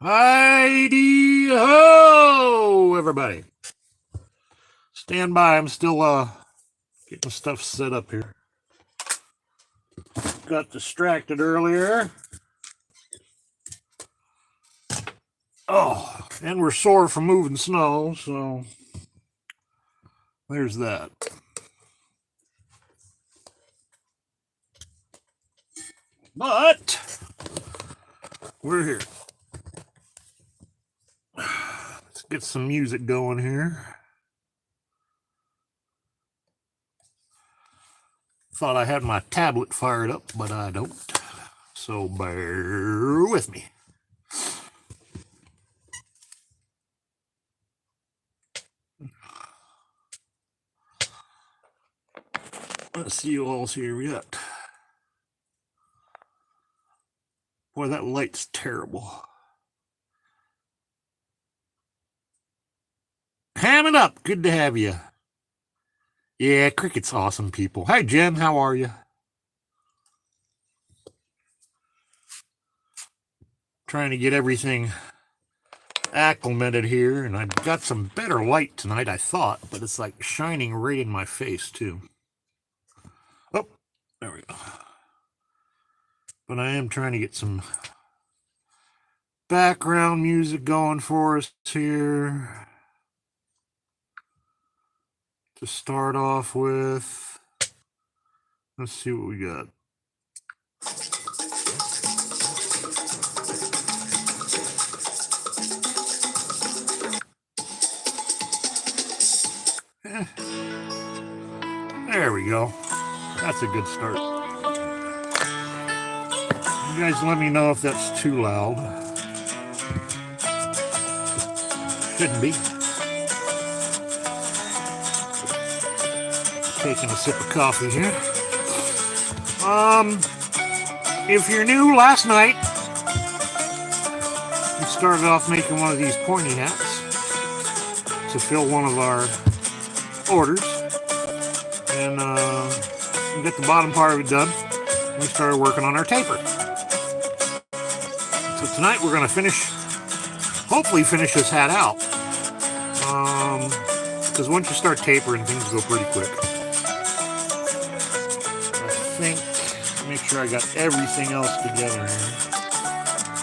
Heidi ho, everybody. Stand by. I'm still getting stuff set up here. Got distracted earlier. Oh, and we're sore from moving snow, so there's that. But we're here. Let's get some music going here. Thought I had my tablet fired up, but I don't. So bear with me. Let's see who all's here. We got. Boy, that light's terrible. Ham it up. Good to have you. Yeah, cricket's awesome, people. Hi, Jen. How are you? Trying to get everything acclimated here, and I've got some better light tonight, I thought, but it's like shining right in my face, too. Oh, there we go. But I am trying to get some background music going for us here to start off with. Let's see what we got. There we go. That's a good start. You guys let me know if that's too loud. Shouldn't be. Taking a sip of coffee here. If you're new, last night we started off making one of these pointy hats to fill one of our orders, and we got the bottom part of it done. We started working on our taper. So tonight we're going to hopefully finish this hat out, because once you start tapering, things go pretty quick. I think, make sure I got everything else together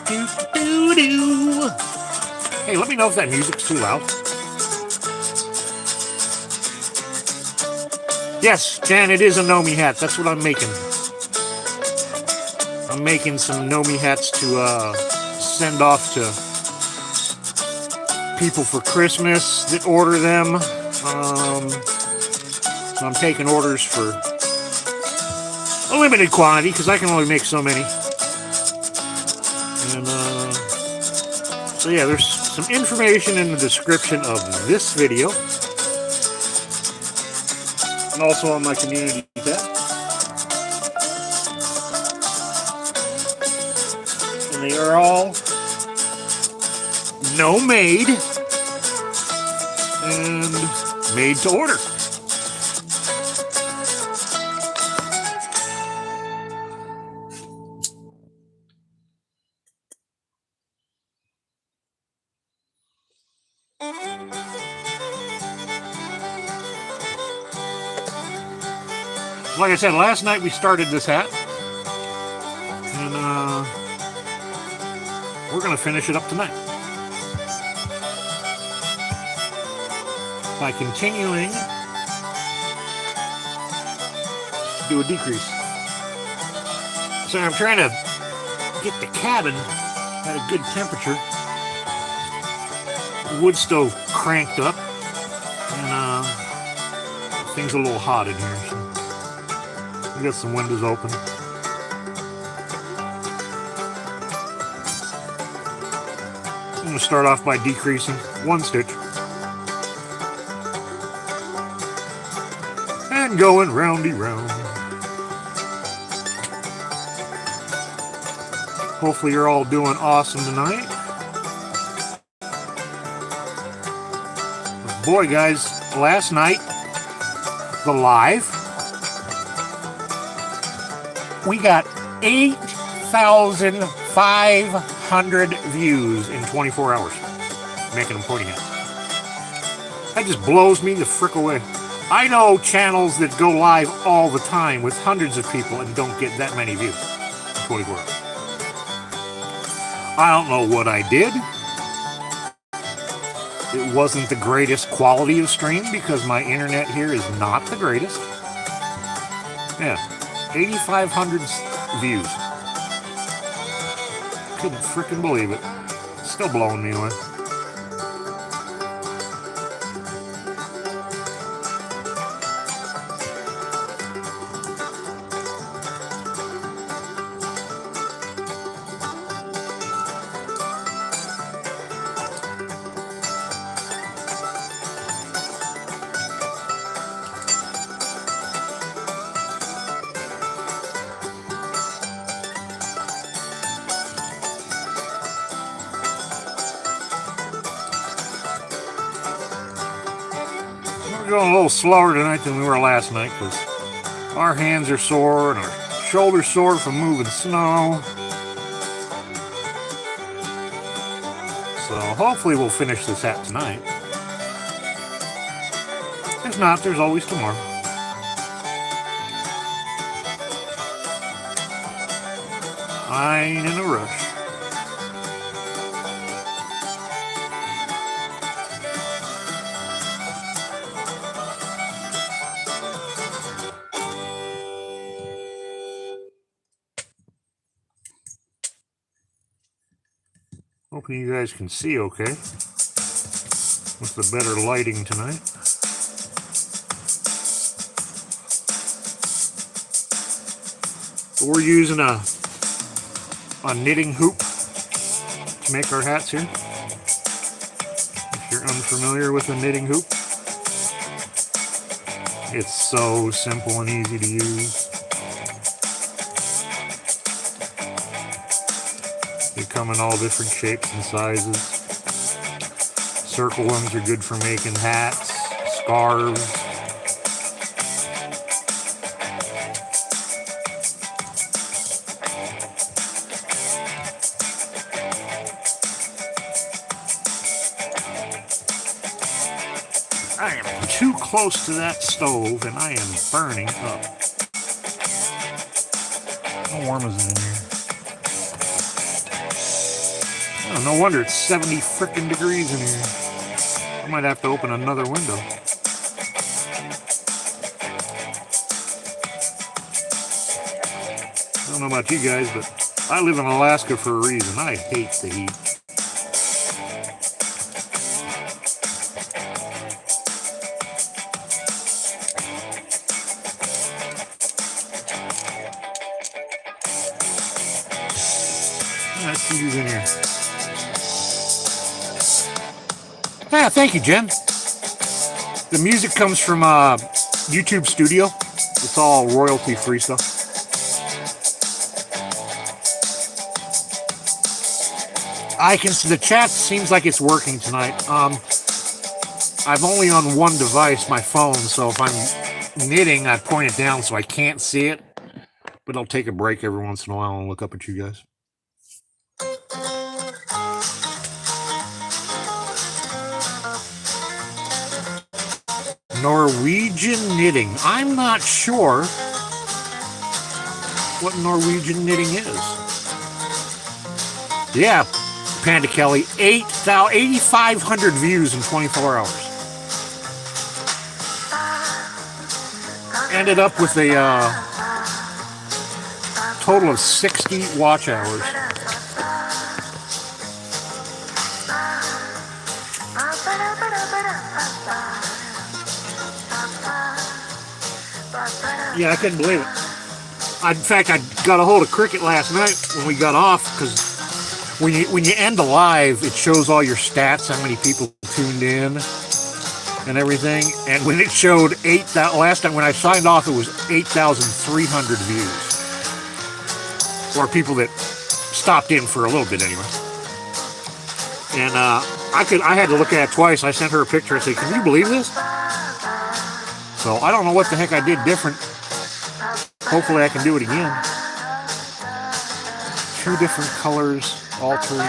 here. Hey, let me know if that music's too loud. Yes, Jan, it is a Nomi hat. That's what I'm making. I'm making some Nomi hats to send off to people for Christmas that order them. So I'm taking orders for a limited quantity because I can only make so many. And so yeah, there's some information in the description of this video. And also on my community tab. And they are all no-made and made to order. Like I said, last night we started this hat, and we're going to finish it up tonight by continuing to do a decrease. So I'm trying to get the cabin at a good temperature. The wood stove cranked up, and things are a little hot in here. So we got some windows open. I'm going to start off by decreasing one stitch and going roundy round. Hopefully you're all doing awesome tonight. Boy, guys, last night, the live, we got 8,000 500 views in 24 hours. Making them pointing at. That just blows me the frick away. I know channels that go live all the time with hundreds of people and don't get that many views in 24 hours. I don't know what I did. It wasn't the greatest quality of stream because my internet here is not the greatest. Yeah, 8,500 views. Couldn't freaking believe it. Still blowing me away. We're going a little slower tonight than we were last night because our hands are sore and our shoulders sore from moving snow. So hopefully we'll finish this hat tonight. If not, there's always tomorrow. I ain't in a rush. Hoping you guys can see okay with the better lighting tonight. So we're using a knitting hoop to make our hats here. If you're unfamiliar with a knitting hoop, it's so simple and easy to use. They come in all different shapes and sizes. Circle ones are good for making hats, scarves. I am too close to that stove and I am burning up. How warm is it in here? Oh, no wonder it's 70 frickin' degrees in here. I might have to open another window. I don't know about you guys, but I live in Alaska for a reason. I hate the heat. Let's see who's in here. Yeah, thank you, Jen. The music comes from YouTube Studio. It's all royalty-free stuff. I can see the chat seems like it's working tonight. I'm only on one device, my phone, so if I'm knitting, I point it down so I can't see it. But I'll take a break every once in a while and look up at you guys. Norwegian knitting. I'm not sure what Norwegian knitting is. Yeah, Panda Kelly, 8,500 views in 24 hours. Ended up with a total of 60 watch hours. Yeah, I couldn't believe it. In fact, I got a hold of Cricket last night when we got off, because when you end a live, it shows all your stats, how many people tuned in and everything. And when it showed 8,000, last time when I signed off, it was 8,300 views. Or people that stopped in for a little bit anyway. And I had to look at it twice. I sent her a picture. I said, "Can you believe this?" So I don't know what the heck I did different. Hopefully I can do it again. 2 different colors, altering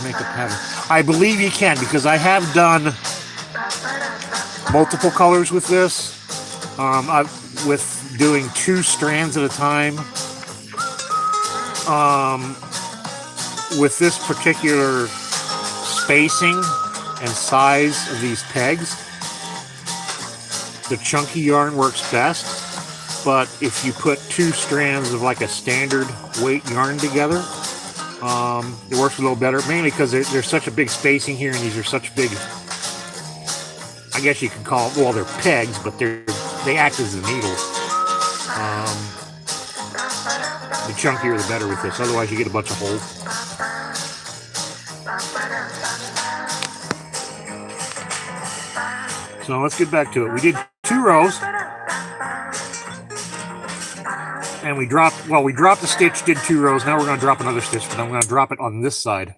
makeup pattern. I believe you can, because I have done multiple colors with this. With doing 2 strands at a time. With this particular spacing and size of these pegs, the chunky yarn works best. But if you put 2 strands of like a standard weight yarn together, it works a little better, mainly because there's such a big spacing here, and these are such big, I guess you could call them, well, they're pegs, but they act as the needles. The chunkier the better with this, otherwise you get a bunch of holes. So let's get back to it. We did 2 rows. And we dropped the stitch, did 2 rows. Now we're going to drop another stitch, but I'm going to drop it on this side.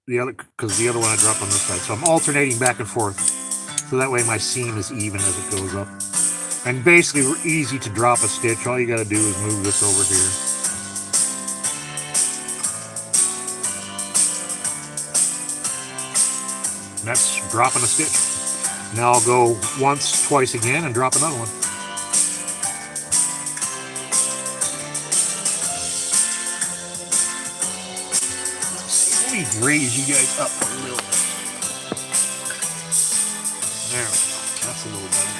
Because the other one I dropped on this side. So I'm alternating back and forth. So that way my seam is even as it goes up. And basically, we're easy to drop a stitch. All you got to do is move this over here. And that's dropping a stitch. Now I'll go once, twice again, and drop another one. Raise you guys up a little. There we go. That's a little better.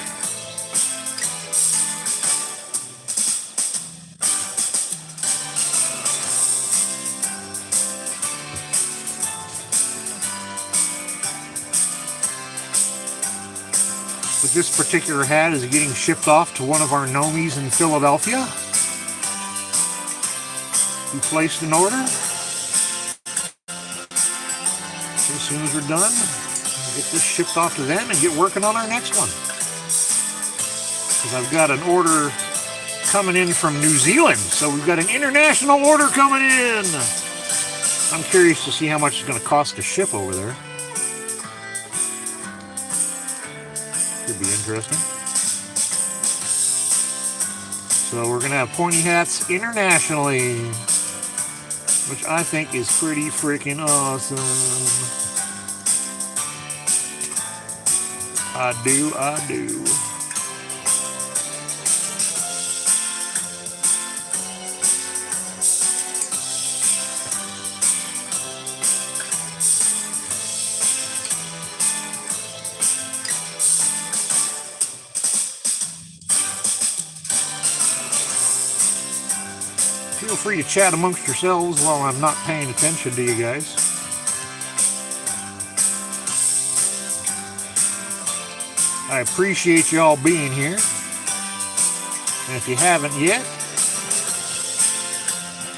But this particular hat is getting shipped off to one of our Gnomies in Philadelphia, who placed an order. As soon as we're done, we'll get this shipped off to them and get working on our next one. Because I've got an order coming in from New Zealand, so we've got an international order coming in. I'm curious to see how much it's going to cost to ship over there. Could be interesting. So we're going to have pointy hats internationally, which I think is pretty freaking awesome. I do. Feel free to chat amongst yourselves while I'm not paying attention to you guys. I appreciate y'all being here. And if you haven't yet,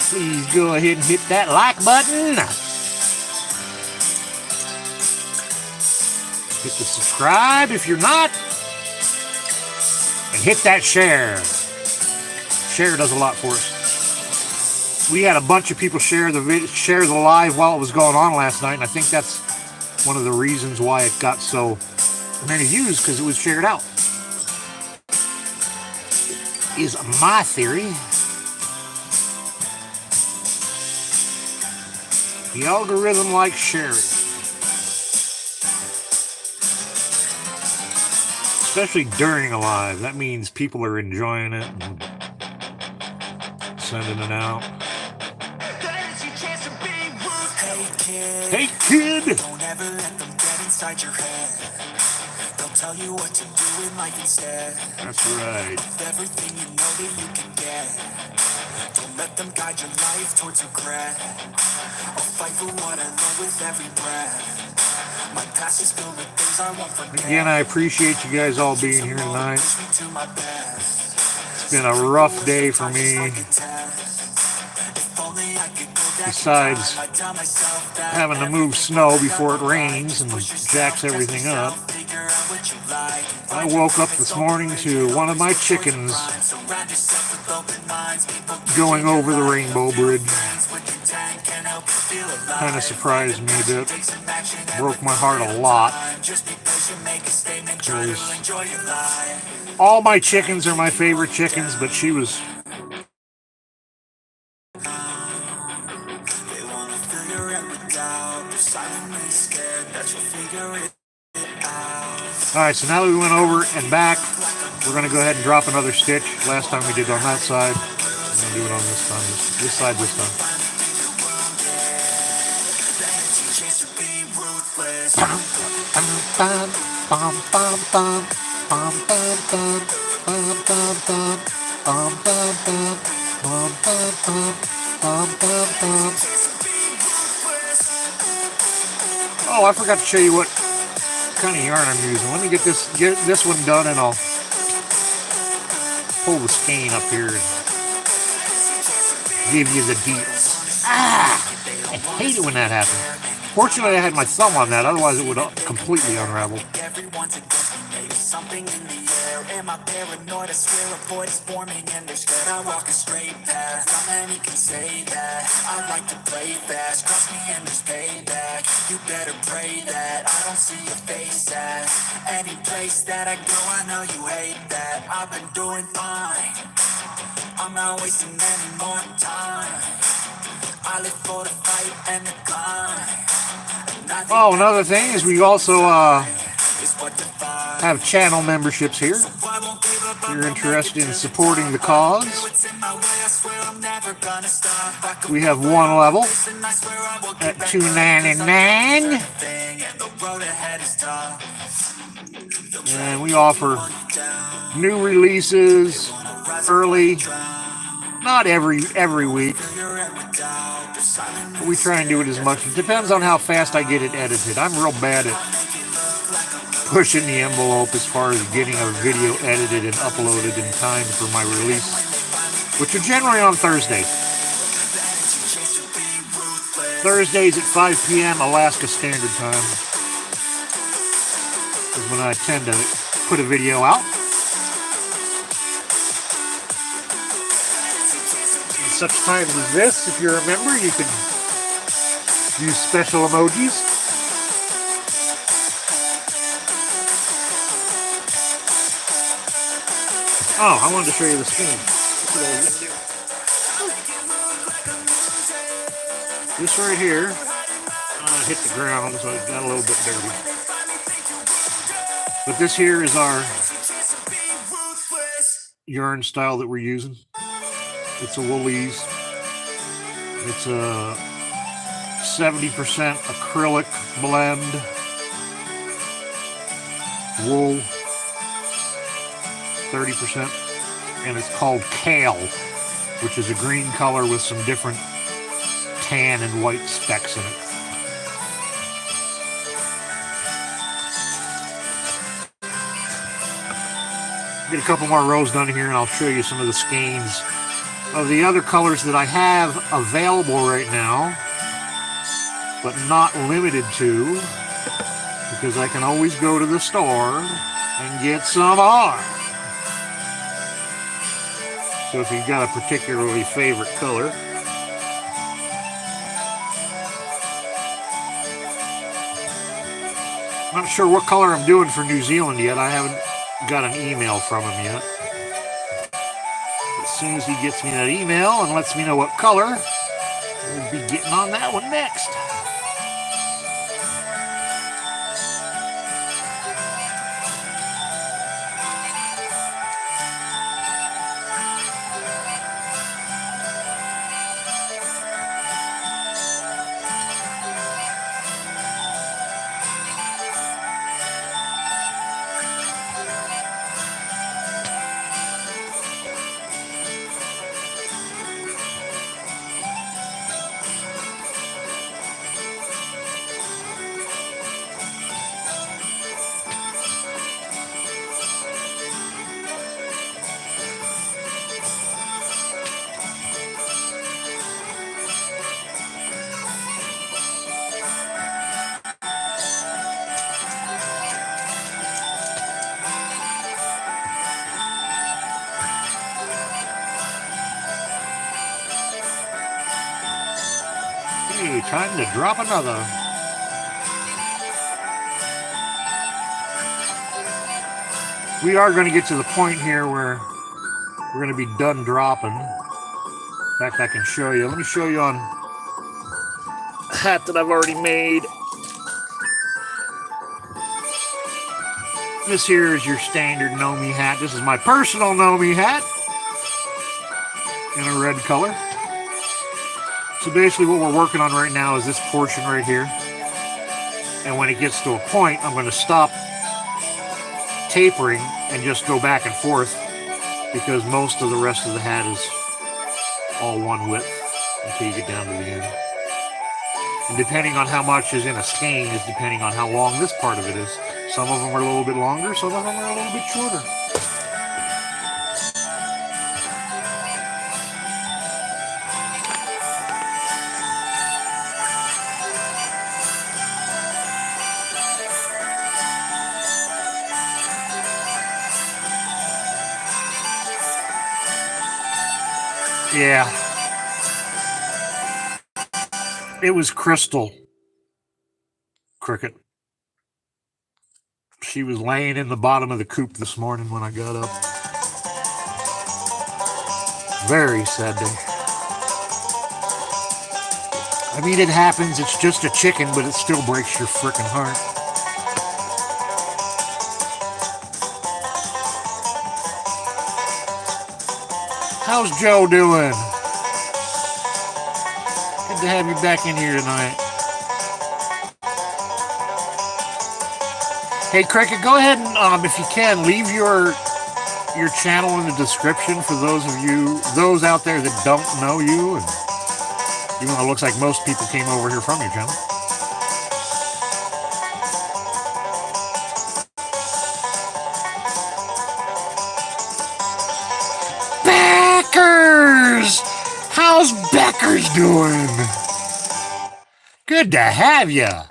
please go ahead and hit that like button. Hit the subscribe if you're not. And hit that share. Share does a lot for us. We had a bunch of people share the live while it was going on last night, and I think that's one of the reasons why it got so many views, because it was shared out. Is my theory. The algorithm likes sharing. Especially during a live. That means people are enjoying it and sending it out. Hey kid! Don't ever let them get inside your head. They'll tell you what to do in life instead. That's right. Everything you know that you can get. Don't let them guide your life towards regret. I'll fight for what I love with every breath. My past is filled with things I won't forget. Again, I appreciate you guys all being here tonight. It's been a rough day for me. Besides having to move snow before it rains and jacks everything up, I woke up this morning to one of my chickens going over the Rainbow Bridge. Kind of surprised me a bit. Broke my heart a lot. Because all my chickens are my favorite chickens, but she was Alright, so now that we went over and back, we're going to go ahead and drop another stitch. Last time we did on that side. I'm going to do it on this time, this side this time. Oh, I forgot to show you what kind of yarn I'm using. Let me get this one done, and I'll pull the skein up here and give you the deets. I hate it when that happens. Fortunately, I had my thumb on that, otherwise it would completely unravel. Something in the air, am I paranoid? I swear a void is forming and they're scared. I walk a straight path, not many can say that. I like to play fast, cross me and there's payback. You better pray that I don't see your face at any place that I go. I know you hate that. I've been doing fine, I'm not wasting any more time. I live for the fight and the climb. Oh, another thing is we also have channel memberships here. If you're interested in supporting the cause, we have one level at $2.99, and we offer new releases early, not every week, but we try and do it as much. It depends on how fast I get it edited. I'm real bad at pushing the envelope as far as getting a video edited and uploaded in time for my release, which are generally on Thursdays. Thursdays at 5 p.m. Alaska Standard Time is when I tend to put a video out. At such times as this, if you're a member, you can use special emojis. Oh, I wanted to show you the skein. This right here, hit the ground, so it got a little bit dirty. But this here is our yarn style that we're using. It's a Woolies. It's a 70% acrylic blend wool, 30%, and it's called Kale, which is a green color with some different tan and white specks in it. Get a couple more rows done here and I'll show you some of the skeins of the other colors that I have available right now, but not limited to, because I can always go to the store and get some more. So if you've got a particularly favorite color, I'm not sure what color I'm doing for New Zealand yet. I haven't got an email from him yet. As soon as he gets me that email and lets me know what color, we'll be getting on that one next. Okay, time to drop another. We are going to get to the point here where we're going to be done dropping. In fact, I can show you. Let me show you on hat that I've already made. This here is your standard Gnomie hat. This is my personal Gnomie hat in a red color. So basically what we're working on right now is this portion right here. And when it gets to a point, I'm going to stop tapering and just go back and forth because most of the rest of the hat is all one width until you get down to the end. And depending on how much is in a skein is depending on how long this part of it is. Some of them are a little bit longer, some of them are a little bit shorter. Yeah. It was Crystal Cricket. She was laying in the bottom of the coop this morning when I got up. Very sad day. I mean, it happens. It's just a chicken, but it still breaks your frickin' heart. How's Joe doing? Good to have you back in here tonight. Hey, Cricket, go ahead and, if you can, leave your channel in the description for those out there that don't know you. And even though it looks like most people came over here from your channel. Beckers! How's Beckers doing? Good to have ya.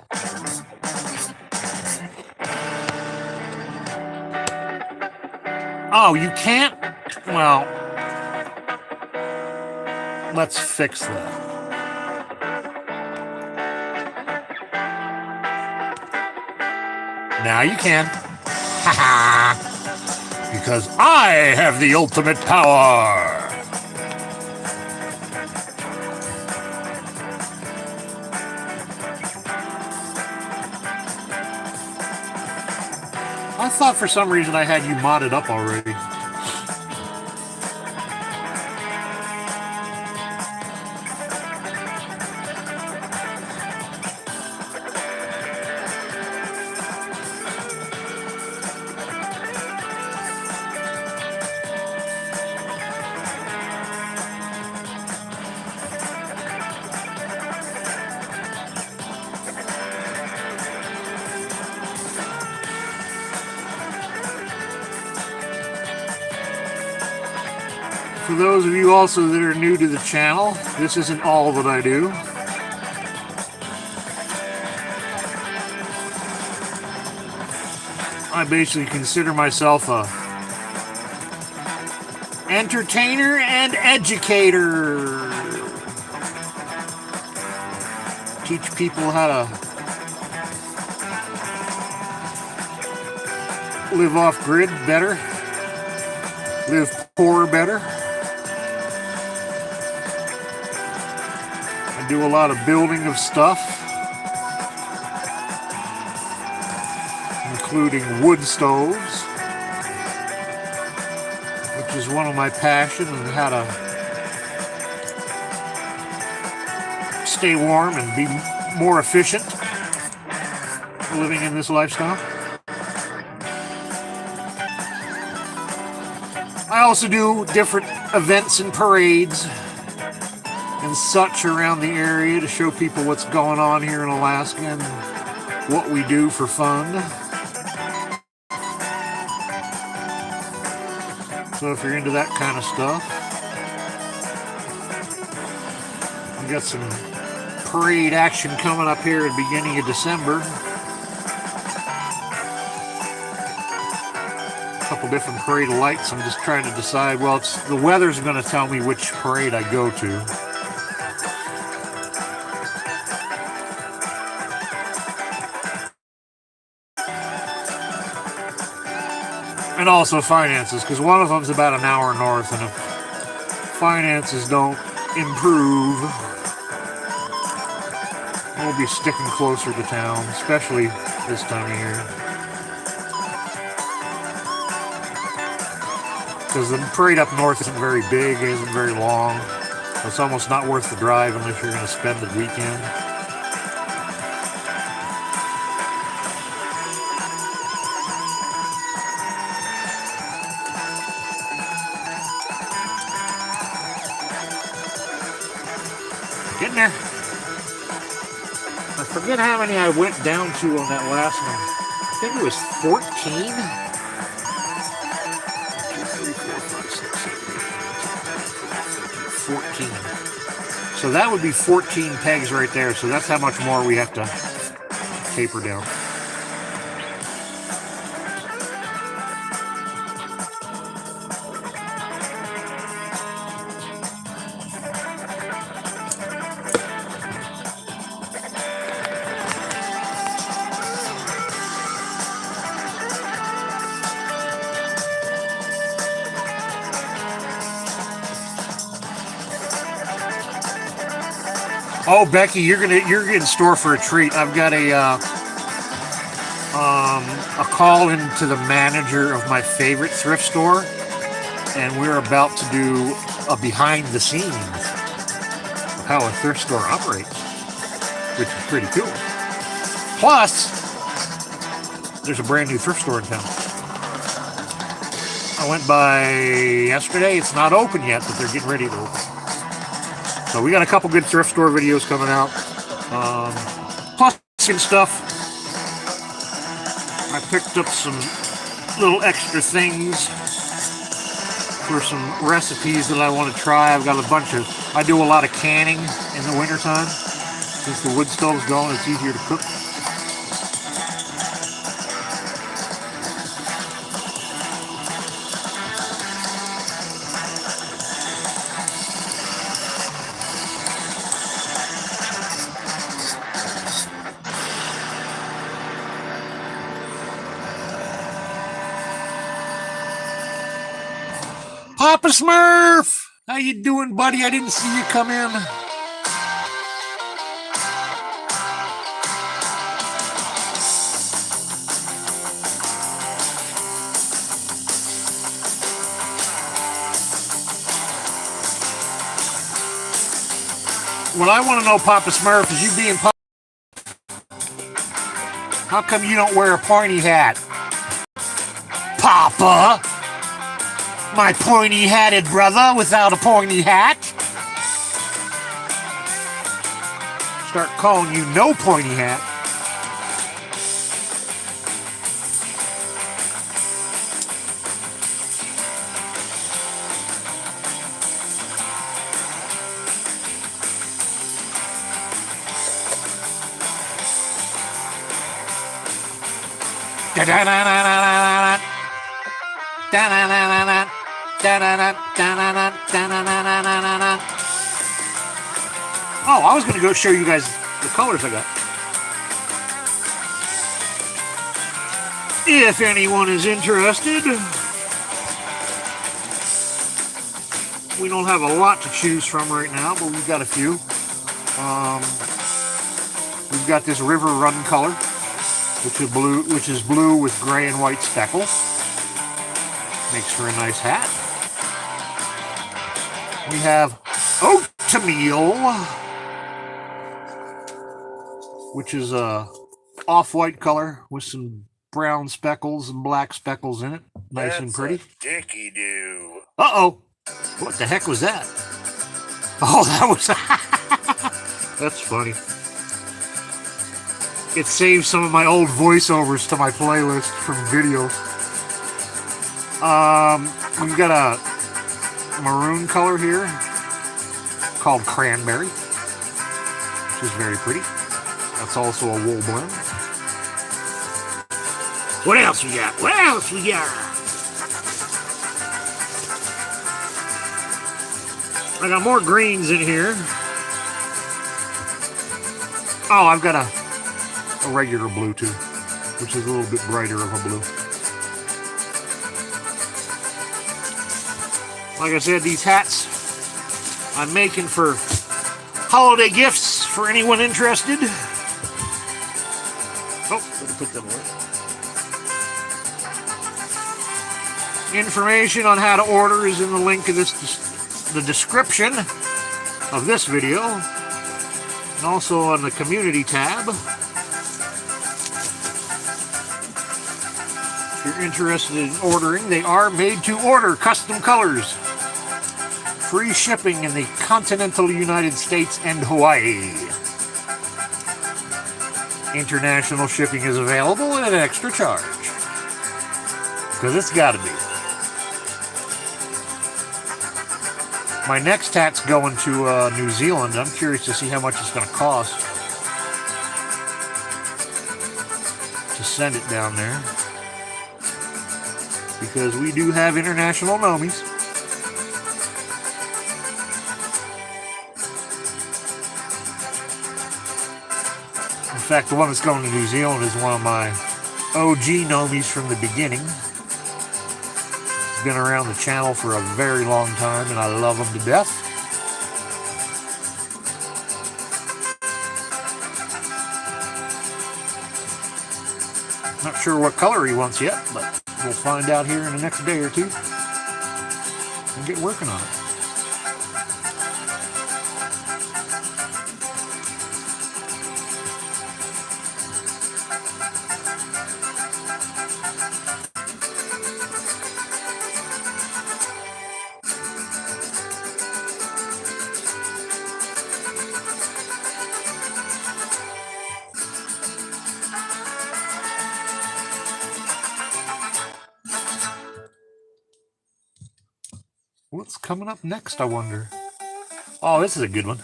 Oh, you can't? Well, let's fix that. Now you can. Ha ha! Because I have the ultimate power! I thought for some reason I had you modded up already. For those of you also that are new to the channel, this isn't all that I do. I basically consider myself a entertainer and educator. Teach people how to live off grid better, live poor better. Do a lot of building of stuff, including wood stoves, which is one of my passions, and how to stay warm and be more efficient living in this lifestyle. I also do different events and parades and such around the area to show people what's going on here in Alaska and what we do for fun. So if you're into that kind of stuff, we got some parade action coming up here at the beginning of December. A couple different parade of lights. I'm just trying to decide, well, the weather's going to tell me which parade I go to. And also finances, because one of them's about an hour north, and if finances don't improve, We'll be sticking closer to town, especially this time of year. Because the parade up north isn't very big, it isn't very long. It's almost not worth the drive unless you're going to spend the weekend. Getting there. I forget how many I went down to on that last one. I think it was 14. 14. So that would be 14 pegs right there. So that's how much more we have to taper down. Oh, Becky, you're in store for a treat. I've got a call into the manager of my favorite thrift store, and we're about to do a behind the scenes of how a thrift store operates, which is pretty cool. Plus, there's a brand new thrift store in town. I went by yesterday. It's not open yet, but they're getting ready to open. So we got a couple good thrift store videos coming out. Plus some stuff. I picked up some little extra things for some recipes that I want to try. I've got a bunch of... I do a lot of canning in the wintertime. Since the wood stove's gone, it's easier to cook. Papa Smurf! How you doing, buddy? I didn't see you come in. What I want to know, Papa Smurf, is you being Papa. How come you don't wear a pointy hat? Papa! My pointy-hatted brother without a pointy hat. Start calling you no pointy hat. Da-da-da-da-da-da-da. Da-da-da-da-da. Oh, I was going to go show you guys the colors I got. If anyone is interested. We don't have a lot to choose from right now, but we've got a few. We've got this River Run color, which is blue with gray and white speckles. Makes for a nice hat. We have Oatmeal, which is a off-white color with some brown speckles and black speckles in it. Nice and pretty. Dicky-doo. Uh-oh. What the heck was that? Oh, that was... That's funny. It saves some of my old voiceovers to my playlist from videos. We've got a maroon color here called Cranberry, which is very pretty. That's also a wool blend. What else we got? What else we got? I got more greens in here. Oh, I've got a regular blue too, which is a little bit brighter of a blue. Like I said, these hats I'm making for holiday gifts for anyone interested. Oh, better put them away. Information on how to order is in the link of the description of this video, and also on the community tab. If you're interested in ordering, they are made to order, custom colors, free shipping in the continental United States and Hawaii. International shipping is available at an extra charge, because it's got to be. My next hat's going to New Zealand. I'm curious to see how much it's going to cost to send it down there, because we do have international Gnomies. In fact, the one that's going to New Zealand is one of my OG Gnomies from the beginning. Been around the channel for a very long time, and I love him to death. Not sure what color he wants yet, but we'll find out here in the next day or two and get working on it. What's coming up next, I wonder? Oh, this is a good one.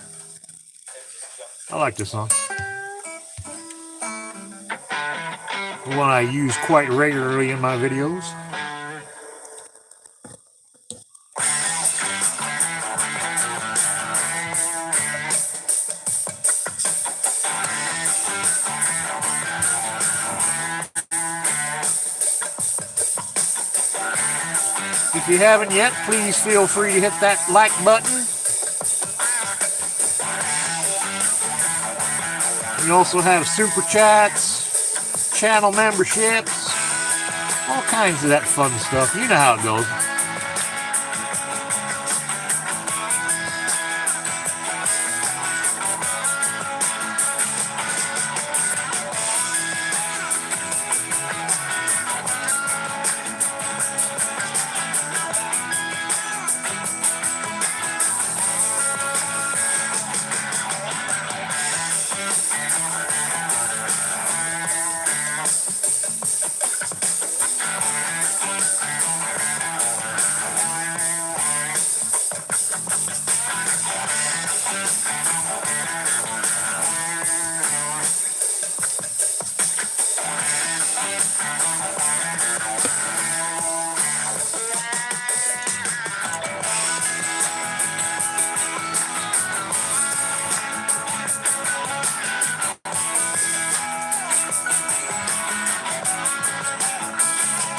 I like this song. One I use quite regularly in my videos. If you haven't yet, please feel free to hit that like button. We also have super chats, channel memberships, all kinds of that fun stuff. You know how it goes.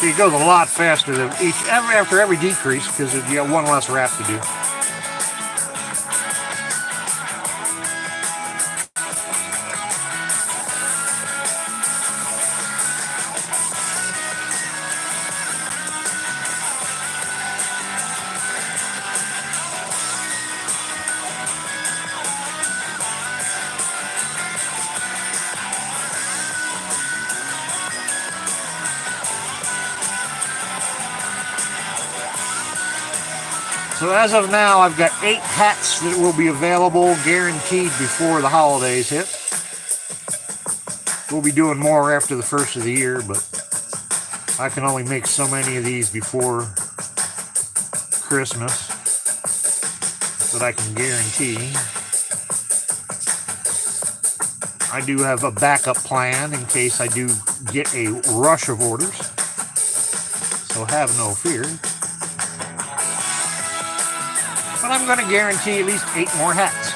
It goes a lot faster than after every decrease, because you got one less wrap to do. So as of now, I've got 8 hats that will be available, guaranteed, before the holidays hit. We'll be doing more after the first of the year, but I can only make so many of these before Christmas that I can guarantee. I do have a backup plan in case I do get a rush of orders, so have no fear. But I'm going to guarantee at least 8 more hats.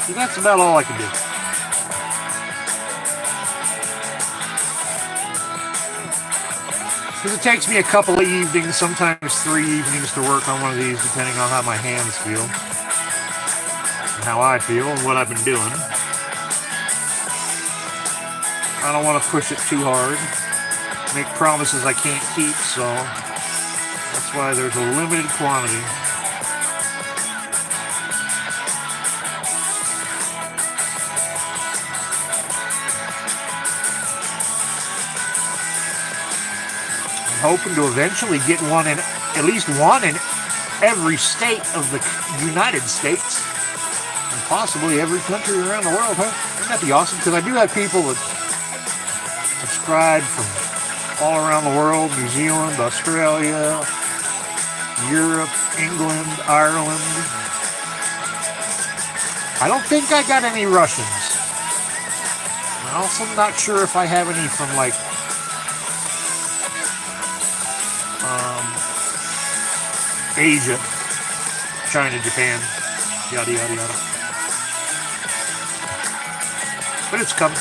So that's about all I can do. Because it takes me a couple of evenings, sometimes 3 evenings to work on one of these, depending on how my hands feel, and how I feel, and what I've been doing. I don't want to push it too hard, make promises I can't keep, so that's why there's a limited quantity. Hoping to eventually get one in, at least one in every state of the United States, and possibly every country around the world, huh? Wouldn't that be awesome? Because I do have people that subscribe from all around the world: New Zealand, Australia, Europe, England, Ireland. I don't think I got any Russians. I'm also not sure if I have any from like Asia, China, Japan, yada yada yada. But it's coming.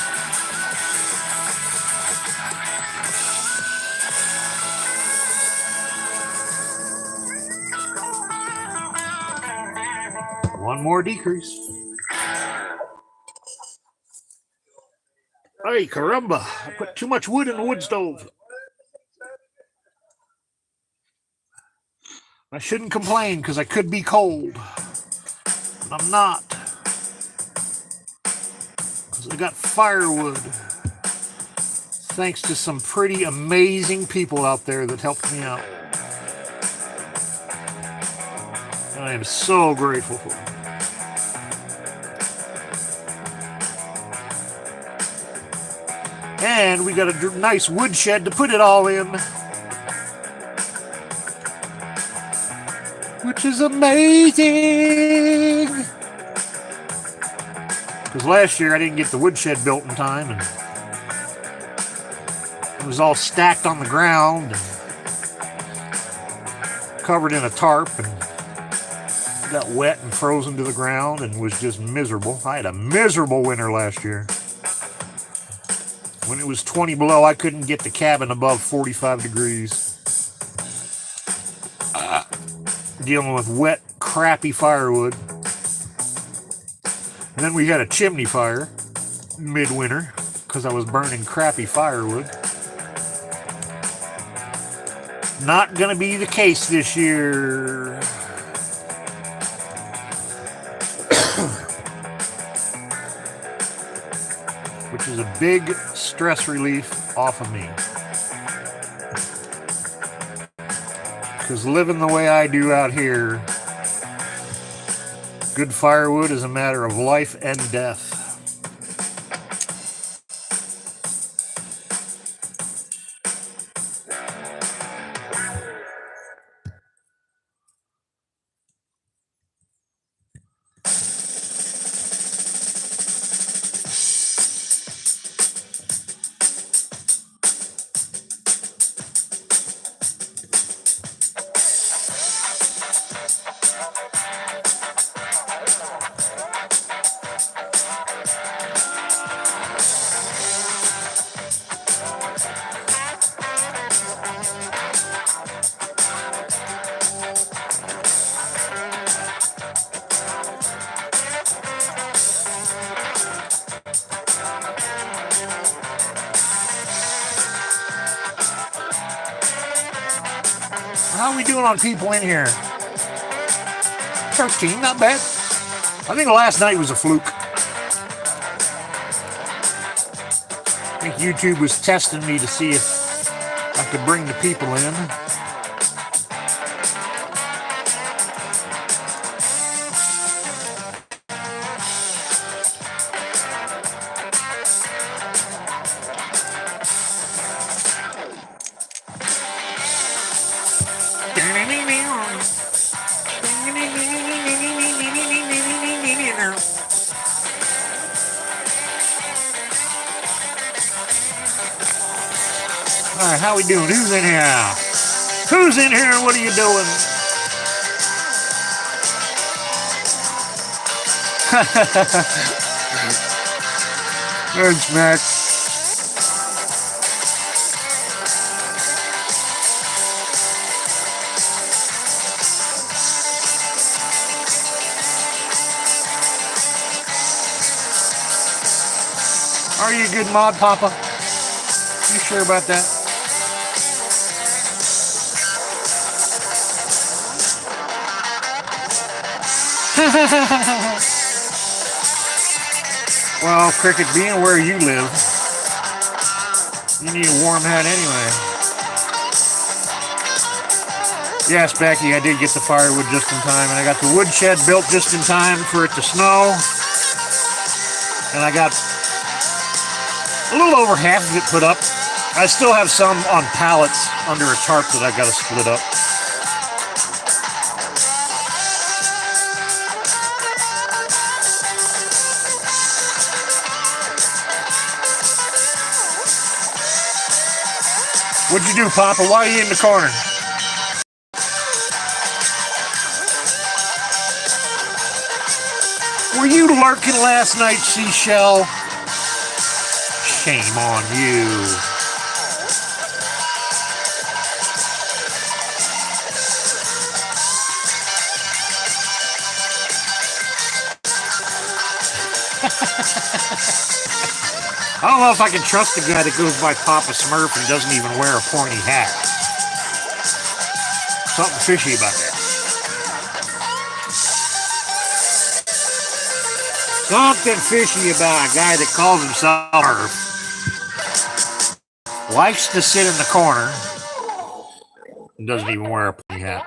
One more decrease. Hey, caramba! I put too much wood in the wood stove. I shouldn't complain because I could be cold, but I'm not. Because I got firewood. Thanks to some pretty amazing people out there that helped me out. And I am so grateful for them. And we got a nice woodshed to put it all in. Which is amazing! Because last year I didn't get the woodshed built in time, and it was all stacked on the ground and covered in a tarp, and got wet and frozen to the ground and was just miserable. I had a miserable winter last year. When it was 20 below, I couldn't get the cabin above 45 degrees. Dealing with wet, crappy firewood. And then we had a chimney fire midwinter because I was burning crappy firewood. Not gonna be the case this year. Which is a big stress relief off of me. Because living the way I do out here, good firewood is a matter of life and death. How are we doing on people in here? 13, not bad. I think last night was a fluke. I think YouTube was testing me to see if I could bring the people in. Alright, how we doing? Who's in here? Who's in here? What are you doing? Thanks, Max. Are you a good mod, Papa? You sure about that? Well, Cricket, being where you live, you need a warm hat anyway. Yes, Becky, I did get the firewood just in time, and I got the woodshed built just in time for it to snow. And I got a little over half of it put up. I still have some on pallets under a tarp that I got to split up. What'd you do, Papa? Why are you in the corner? Were you lurking last night, Seashell? Shame on you. I don't know if I can trust the guy that goes by Papa Smurf and doesn't even wear a pointy hat. Something fishy about that. Something fishy about a guy that calls himself Smurf. Likes to sit in the corner and doesn't even wear a pointy hat.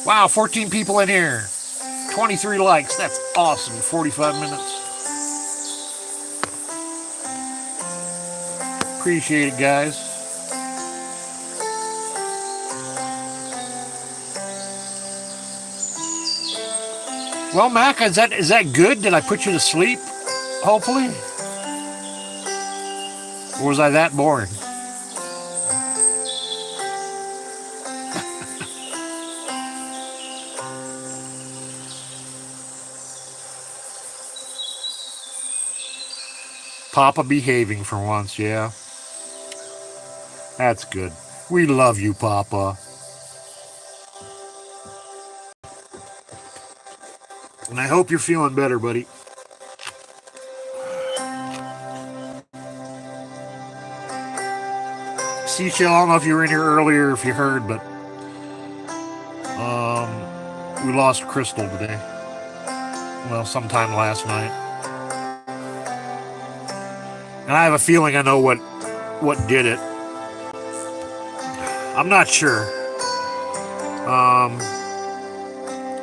Wow, 14 people in here. 23 likes. That's awesome. 45 minutes. Appreciate it, guys. Well, Mac, is that good? Did I put you to sleep? Hopefully. Or was I that boring? Papa behaving for once, yeah. That's good. We love you, Papa. And I hope you're feeling better, buddy. Seashell, I don't know if you were in here earlier, if you heard, but we lost Crystal today. Well, sometime last night. And I have a feeling I know what did it. I'm not sure.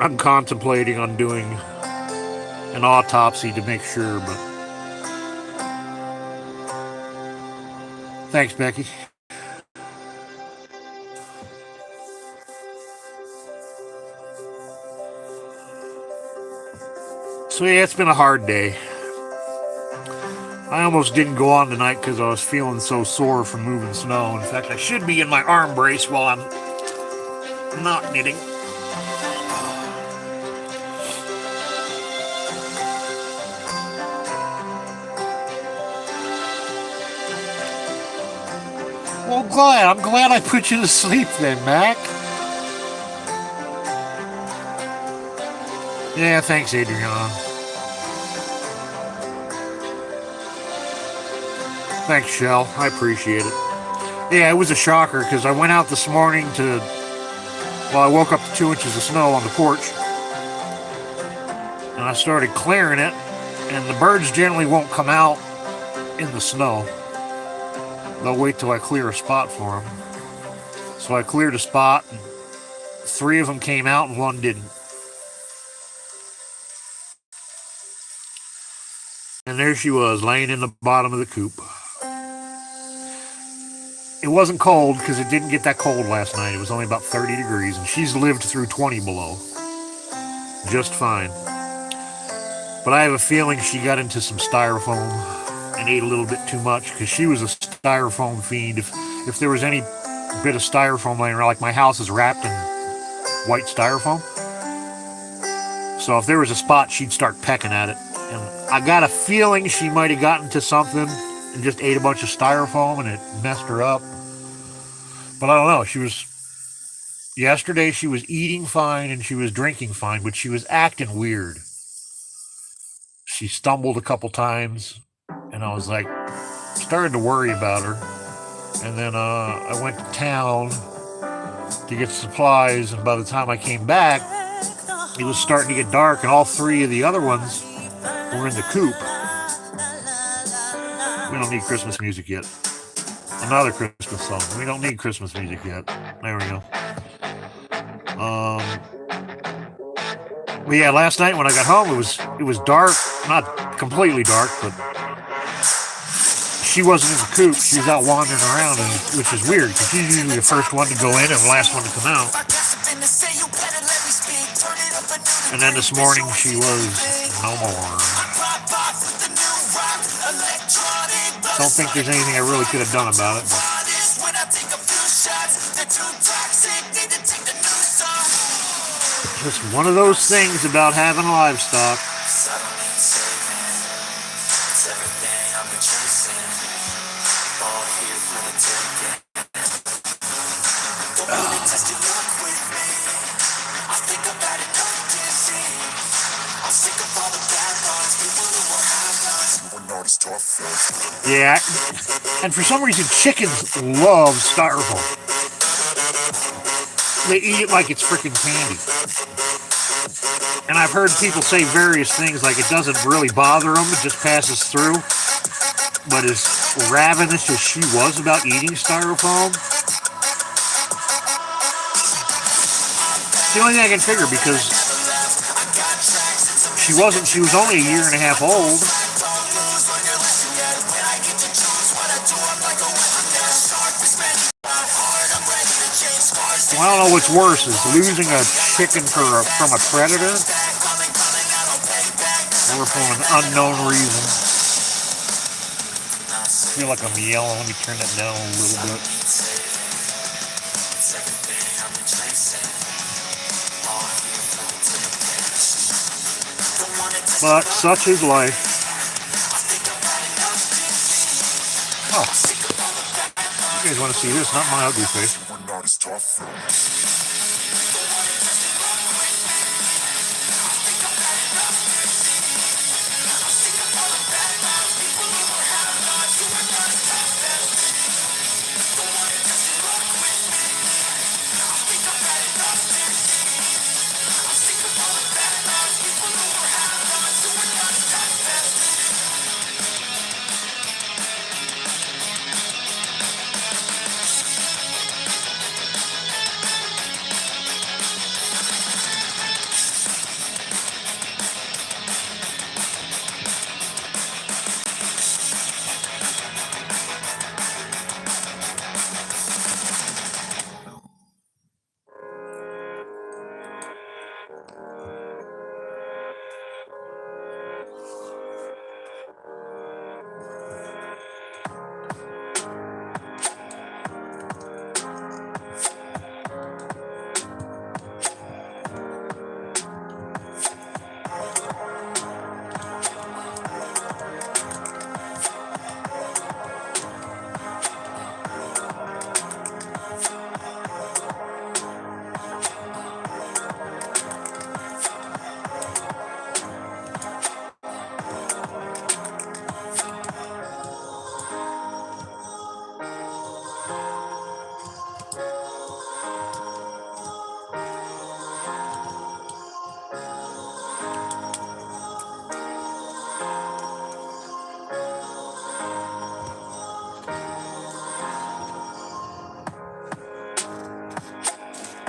I'm contemplating on doing an autopsy to make sure, but thanks, Becky. So yeah, it's been a hard day. I almost didn't go on tonight because I was feeling so sore from moving snow. In fact, I should be in my arm brace while I'm not knitting. Well, I'm glad I put you to sleep then, Mac. Yeah, thanks, Adriana. Thanks, Shell. I appreciate it. Yeah, it was a shocker because I went out this morning I woke up to 2 inches of snow on the porch. And I started clearing it, and the birds generally won't come out in the snow. They'll wait till I clear a spot for them. So I cleared a spot, and 3 of them came out and 1 didn't. And there she was, laying in the bottom of the coop. It wasn't cold because it didn't get that cold last night. It was only about 30 degrees, and she's lived through 20 below. Just fine. But I have a feeling she got into some styrofoam and ate a little bit too much because she was a styrofoam fiend. If there was any bit of styrofoam laying around, like my house is wrapped in white styrofoam. So if there was a spot, she'd start pecking at it. And I got a feeling she might have gotten to something and just ate a bunch of styrofoam and it messed her up. But I don't know. She was Yesterday she was eating fine and she was drinking fine, but she was acting weird. She stumbled a couple times, and I was like, started to worry about her. And then I went to town to get supplies, and by the time I came back, it was starting to get dark, and all three of the other ones were in the coop. We don't need Christmas music yet. Another Christmas song. We don't need Christmas music yet. There we go. But yeah, last night when I got home, it was dark, not completely dark, but she wasn't in the coop. She was out wandering around, which is weird because she's usually the first one to go in and the last one to come out. And then this morning she was no more. Don't think there's anything I really could have done about it. Just one of those things about having livestock. Yeah, and for some reason chickens love styrofoam. They eat it like it's freaking candy. And I've heard people say various things like it doesn't really bother them, it just passes through. But as ravenous as she was about eating styrofoam, it's the only thing I can figure because she was only a year and a half old. Well, I don't know what's worse, is losing a chicken from a predator or from an unknown reason. I feel like I'm yelling. Let me turn that down a little bit. But such is life. Oh. You guys want to see this? Not my ugly face.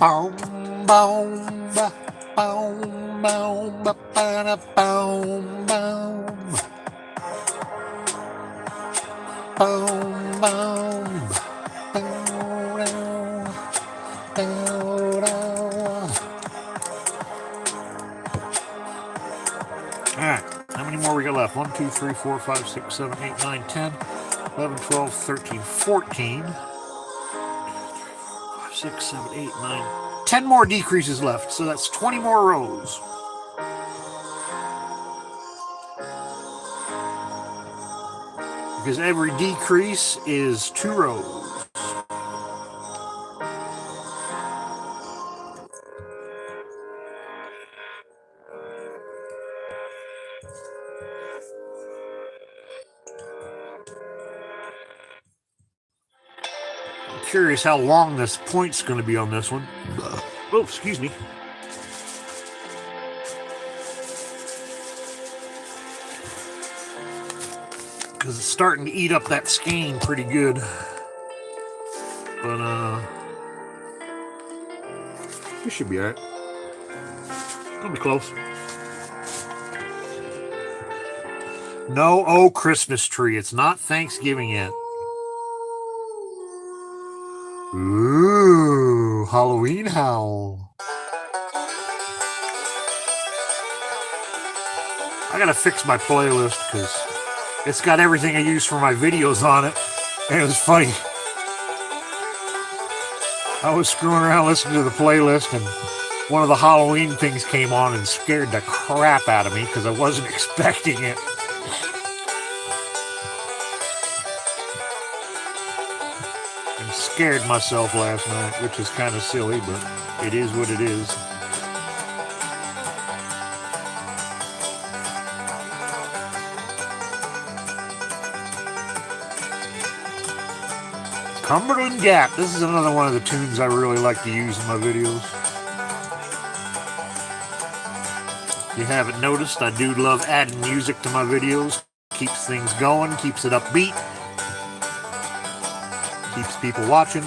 Boom, boom, ba, boom, boom, ba, ba, da, boom, boom. Boom, boom, Alright, how many more we got left? 1, 2, 3, 4, 5, 6, 7, 8, 9, 10, 11, 12, 13, 14. 6, 7, 8, 9, 10 more decreases left, so that's 20 more rows. Because every decrease is 2 rows. curious how long this point's going to be on this one. Oh, excuse me. Because it's starting to eat up that skein pretty good. But, this should be alright. It'll be close. No, oh, Christmas tree. It's not Thanksgiving yet. Ooh, Halloween howl. I gotta fix my playlist because it's got everything I use for my videos on it. And it was funny. I was screwing around listening to the playlist and one of the Halloween things came on and scared the crap out of me because I wasn't expecting it. And scared myself last night, which is kind of silly, but it is what it is. Cumberland Gap. This is another one of the tunes I really like to use in my videos. If you haven't noticed, I do love adding music to my videos. Keeps things going, keeps it upbeat, keeps people watching.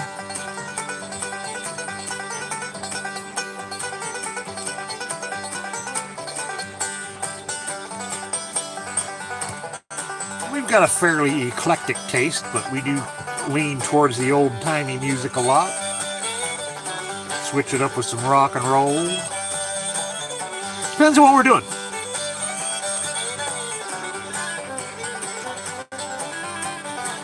We've got a fairly eclectic taste, but we do lean towards the old-timey music a lot. Switch it up with some rock and roll. Depends on what we're doing.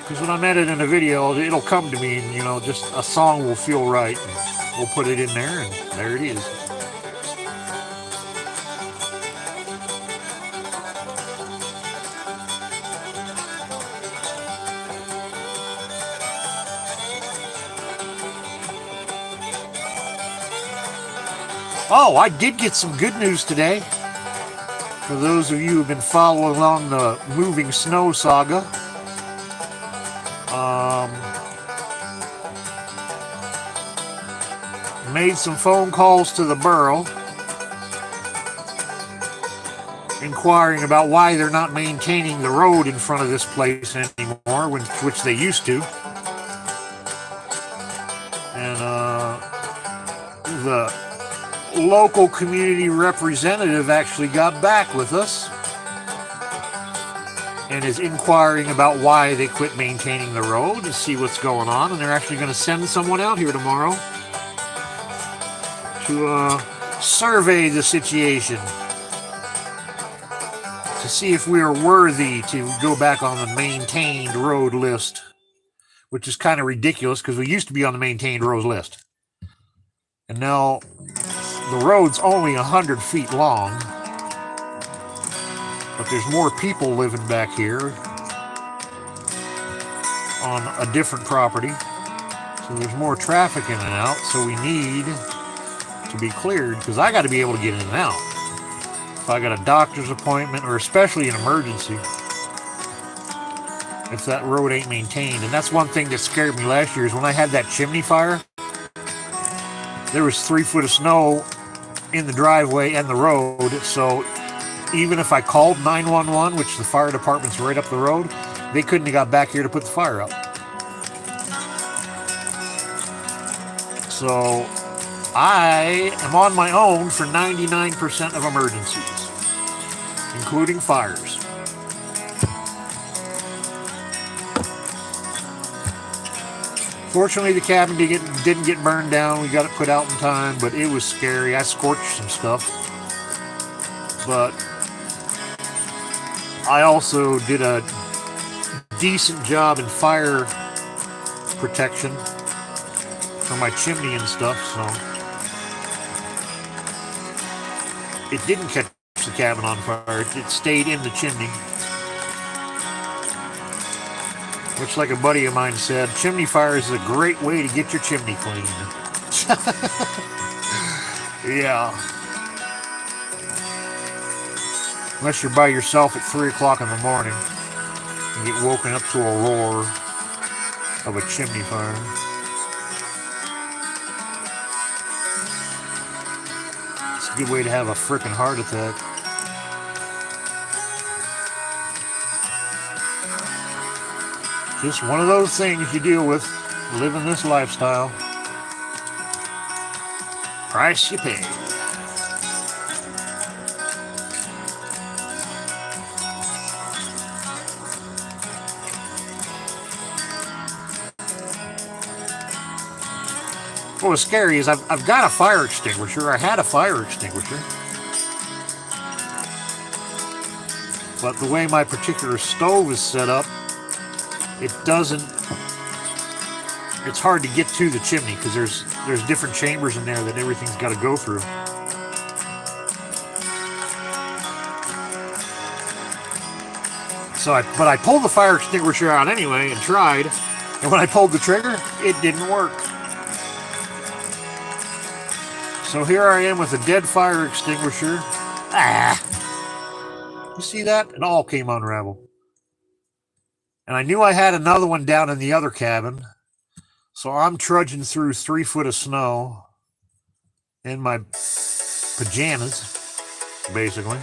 Because when I'm editing a video, it'll come to me and, you know, just a song will feel right. And we'll put it in there and there it is. Oh, I did get some good news today. For those of you who've been following along the moving snow saga. Made some phone calls to the borough inquiring about why they're not maintaining the road in front of this place anymore, which they used to. And the local community representative actually got back with us and is inquiring about why they quit maintaining the road to see what's going on, and they're actually going to send someone out here tomorrow to survey the situation to see if we are worthy to go back on the maintained road list, which is kind of ridiculous because we used to be on the maintained road list. And now the road's only 100 feet long, but there's more people living back here on a different property. So there's more traffic in and out, so we need to be cleared because I got to be able to get in and out. If I got a doctor's appointment or especially an emergency, if that road ain't maintained. And that's one thing that scared me last year is when I had that chimney fire, there was 3 foot of snow in the driveway and the road, so even if I called 911, which the fire department's right up the road, they couldn't have got back here to put the fire out. So I am on my own for 99% of emergencies, including fires. Fortunately, the cabin didn't get burned down. We got it put out in time, but it was scary. I scorched some stuff. But I also did a decent job in fire protection for my chimney and stuff, so it didn't catch the cabin on fire. It stayed in the chimney. Which, like a buddy of mine said, chimney fire is a great way to get your chimney clean. Yeah. Unless you're by yourself at 3 o'clock in the morning and get woken up to a roar of a chimney fire. Good way to have a frickin' heart attack. Just one of those things you deal with living this lifestyle. Price you pay. What was scary is I've got a fire extinguisher. I had a fire extinguisher. But the way my particular stove is set up, it doesn't... It's hard to get to the chimney because there's different chambers in there that everything's got to go through. But I pulled the fire extinguisher out anyway and tried. And when I pulled the trigger, it didn't work. So here I am with a dead fire extinguisher. You see that? It all came unraveled. And I knew I had another one down in the other cabin. So I'm trudging through 3 foot of snow in my pajamas, basically.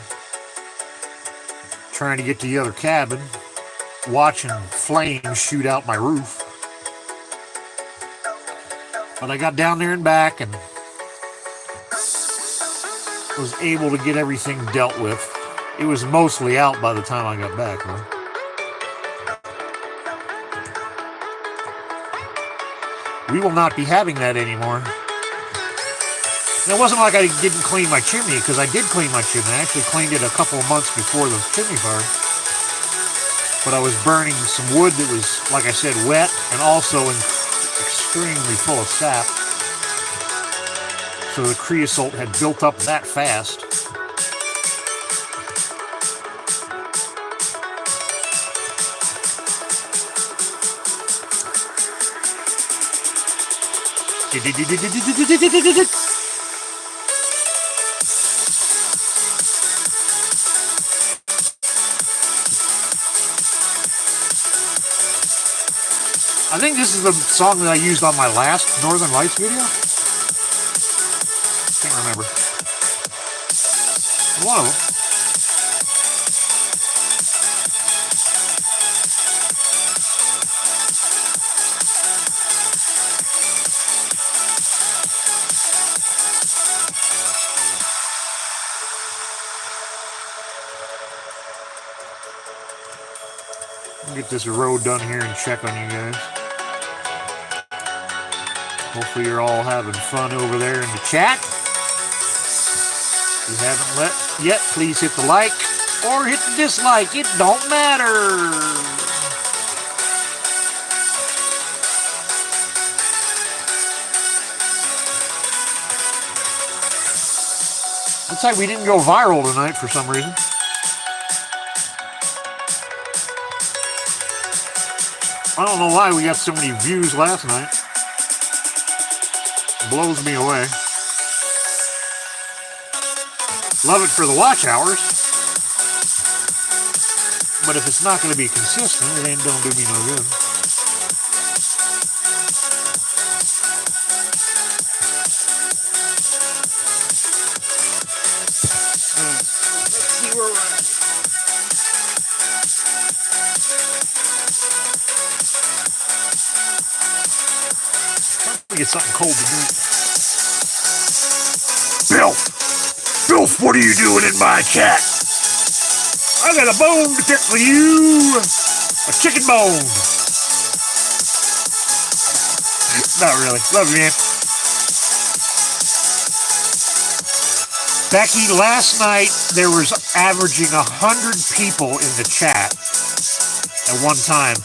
Trying to get to the other cabin. Watching flames shoot out my roof. But I got down there and back and was able to get everything dealt with. It was mostly out by the time I got back, though. We will not be having that anymore. And it wasn't like I didn't clean my chimney, because I did clean my chimney. I actually cleaned it a couple of months before the chimney fire. But I was burning some wood that was, like I said, wet and also extremely full of sap. So the creosote had built up that fast. I think this is the song that I used on my last Northern Lights video. Can't remember. One of them. I'll get this road done here and check on you guys. Hopefully you're all having fun over there in the chat. If you haven't yet, please hit the like or hit the dislike. It don't matter. Looks like we didn't go viral tonight for some reason. I don't know why we got so many views last night. It blows me away. Love it for the watch hours. But if it's not going to be consistent, it ain't don't do me no good. Let's see where we're at. Get something cold to drink. Bilf, what are you doing in my chat? I got a bone to pick for you. A chicken bone. Not really. Love you, man. Becky, last night there was averaging 100 people in the chat at one time.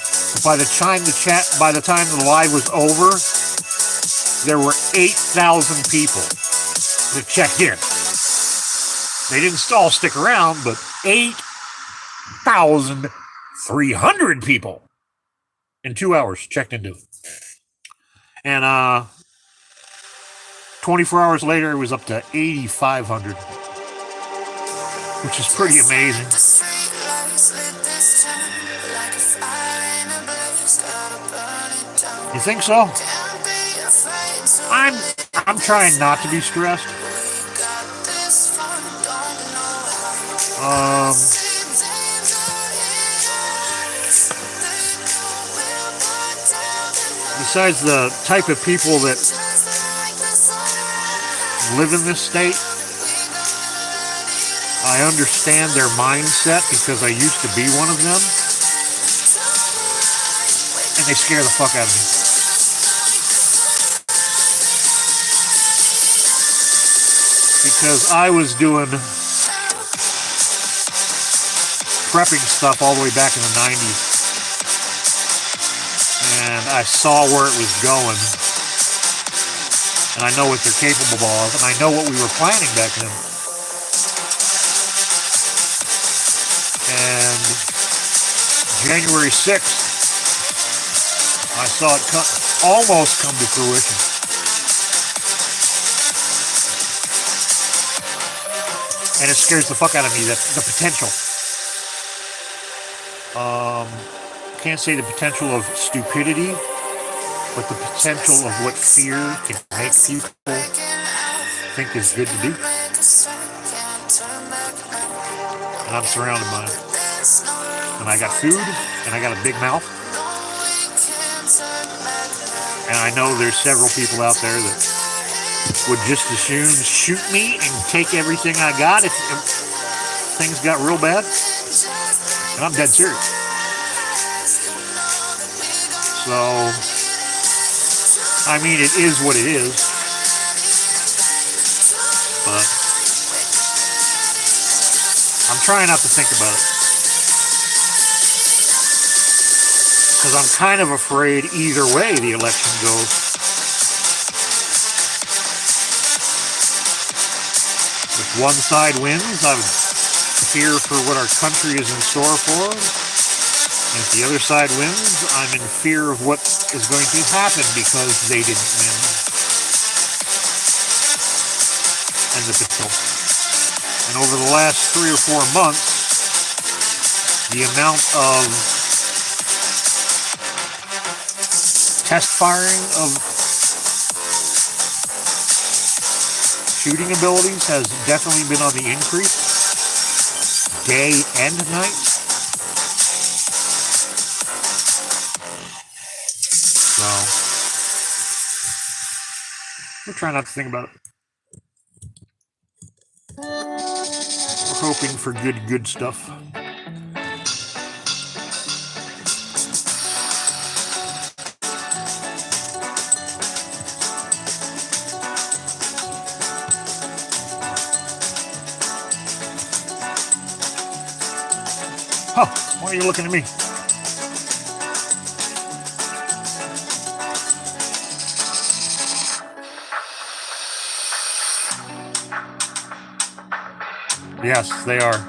By the time the live was over, there were 8,000 people that checked in. They didn't all stick around, but 8,300 people in 2 hours checked into it. And 24 hours later, it was up to 8,500, which is pretty amazing. You think so? I'm trying not to be stressed. Besides the type of people that live in this state, I understand their mindset because I used to be one of them, and they scare the fuck out of me. Because I was doing prepping stuff all the way back in the 90s. And I saw where it was going. And I know what they're capable of. And I know what we were planning back then. And January 6th, I saw it almost come to fruition. And it scares the fuck out of me, the potential. Can't say the potential of stupidity, but the potential of what fear can make people think is good to do. And I'm surrounded by it. And I got food, and I got a big mouth. And I know there's several people out there that would just as soon shoot me and take everything I got if things got real bad. And I'm dead serious. So, I mean, it is what it is. But I'm trying not to think about it. Because I'm kind of afraid either way the election goes. If one side wins, I would fear for what our country is in store for. And if the other side wins, I'm in fear of what is going to happen because they didn't win. And the potential. And over the last 3 or 4 months, the amount of test firing of shooting abilities has definitely been on the increase, day and night. So, we're trying not to think about it. We're hoping for good stuff. Huh, why are you looking at me? Yes, they are.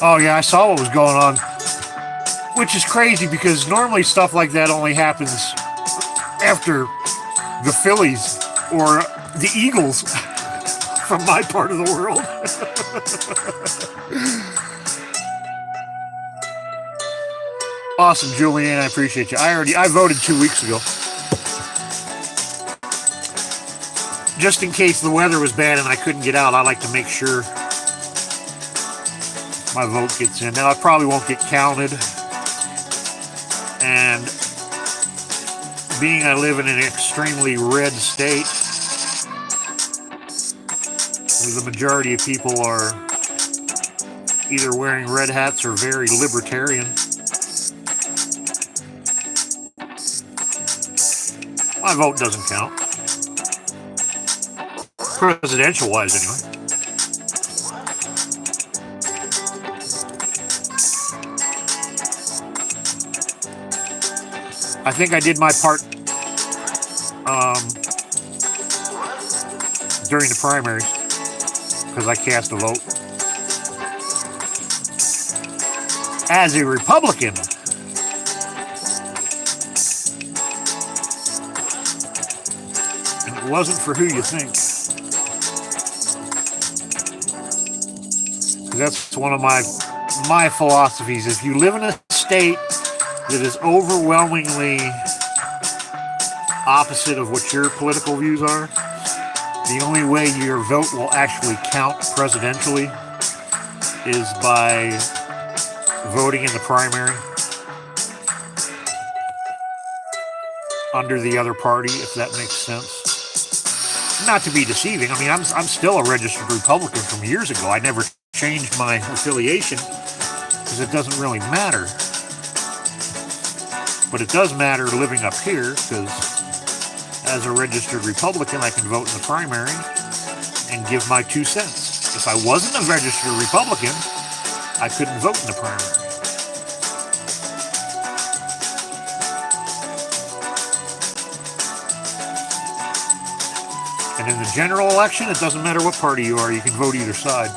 Oh yeah, I saw what was going on. Which is crazy because normally stuff like that only happens after the Phillies or the Eagles from my part of the world. Awesome, Julianne, I appreciate you. I voted 2 weeks ago. Just in case the weather was bad and I couldn't get out, I like to make sure my vote gets in. Now, it probably won't get counted. And being I live in an extremely red state, where the majority of people are either wearing red hats or very libertarian, my vote doesn't count. Presidential-wise, anyway. I think I did my part during the primaries because I cast a vote. As a Republican, and it wasn't for who you think. That's one of my philosophies. If you live in a state that is overwhelmingly opposite of what your political views are. The only way your vote will actually count presidentially is by voting in the primary under the other party, if that makes sense. Not to be deceiving. I mean, I'm still a registered Republican from years ago. I never changed my affiliation because it doesn't really matter. But it does matter living up here because as a registered Republican, I can vote in the primary and give my 2 cents. If I wasn't a registered Republican, I couldn't vote in the primary. And in the general election, it doesn't matter what party you are, you can vote either side.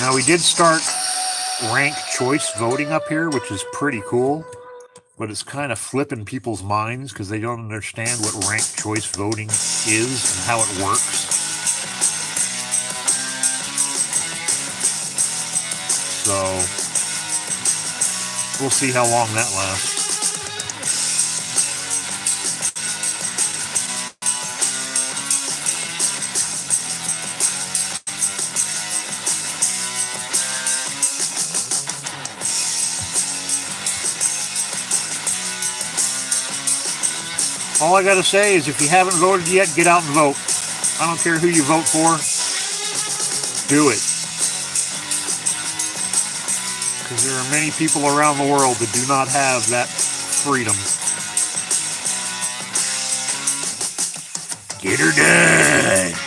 Now, we did start ranked choice voting up here, which is pretty cool, but it's kind of flipping people's minds because they don't understand what ranked choice voting is and how it works. So, we'll see how long that lasts. All I gotta say is if you haven't voted yet, get out and vote. I don't care who you vote for. Do it. Because there are many people around the world that do not have that freedom. Get her done.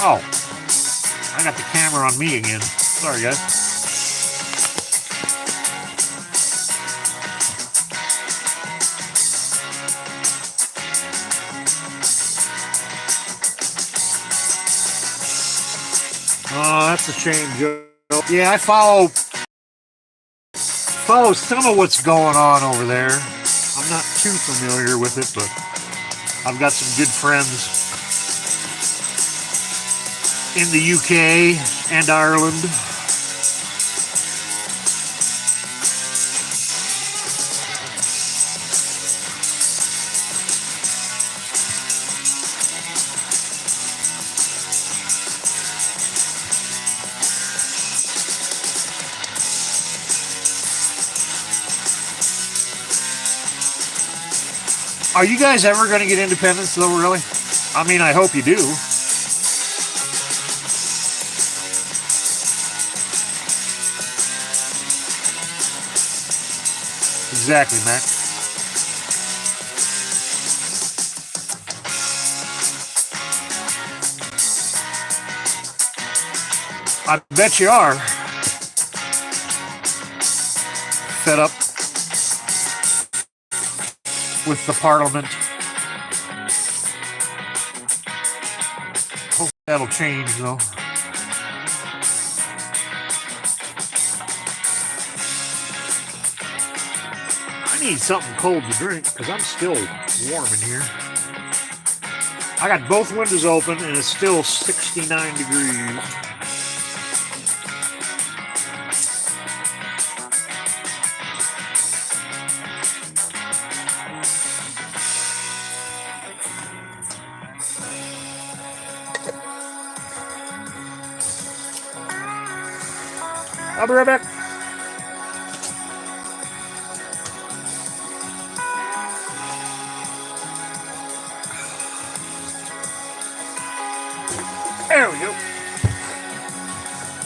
Oh, I got the camera on me again. Sorry, guys. Oh, that's a shame, Joe. Yeah, I follow some of what's going on over there. I'm not too familiar with it, but I've got some good friends in the UK and Ireland. Are you guys ever going to get independence, though, really? I mean, I hope you do. Exactly, Mac. I bet you are. Fed up with the Parliament. Hope that'll change, though. I need something cold to drink because I'm still warm in here. I got both windows open and it's still 69 degrees. I'll be right back. There we go.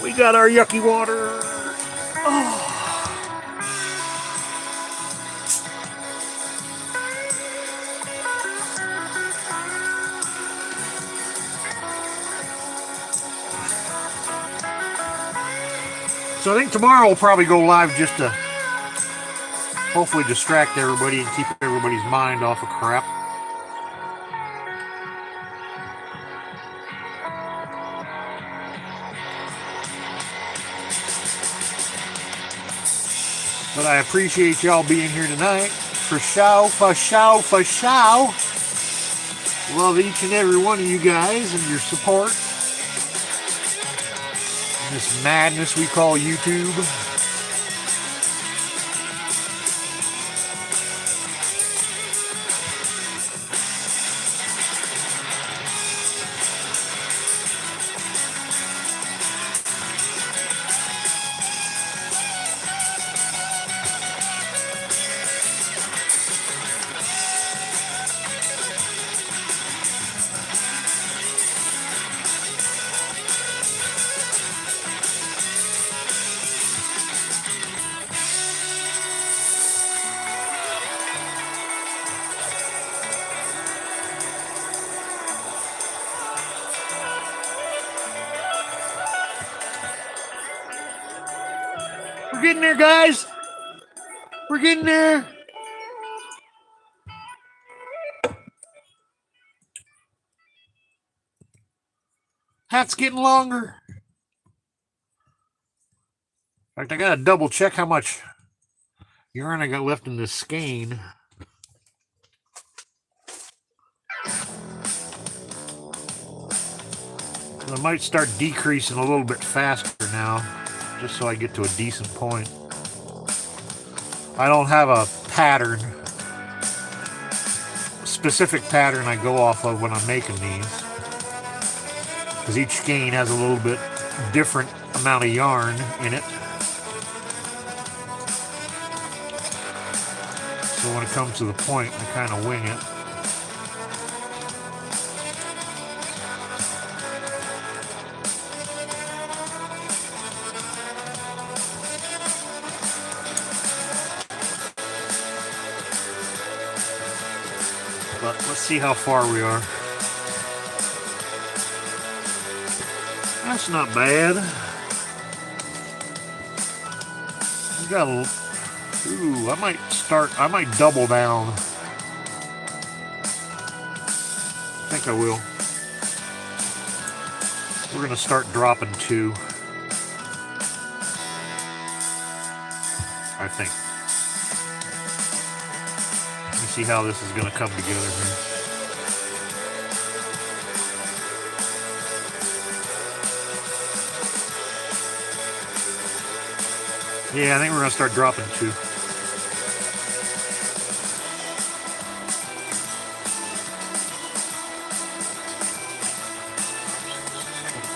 We got our yucky water. Oh. So I think tomorrow we'll probably go live just to hopefully distract everybody and keep everybody's mind off of crap. But I appreciate y'all being here tonight. For show, for show, for show. Love each and every one of you guys and your support. And this madness we call YouTube. We're getting there, guys. We're getting there. Hat's getting longer. In fact, I gotta double check how much yarn I got left in this skein. I might start decreasing a little bit faster now, just so I get to a decent point. I don't have a pattern, a specific pattern I go off of when I'm making these, because each skein has a little bit different amount of yarn in it. So when it comes to the point, I kind of wing it. But let's see how far we are. That's not bad. We got a... Ooh, I might double down. I think I will. We're going to start dropping 2. I think. Let me see how this is going to come together here. Yeah, I think we're going to start dropping 2.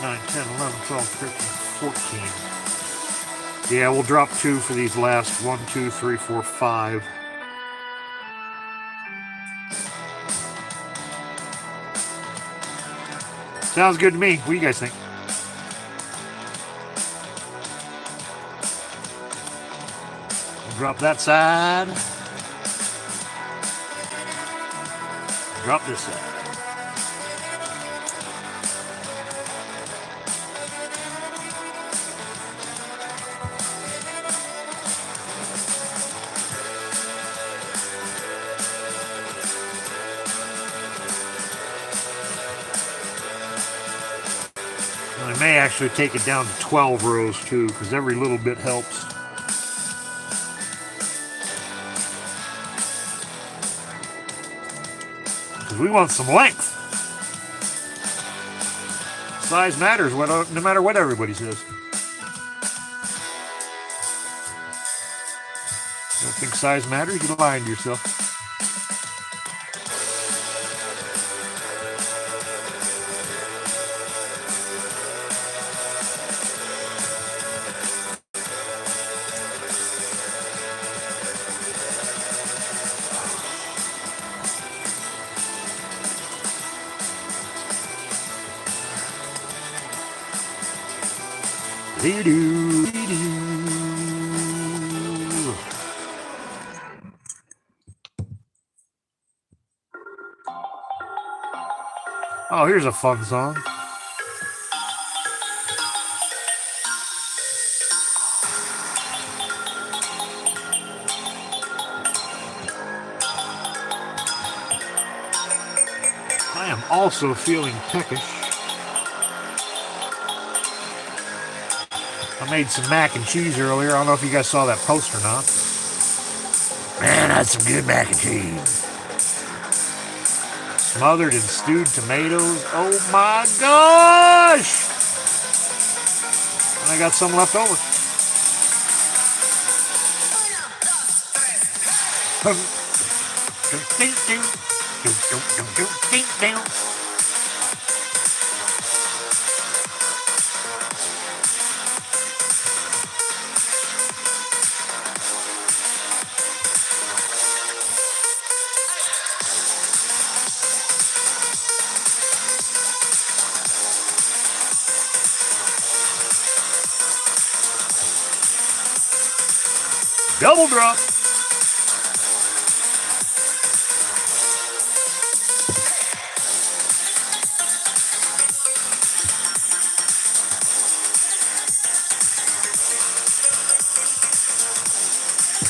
9, 10, 11, 12, 13, 14. Yeah, we'll drop 2 for these last 1, 2, 3, 4, 5. Sounds good to me. What do you guys think? Drop that side. Drop this side. I may actually take it down to 12 rows too, because every little bit helps. Because we want some length. Size matters, no matter what everybody says. You don't think size matters? You're lying to yourself. Oh, here's a fun song. I am also feeling peckish. I made some mac and cheese earlier. I don't know if you guys saw that post or not. Man, that's some good mac and cheese. Smothered in stewed tomatoes. Oh my gosh! And I got some left over. Double drop.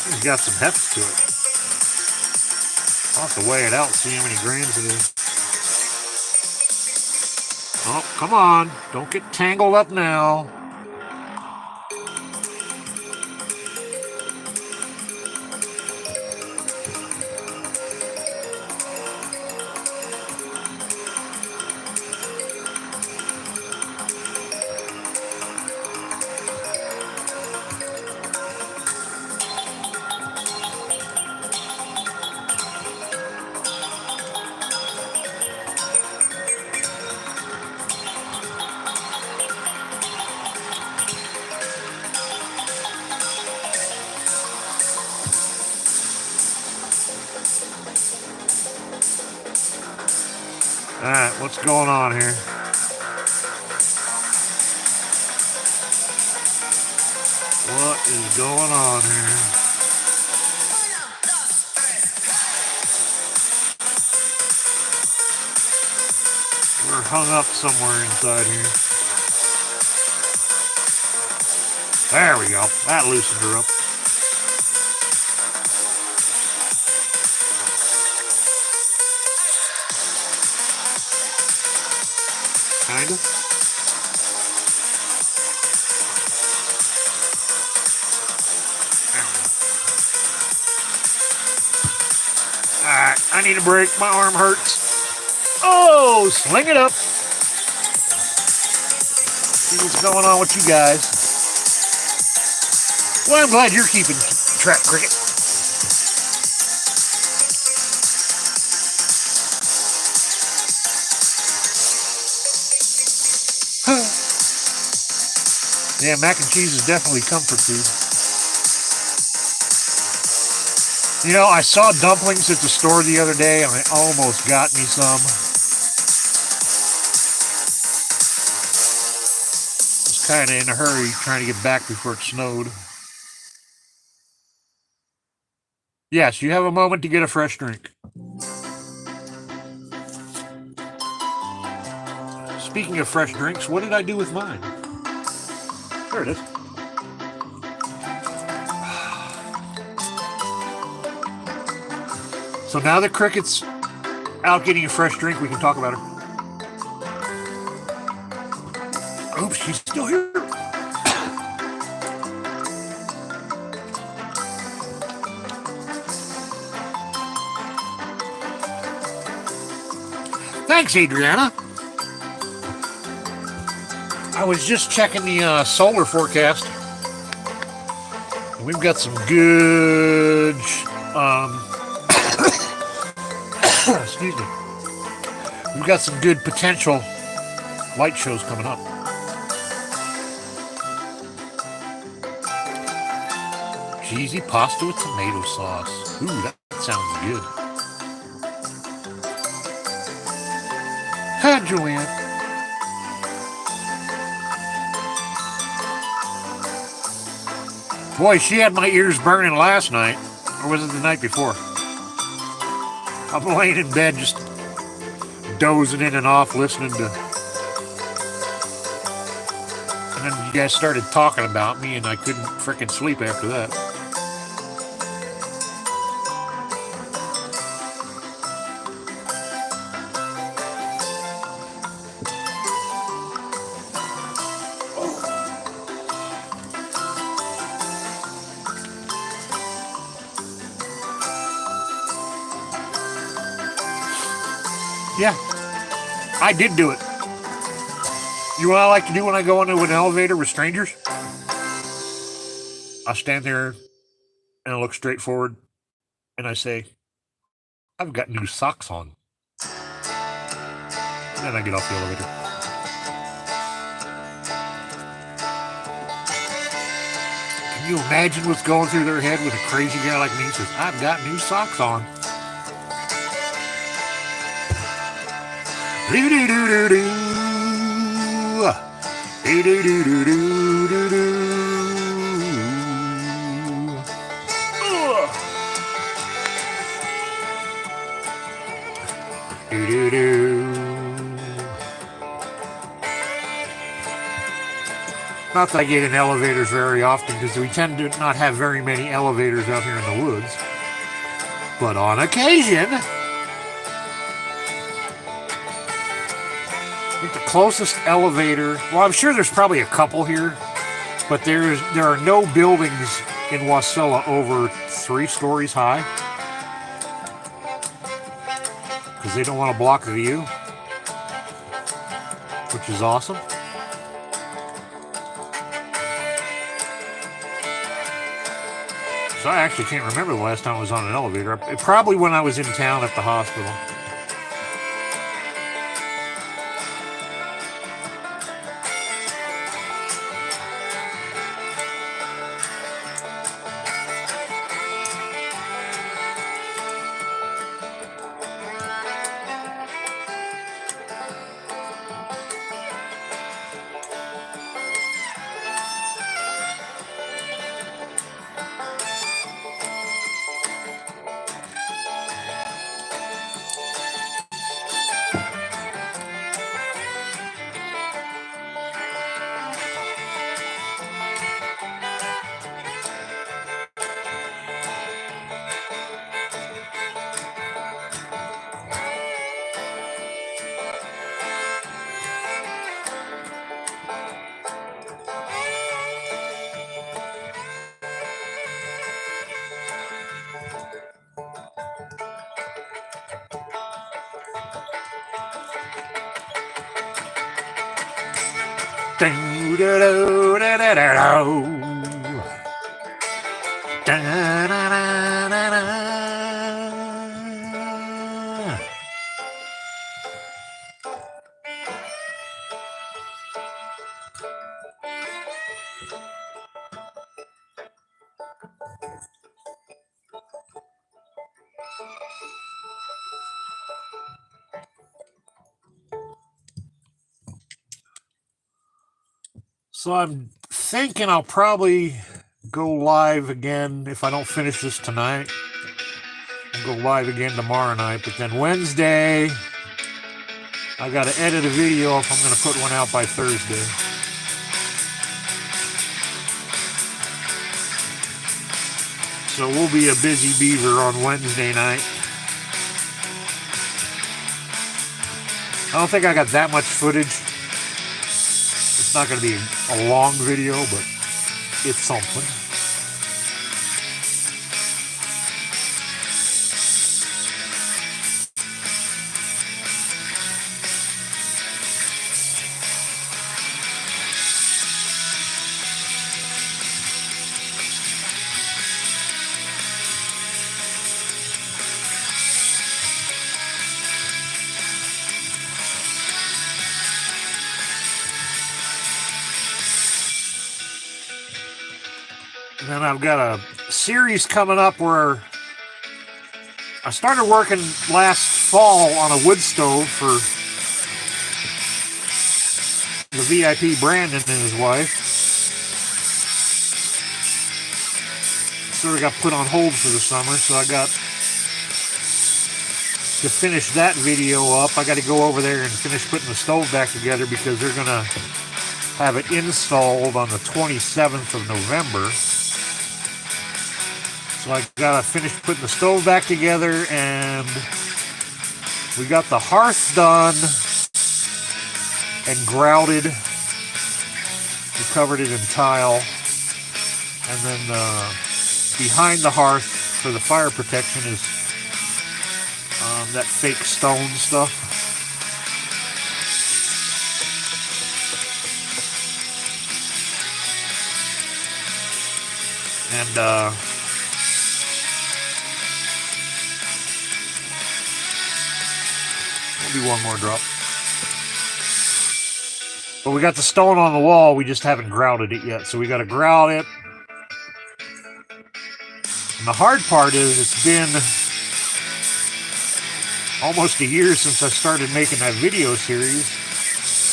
It's got some heft to it. I'll have to weigh it out and see how many grams it is. Oh, come on. Don't get tangled up now. Alright, what's going on here? What is going on here? We're hung up somewhere inside here. There we go. That loosened her up. Kind of. Alright, I need a break. My arm hurts. Oh, sling it up. See what's going on with you guys. Well, I'm glad you're keeping track, Cricket. Yeah, mac and cheese is definitely comfort food. You know, I saw dumplings at the store the other day and I almost got me some. Was kind of in a hurry trying to get back before it snowed. Yes, you have a moment to get a fresh drink. Speaking of fresh drinks, what did I do with mine? There it is. So now that Cricket's out getting a fresh drink, we can talk about her. Oops, she's still here. Thanks, Adriana. I was just checking the solar forecast. And we've got some good, excuse me. We've got some good potential light shows coming up. Cheesy pasta with tomato sauce. Ooh, that sounds good. Hi, Joanne. Boy, she had my ears burning last night. Or was it the night before? I'm laying in bed just dozing in and off listening to... And then you guys started talking about me and I couldn't frickin' sleep after that. Yeah, I did do it. You know what I like to do when I go into an elevator with strangers? I stand there and I look straight forward and I say, I've got new socks on. And then I get off the elevator. Can you imagine what's going through their head with a crazy guy like me who says, I've got new socks on? Do-do-do-do-do. Do-do-do-do-do-do-do. Not that I get in elevators very often because we tend to not have very many elevators out here in the woods. But on occasion, I think the closest elevator, well, I'm sure there's probably a couple here, but there are no buildings in Wasilla over 3 stories high because they don't want to block the view, which is awesome. So I actually can't remember the last time I was on an elevator. Probably when I was in town at the hospital. So I'm thinking I'll probably go live again if I don't finish this tonight. I'll go live again tomorrow night, but then Wednesday, I got to edit a video if I'm going to put one out by Thursday. So we'll be a busy beaver on Wednesday night. I don't think I got that much footage. It's not going to be a long video, but it's something. And then I've got a series coming up where I started working last fall on a wood stove for the VIP Brandon and his wife. Sort of got put on hold for the summer, so I got to finish that video up. I got to go over there and finish putting the stove back together because they're going to have it installed on the 27th of November. So I got to finish putting the stove back together, and we got the hearth done and grouted. We covered it in tile. And then behind the hearth for the fire protection is that fake stone stuff. And we'll do one more drop. But we got the stone on the wall, we just haven't grouted it yet. So we got to grout it. And the hard part is it's been almost a year since I started making that video series.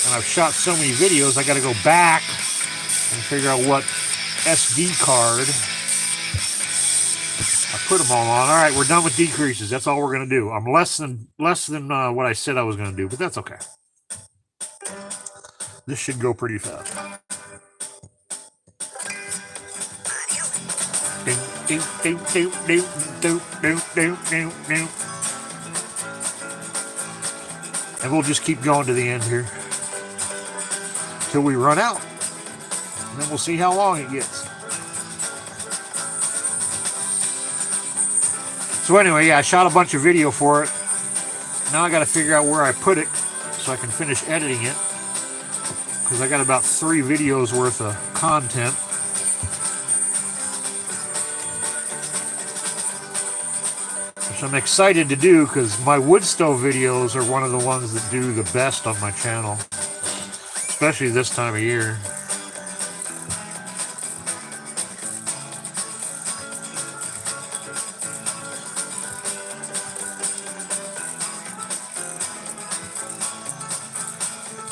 And I've shot so many videos, I got to go back and figure out what SD card I put them all on. All right, we're done with decreases. That's all we're going to do. I'm less than what I said I was going to do, but that's okay. This should go pretty fast. And we'll just keep going to the end here till we run out. And then we'll see how long it gets. So anyway, yeah, I shot a bunch of video for it. Now I got to figure out where I put it so I can finish editing it. Because I got about 3 videos worth of content. Which I'm excited to do because my wood stove videos are one of the ones that do the best on my channel. Especially this time of year.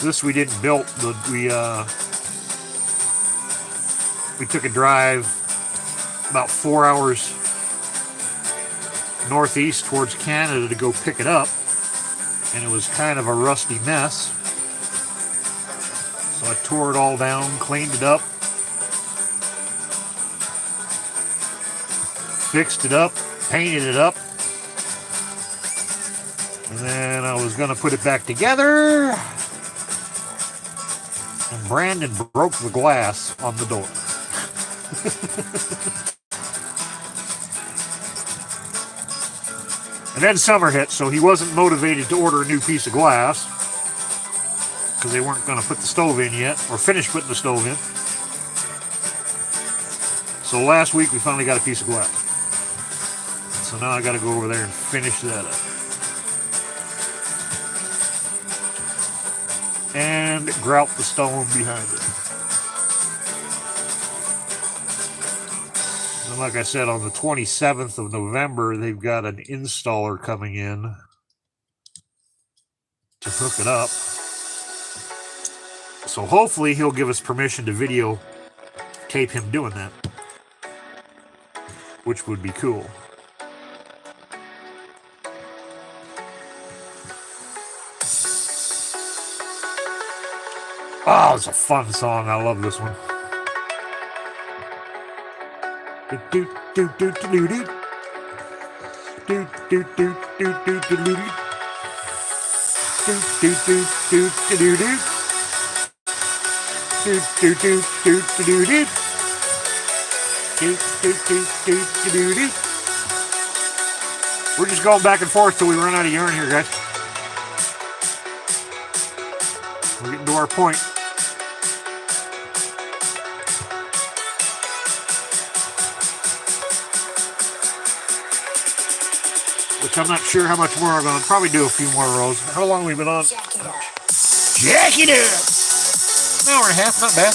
This we didn't build. We took a drive about 4 hours northeast towards Canada to go pick it up, and it was kind of a rusty mess. So I tore it all down, cleaned it up, fixed it up, painted it up, and then I was going to put it back together. And Brandon broke the glass on the door. And then summer hit, so he wasn't motivated to order a new piece of glass because they weren't going to put the stove in yet, or finish putting the stove in. So last week we finally got a piece of glass. So now I got to go over there and finish that up. And grout the stone behind it. And like I said, on the 27th of November, they've got an installer coming in to hook it up. So hopefully he'll give us permission to videotape him doing that, which would be cool. Oh, it's a fun song. I love this one. We're just going back and forth till we run out of yarn here, guys. We're getting to our point. Which I'm not sure how much more I'm going to probably do a few more rows. How long have we been on? Jack it up! An hour and a half, not bad.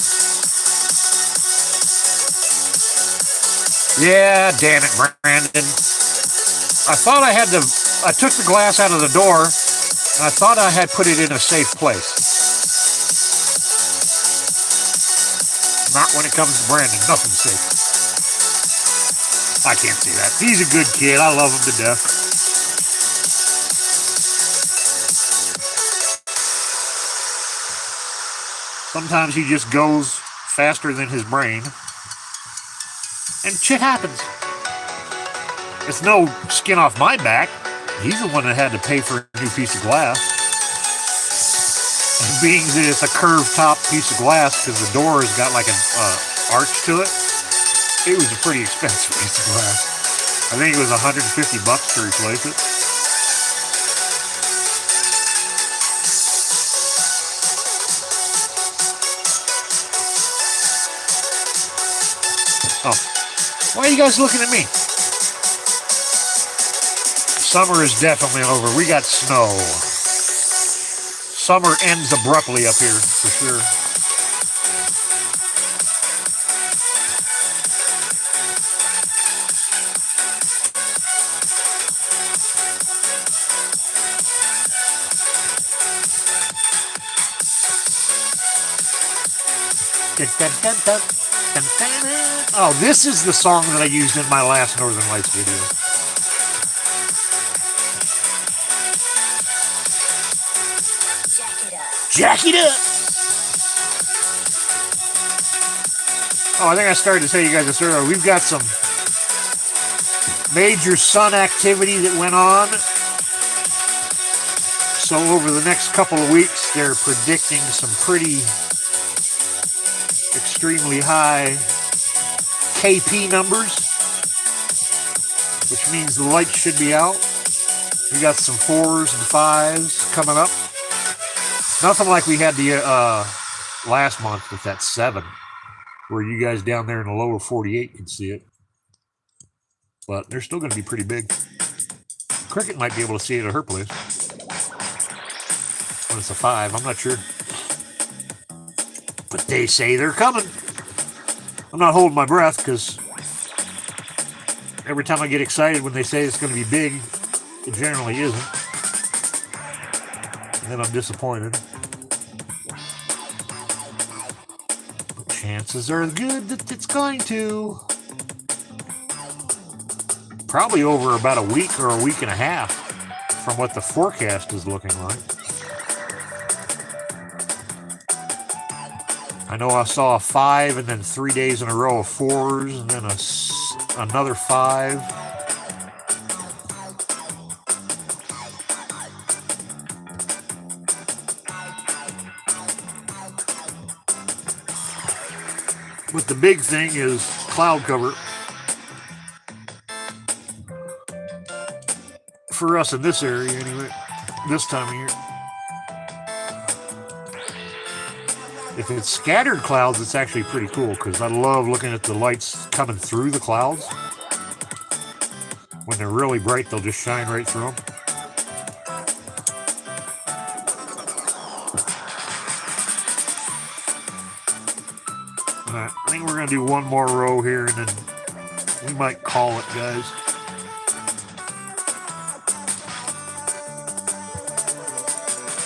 Yeah, damn it, Brandon. I thought I took the glass out of the door, and I thought I had put it in a safe place. Not when it comes to Brandon, nothing's safe. I can't see that. He's a good kid, I love him to death. Sometimes he just goes faster than his brain. And shit happens. It's no skin off my back. He's the one that had to pay for a new piece of glass. And being that it's a curved top piece of glass because the door has got like an arch to it, it was a pretty expensive piece of glass. I think it was $150 to replace it. Oh, Why are you guys looking at me? Summer is definitely over. We got snow. Summer ends abruptly up here, for sure. Oh, this is the song that I used in my last Northern Lights video. Jack it up! Oh, I think I started to tell you guys this earlier. We've got some major sun activity that went on. So over the next couple of weeks, they're predicting some pretty extremely high KP numbers, which means the lights should be out. We got some 4s and 5s coming up. Nothing like we had the last month with that 7, where you guys down there in the lower 48 can see it. But they're still going to be pretty big. Cricket might be able to see it at her place. When it's a 5, I'm not sure. But they say they're coming. I'm not holding my breath because every time I get excited when they say it's going to be big, it generally isn't. And then I'm disappointed. But chances are good that it's going to. Probably over about a week or a week and a half from what the forecast is looking like. I know I saw a 5 and then 3 days in a row of 4s and then another 5. But the big thing is cloud cover. For us in this area anyway, this time of year. If it's scattered clouds, it's actually pretty cool because I love looking at the lights coming through the clouds. When they're really bright, they'll just shine right through them. Alright, I think we're going to do one more row here and then we might call it, guys.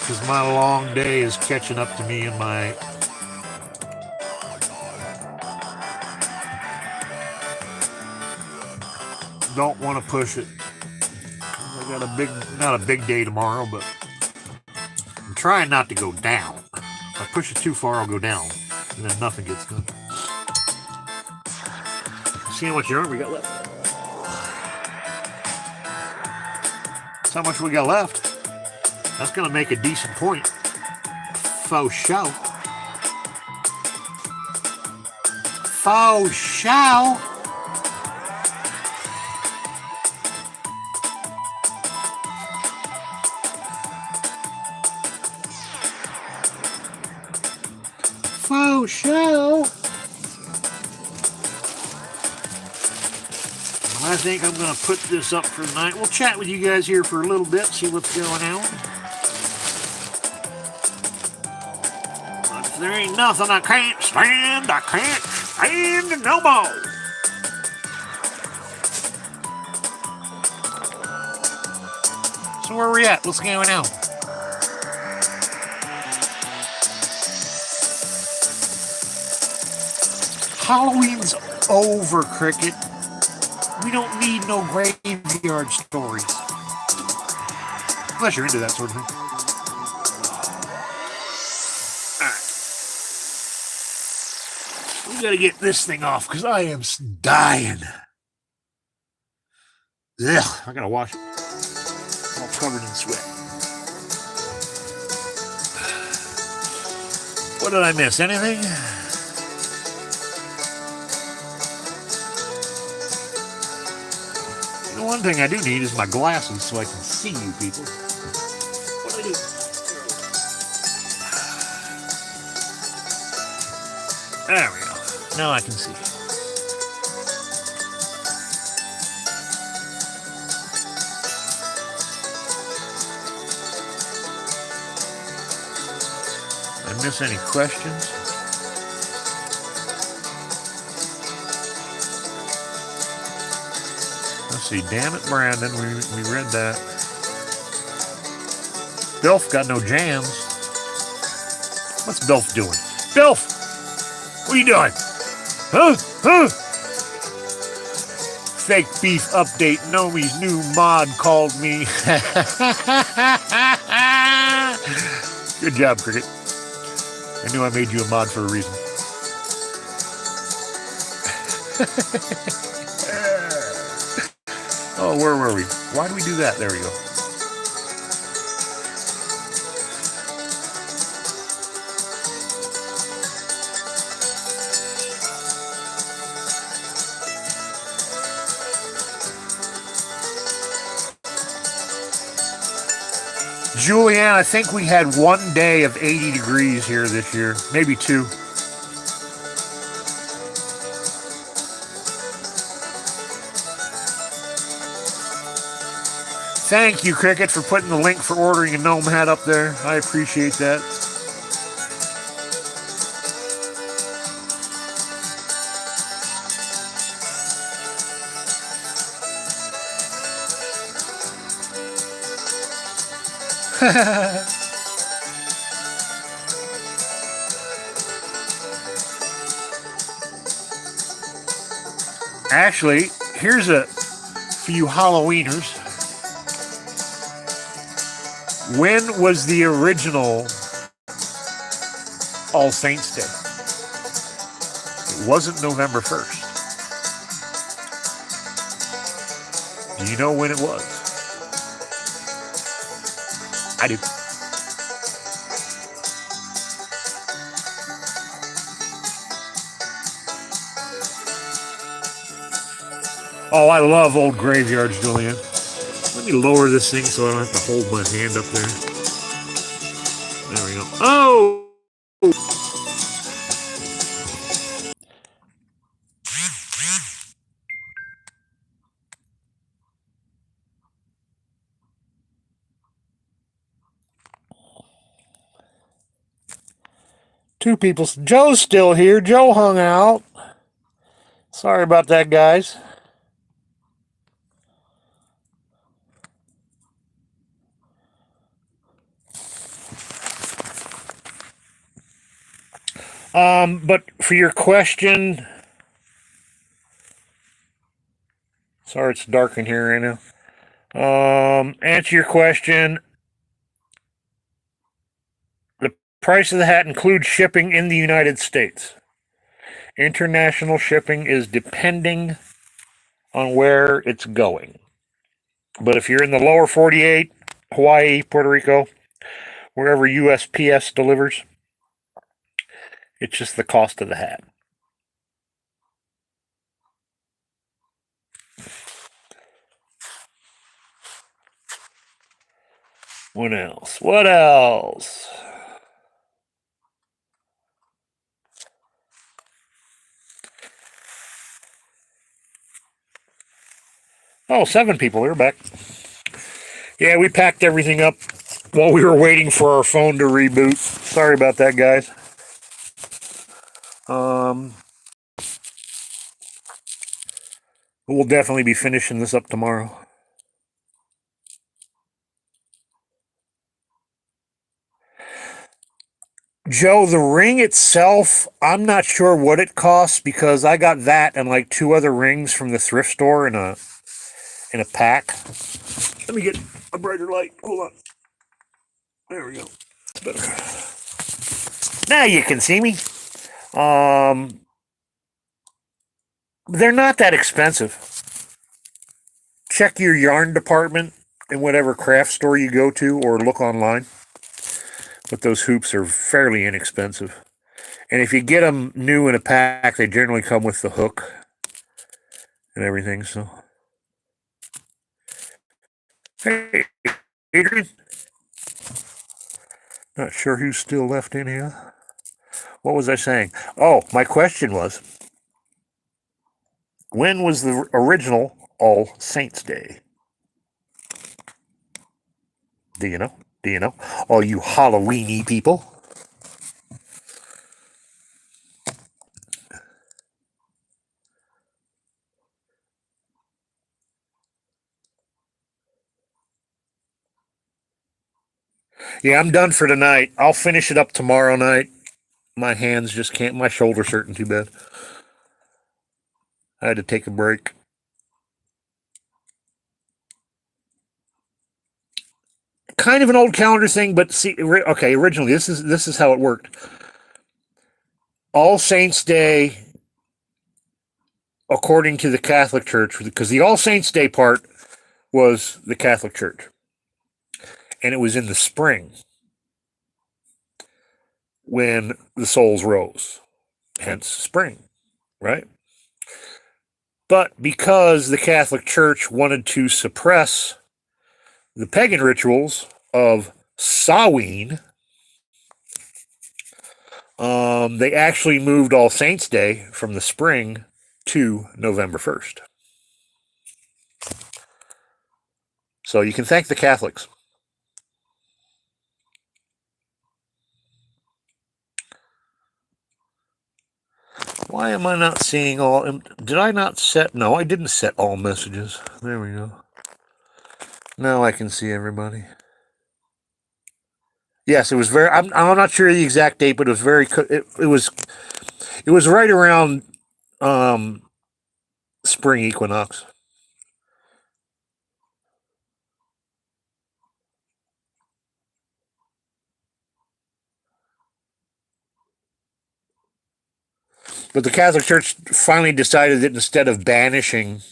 Because my long day is catching up to me in my don't want to push it. I got not a big day tomorrow, but I'm trying not to go down. If I push it too far, I'll go down, and then nothing gets done. See how much yarn we got left. That's how much we got left. That's going to make a decent point. Faux show. Faux show. Faux show. I think I'm going to put this up for tonight. We'll chat with you guys here for a little bit, see what's going on. But if there ain't nothing I can't stand no more. So where are we at? What's going on? Halloween's over, Cricket. We don't need no graveyard stories. Unless you're into that sort of thing. Alright. We gotta get this thing off because I am dying. Ugh, I gotta wash it. All covered in sweat. What did I miss? Anything? The one thing I do need is my glasses so I can see you people. What do I do? There we go. Now I can see. miss any questions? Let's see. Damn it, Brandon. We read that. Bilf got no jams. What's Bilf doing? Bilf! What are you doing? Huh? Fake beef update. Nomi's new mod called me. Good job, Cricket. I knew I made you a mod for a reason. Oh, where were we? Why do we do that? There we go. Julianne, I think we had 1 day of 80 degrees here this year. Maybe 2. Thank you, Cricket, for putting the link for ordering a gnome hat up there. I appreciate that. Actually, here's a for you Halloweeners. When was the original All Saints Day? It wasn't November 1st. Do you know when it was? I do. Oh, I love old graveyards, Julian. Let me lower this thing so I don't have to hold my hand up there. There we go. Oh! 2 people. Joe's still here. Joe hung out. Sorry about that, guys. But for your question, sorry it's dark in here right now. Answer your question. The price of the hat includes shipping in the United States. International shipping is depending on where it's going. But if you're in the lower 48, Hawaii, Puerto Rico, wherever USPS delivers, it's just the cost of the hat. What else? What else? Oh, 7 people. They're back. Yeah, we packed everything up while we were waiting for our phone to reboot. Sorry about that, guys. We'll definitely be finishing this up tomorrow. Joe, the ring itself, I'm not sure what it costs because I got that and like 2 other rings from the thrift store in a pack. Let me get a brighter light. Hold on. There we go. Better. Now you can see me. They're not that expensive. Check your yarn department in whatever craft store you go to or look online. But those hoops are fairly inexpensive. And if you get them new in a pack, they generally come with the hook and everything, so. Hey, Adrian. Not sure who's still left in here. What was I saying? Oh, my question was, when was the original All Saints Day? Do you know? Do you know? All you Halloweeny people. Yeah, I'm done for tonight. I'll finish it up tomorrow night. My hands just can't. My shoulder's hurting too bad. I had to take a break. Kind of an old calendar thing, but see, okay. Originally, this is how it worked. All Saints Day, according to the Catholic Church, because the All Saints Day part was the Catholic Church, and it was in the spring when the souls rose, hence spring, right? But because the Catholic Church wanted to suppress the pagan rituals of Samhain, they actually moved All Saints Day from the spring to November 1st. So you can thank the Catholics. Why am I not seeing all? Did I not set? No, I didn't set all messages. There we go. Now I can see everybody. Yes, it was very. I'm not sure the exact date, but it was very. It was right around spring equinox. But the Catholic Church finally decided that instead of banishing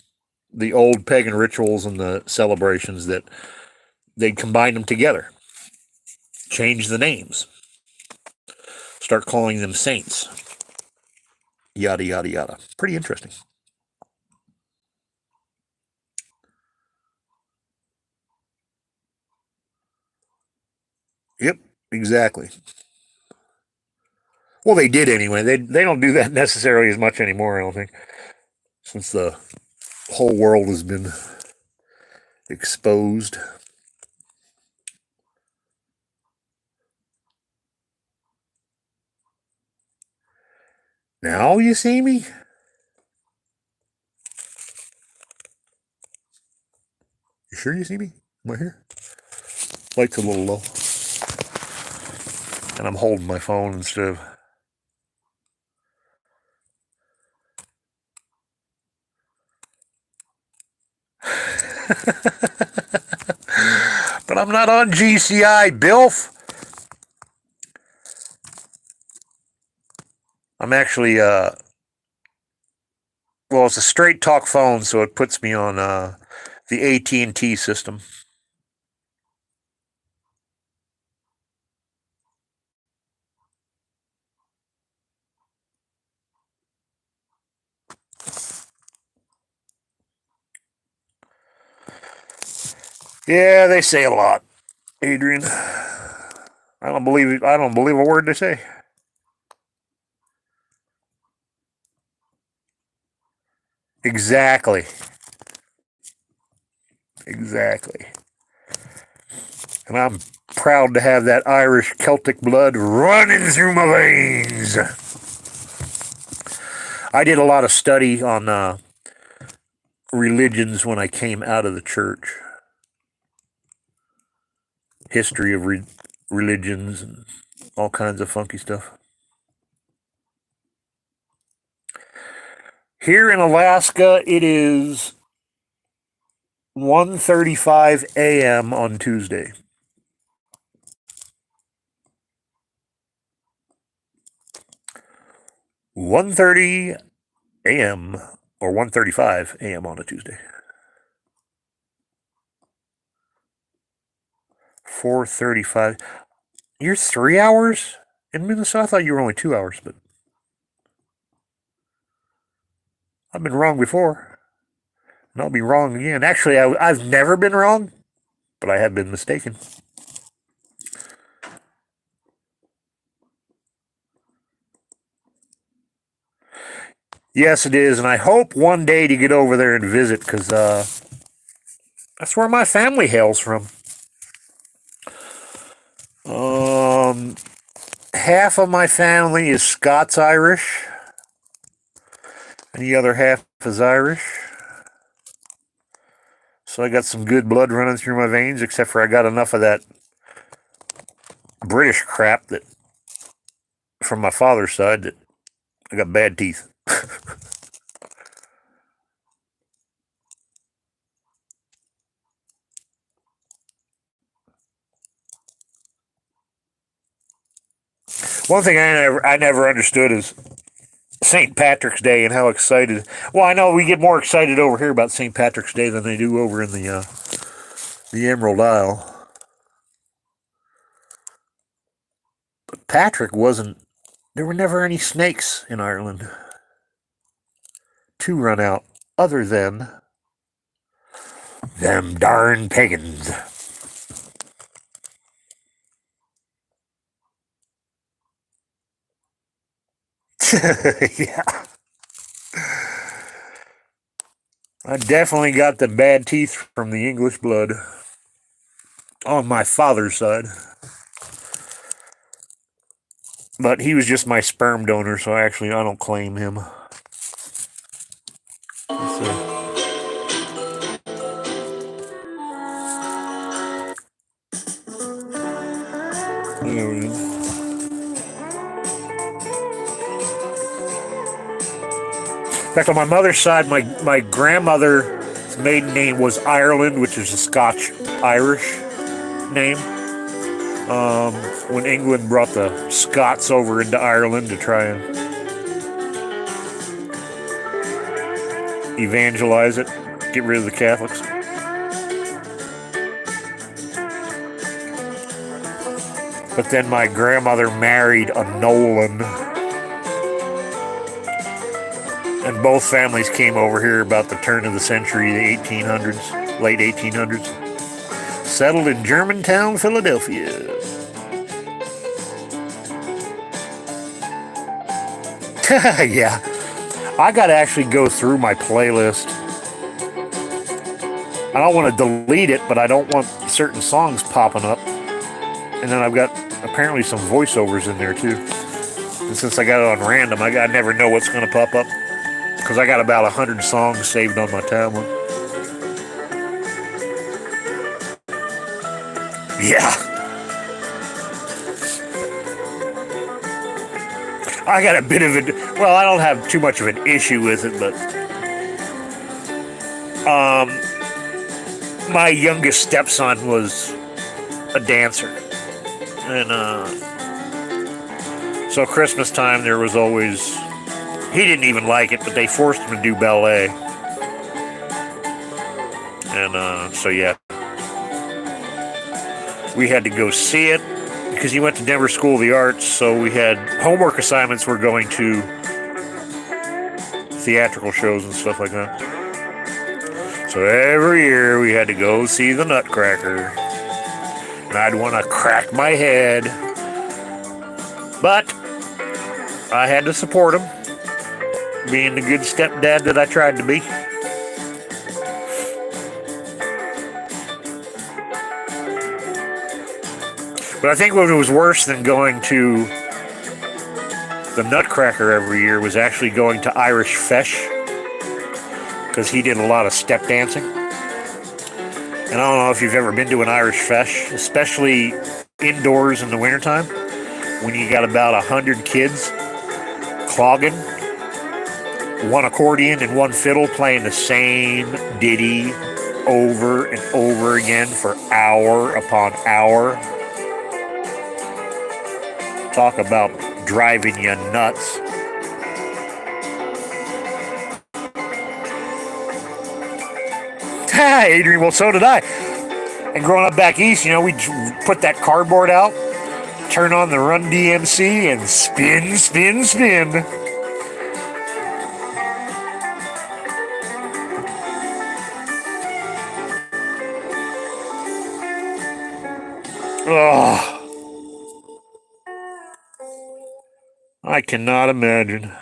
the old pagan rituals and the celebrations, that they'd combine them together, change the names, start calling them saints, yada yada yada. Pretty interesting. Yep, exactly. Well, they did anyway. They don't do that necessarily as much anymore. I don't think, since the whole world has been exposed. Now you see me? You sure you see me? Am I here? Light's a little low. And I'm holding my phone instead of. But I'm not on GCI, Bilf. I'm actually, well, it's a straight talk phone, so it puts me on the AT&T system. Yeah, they say a lot, Adrian. I don't believe it. I don't believe a word they say. Exactly. Exactly. And I'm proud to have that Irish Celtic blood running through my veins. I did a lot of study on religions when I came out of the church. History of religions and all kinds of funky stuff. Here in Alaska, it is 1:35 a.m. on Tuesday. One thirty a.m. or 1:35 a.m. on a Tuesday. 4:35. You're 3 hours in Minnesota? I thought you were only 2 hours, but I've been wrong before. And I'll be wrong again. Actually, I've never been wrong, but I have been mistaken. Yes, it is, and I hope one day to get over there and visit, because that's where my family hails from. Um, Half of my family is Scots-Irish, and the other half is Irish. So I got some good blood running through my veins, except for I got enough of that British crap that from my father's side that I got bad teeth. One thing I never understood is St. Patrick's Day and how excited. Well, I know we get more excited over here about St. Patrick's Day than they do over in the Emerald Isle. But Patrick wasn't. There were never any snakes in Ireland to run out, other than them darn pagans. Yeah. I definitely got the bad teeth from the English blood on my father's side. But he was just my sperm donor, so I don't claim him. Let's see. There we go. In fact, on my mother's side, my grandmother's maiden name was Ireland, which is a Scotch-Irish name. When England brought the Scots over into Ireland to try and evangelize it, get rid of the Catholics. But then my grandmother married a Nolan. And both families came over here about the turn of the century, the 1800s, late 1800s. Settled in Germantown, Philadelphia. Yeah. I gotta actually go through my playlist. I don't want to delete it, but I don't want certain songs popping up. And then I've got apparently some voiceovers in there too. And since I got it on random, I never know what's going to pop up. Because I got about 100 songs saved on my tablet. Yeah. I got a bit of it. Well, I don't have too much of an issue with it, but my youngest stepson was a dancer. And so Christmas time there was always, he didn't even like it, but they forced him to do ballet. And so yeah, we had to go see it because he went to Denver School of the Arts, so we had homework assignments were going to theatrical shows and stuff like that. So every year we had to go see the Nutcracker. And I'd want to crack my head. But I had to support him, being the good stepdad that I tried to be. But I think what was worse than going to the Nutcracker every year was actually going to Irish Fesh, because he did a lot of step dancing. And I don't know if you've ever been to an Irish Fesh, especially indoors in the wintertime, when you got about 100 kids clogging, one accordion and one fiddle playing the same ditty over and over again for hour upon hour. Talk about driving you nuts. Adrian, well, so did I. And growing up back east, we'd put that cardboard out, turn on the Run DMC, and spin, spin, spin. Oh, I cannot imagine.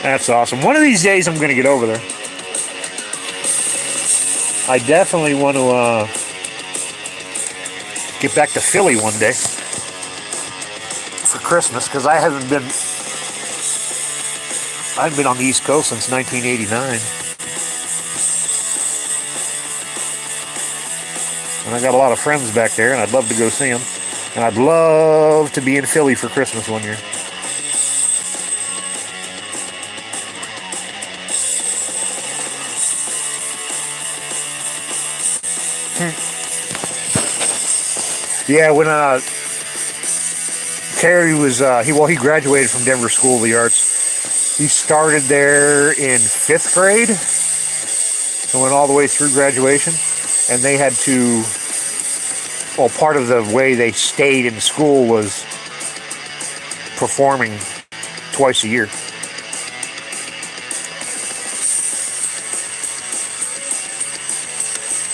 That's awesome. One of these days I'm going to get over there. I definitely want to get back to Philly one day for Christmas, because I haven't been on the East Coast since 1989. And I got a lot of friends back there, and I'd love to go see them. And I'd love to be in Philly for Christmas one year. Yeah, when Terry was, he graduated from Denver School of the Arts. He started there in 5th grade and went all the way through graduation. And they had to, well, part of the way they stayed in school was performing twice a year.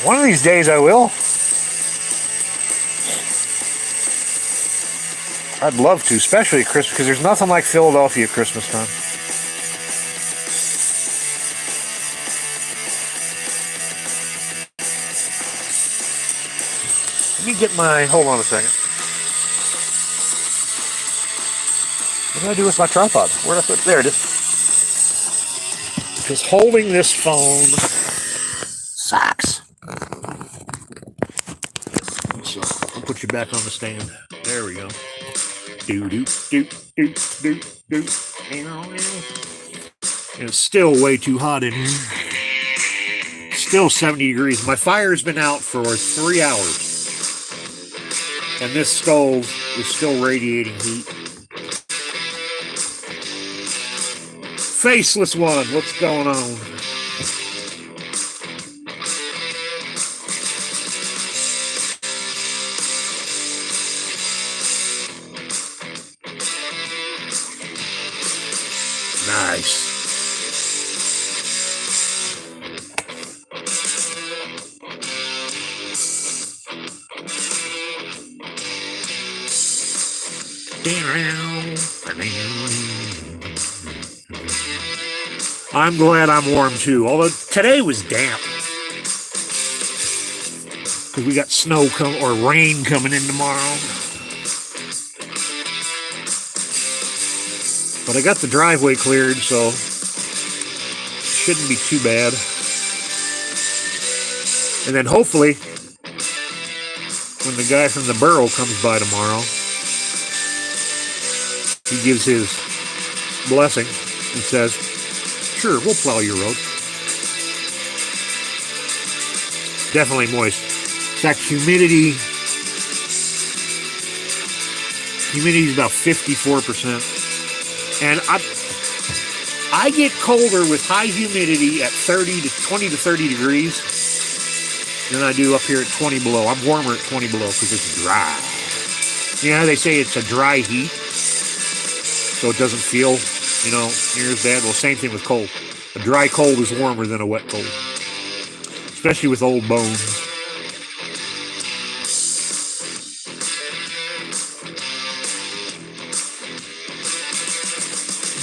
One of these days I will. I'd love to, especially at Christmas, because there's nothing like Philadelphia at Christmas time. Let me get my, hold on a second. What did I do with my tripod? Where'd I put it? There it is. Because holding this phone sucks. So I'll put you back on the stand. There we go. Do do do do do do. And it's still way too hot in here. Still 70 degrees. My fire's been out for 3 hours. And this stove is still radiating heat. Faceless one, what's going on? Nice. I'm glad I'm warm too, although today was damp. Because we got snow or rain coming in tomorrow. But I got the driveway cleared, so shouldn't be too bad. And then hopefully, when the guy from the borough comes by tomorrow, he gives his blessing and says, sure, we'll plow your road. Definitely moist. In fact, humidity is about 54%. And I get colder with high humidity at 20 to 30 degrees than I do up here at 20 below. I'm warmer at 20 below because it's dry. You know how they say it's a dry heat? So it doesn't feel, near as bad. Well, same thing with cold. A dry cold is warmer than a wet cold. Especially with old bones.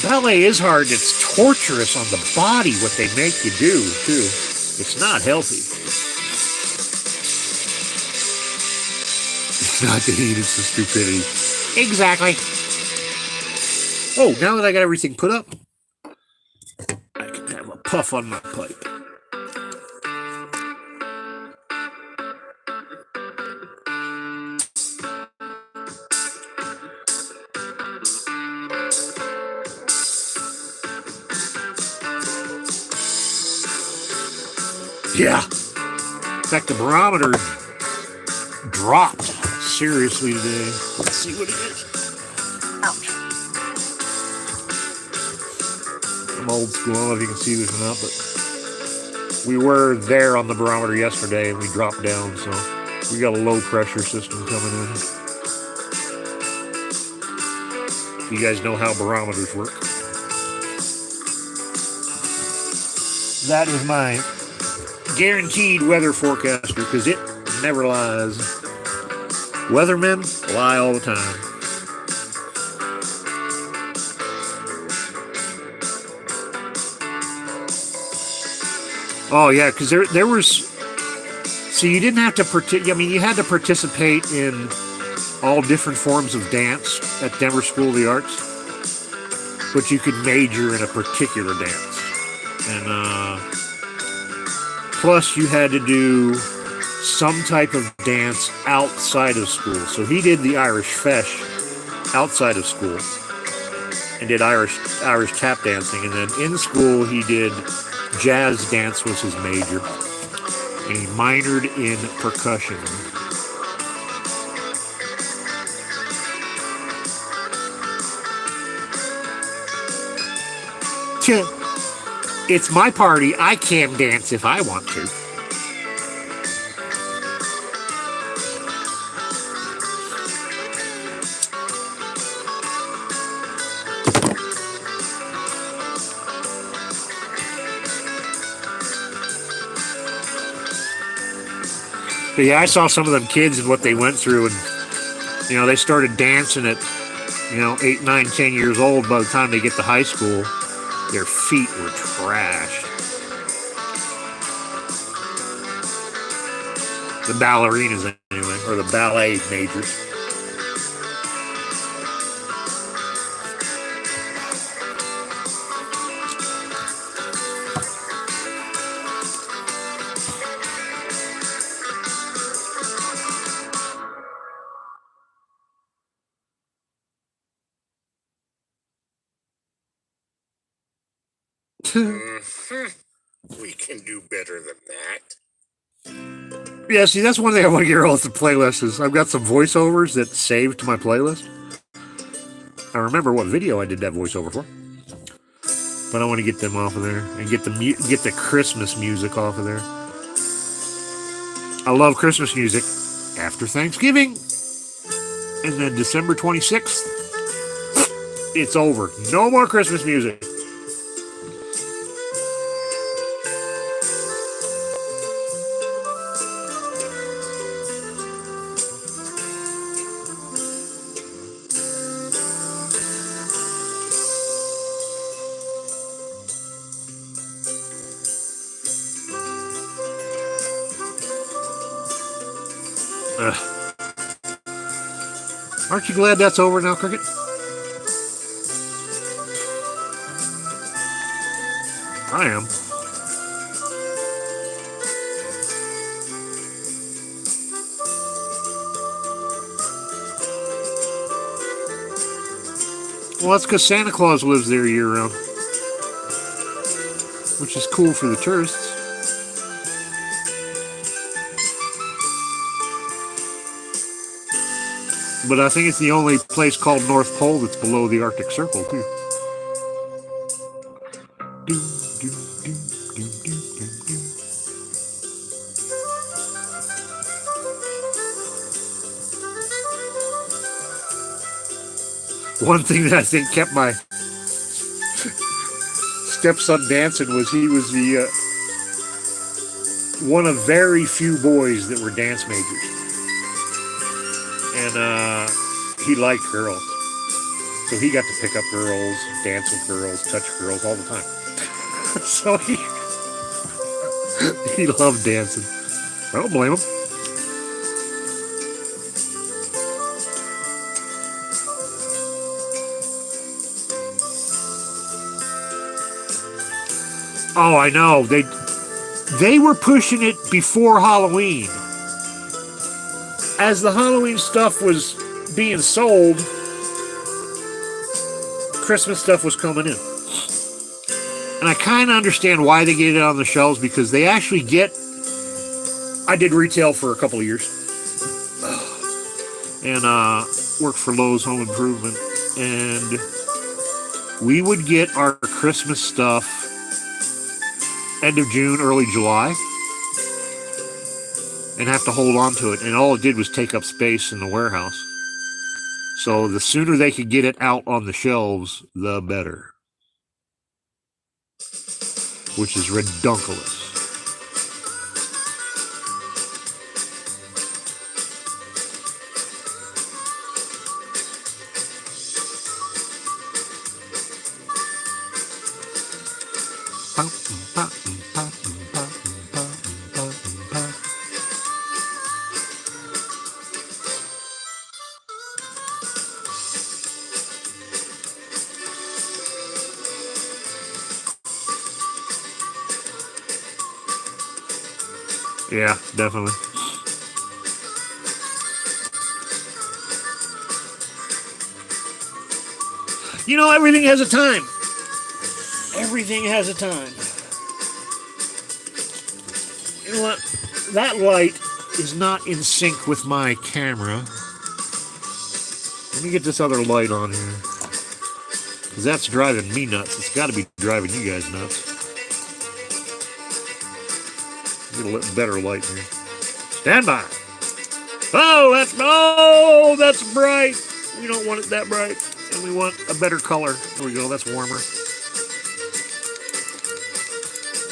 Ballet is hard. It's torturous on the body what they make you do, too. It's not healthy. It's not the heat, it's the stupidity. Exactly. Oh, now that I got everything put up, I can have a puff on my pipe. Yeah. In fact, the barometer dropped seriously today. Let's see what it is. Ouch. I'm old school. I don't know if you can see this or not, but we were there on the barometer yesterday and we dropped down, so we got a low pressure system coming in. You guys know how barometers work. That is my guaranteed weather forecaster because it never lies. Weathermen lie all the time. Oh yeah, because there was. So you didn't have to you had to participate in all different forms of dance at Denver School of the Arts, but you could major in a particular dance, and plus you had to do some type of dance outside of school. So he did the Irish Fesh outside of school and did Irish tap dancing, and then in school he did jazz dance was his major, and he minored in percussion. It's my party. I can dance if I want to. But yeah, I saw some of them kids and what they went through, and they started dancing at 8, 9, 10 years old. By the time they get to high school, their feet were trashed. The ballerinas, anyway, or the ballet majors. We can do better than that. Yeah, see, that's one thing I want to get off the playlist is I've got some voiceovers that saved to my playlist. I remember what video I did that voiceover for, but I want to get them off of there and get the Christmas music off of there. I love Christmas music after Thanksgiving, and then December 26th, it's over. No more Christmas music. Aren't you glad that's over now, Cricket? I am. Well, that's because Santa Claus lives there year-round, which is cool for the tourists. But I think it's the only place called North Pole that's below the Arctic Circle, too. One thing that I think kept my stepson dancing was he was the one of very few boys that were dance majors. And he liked girls. So he got to pick up girls, dance with girls, touch girls all the time. So he loved dancing. I don't blame him. Oh, I know. They were pushing it before Halloween. As the Halloween stuff was being sold, Christmas stuff was coming in. And I kind of understand why they get it on the shelves, because they actually get... I did retail for a couple of years. And worked for Lowe's Home Improvement. And we would get our Christmas stuff end of June, early July, and have to hold on to it. And all it did was take up space in the warehouse. So the sooner they could get it out on the shelves, the better. Which is redunculous. Yeah, definitely. You know, everything has a time. Everything has a time. You know what? That light is not in sync with my camera. Let me get this other light on here. Because that's driving me nuts. It's got to be driving you guys nuts. Get a better light here. Stand by. Oh, that's bright. We don't want it that bright. And we want a better color. There we go. That's warmer.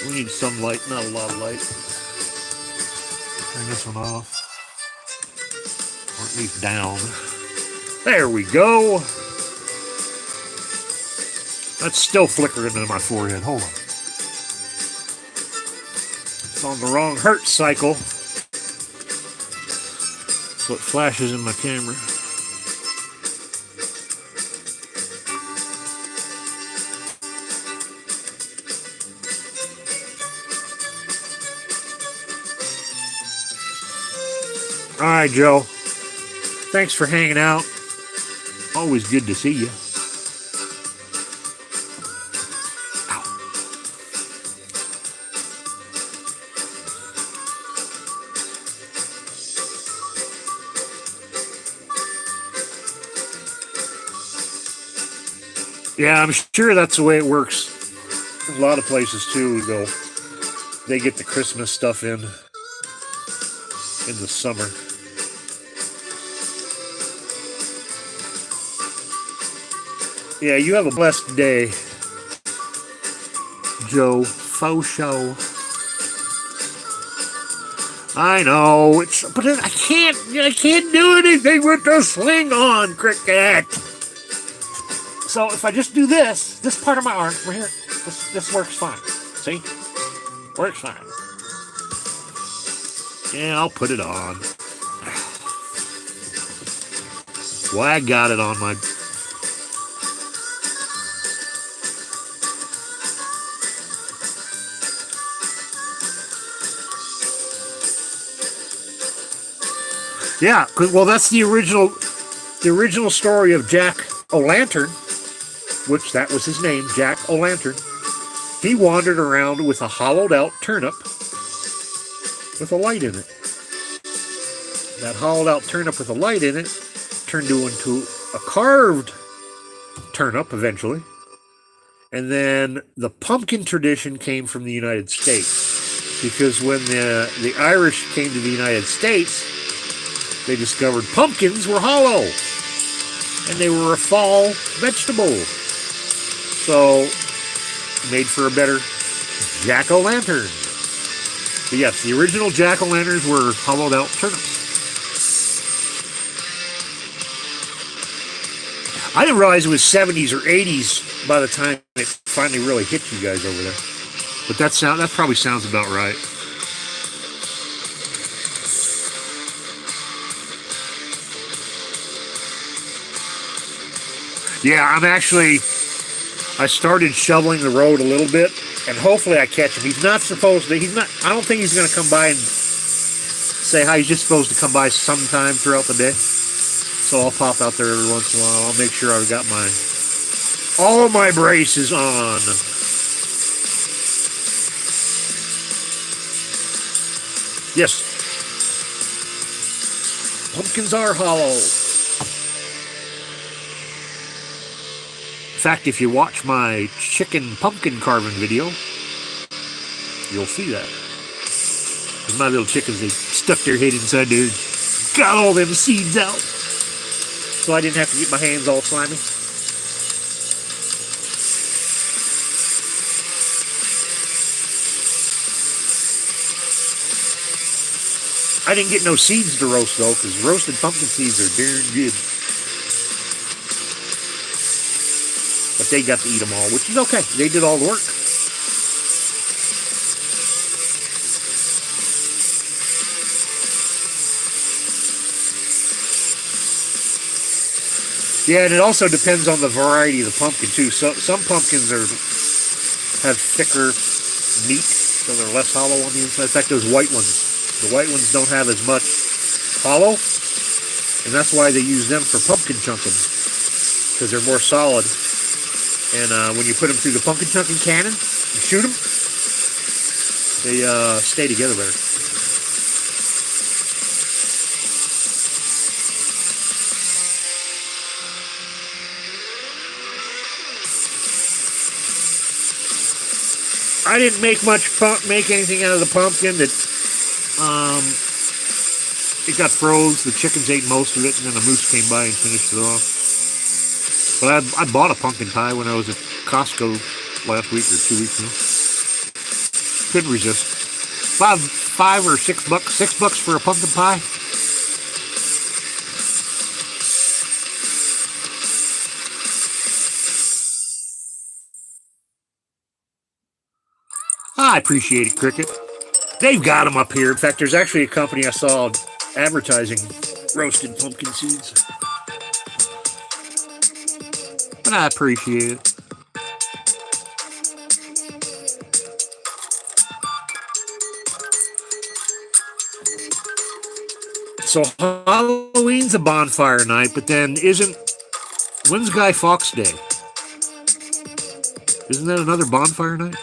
We need some light, not a lot of light. Turn this one off. Or at least down. There we go. That's still flickering into my forehead. Hold on. It's on the wrong hertz cycle. So it flashes in my camera. All right, Joe. Thanks for hanging out. Always good to see you. Ow. Yeah, I'm sure that's the way it works. A lot of places too, they get the Christmas stuff in the summer. Yeah, you have a blessed day, Joe. Faux show. I know, but I can't do anything with the sling on, Cricket. So if I just do this part of my arm right here, this works fine. See? Works fine. Yeah, I'll put it on. Why I got it on my... Yeah, well, that's the original story of Jack O'Lantern, which that was his name, Jack O'Lantern. He wandered around with a hollowed out turnip with a light in it. That hollowed out turnip with a light in it turned into a carved turnip eventually. And then the pumpkin tradition came from the United States, because when the Irish came to the United States, they discovered pumpkins were hollow, and they were a fall vegetable. So, made for a better jack-o'-lantern. But yes, the original jack-o'-lanterns were hollowed out turnips. I didn't realize it was 70s or 80s by the time it finally really hit you guys over there. But that probably sounds about right. Yeah, I started shoveling the road a little bit, and hopefully I catch him. I don't think he's going to come by and say hi. He's just supposed to come by sometime throughout the day. So I'll pop out there every once in a while. I'll make sure I've got all my braces on. Yes. Pumpkins are hollow. In fact, if you watch my chicken pumpkin carving video, you'll see that. Because my little chickens, they stuck their head inside there, got all them seeds out. So I didn't have to get my hands all slimy. I didn't get no seeds to roast, though, because roasted pumpkin seeds are darn good. But they got to eat them all, which is okay. They did all the work. Yeah, and it also depends on the variety of the pumpkin, too. So some pumpkins have thicker meat, so they're less hollow on the inside. In fact, those white ones. The white ones don't have as much hollow, and that's why they use them for pumpkin chunking, because they're more solid. And when you put them through the pumpkin chunking cannon, you shoot them, they stay together better. I didn't make anything out of the pumpkin. That it got froze. The chickens ate most of it, and then a moose came by and finished it off. But I bought a pumpkin pie when I was at Costco last week or 2 weeks ago. Couldn't resist. $5 or $6. $6 for a pumpkin pie. I appreciate it, Cricket. They've got them up here. In fact, there's actually a company I saw advertising roasted pumpkin seeds. But I appreciate it. So Halloween's a bonfire night, but then when's Guy Fawkes Day? Isn't that another bonfire night?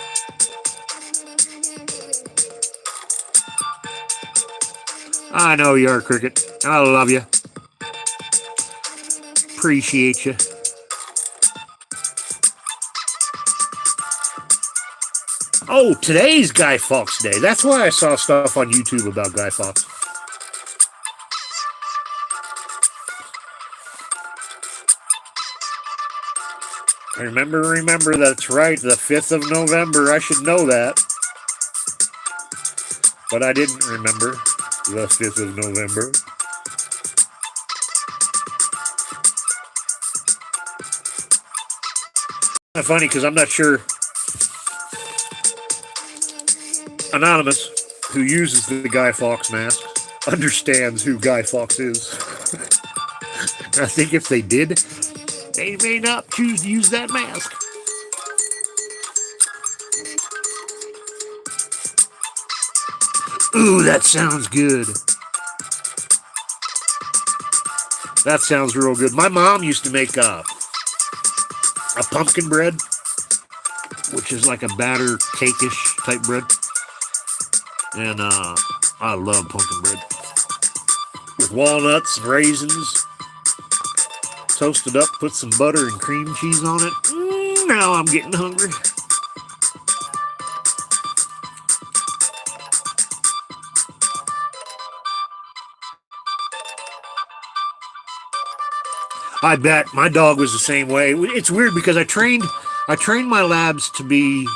I know you are, Cricket. I love you. Appreciate you. Oh, today's Guy Fawkes Day. That's why I saw stuff on YouTube about Guy Fawkes. Remember, that's right, the 5th of November. I should know that. But I didn't remember the 5th of November. Kind of funny because I'm not sure Anonymous, who uses the Guy Fawkes mask, understands who Guy Fawkes is. I think if they did, they may not choose to use that mask. Ooh, that sounds good. That sounds real good. My mom used to make a pumpkin bread, which is like a batter cake-ish type bread. And I love pumpkin bread. With walnuts and raisins. Toast it up, put some butter and cream cheese on it. Now I'm getting hungry. I bet my dog was the same way. It's weird because I trained my labs to be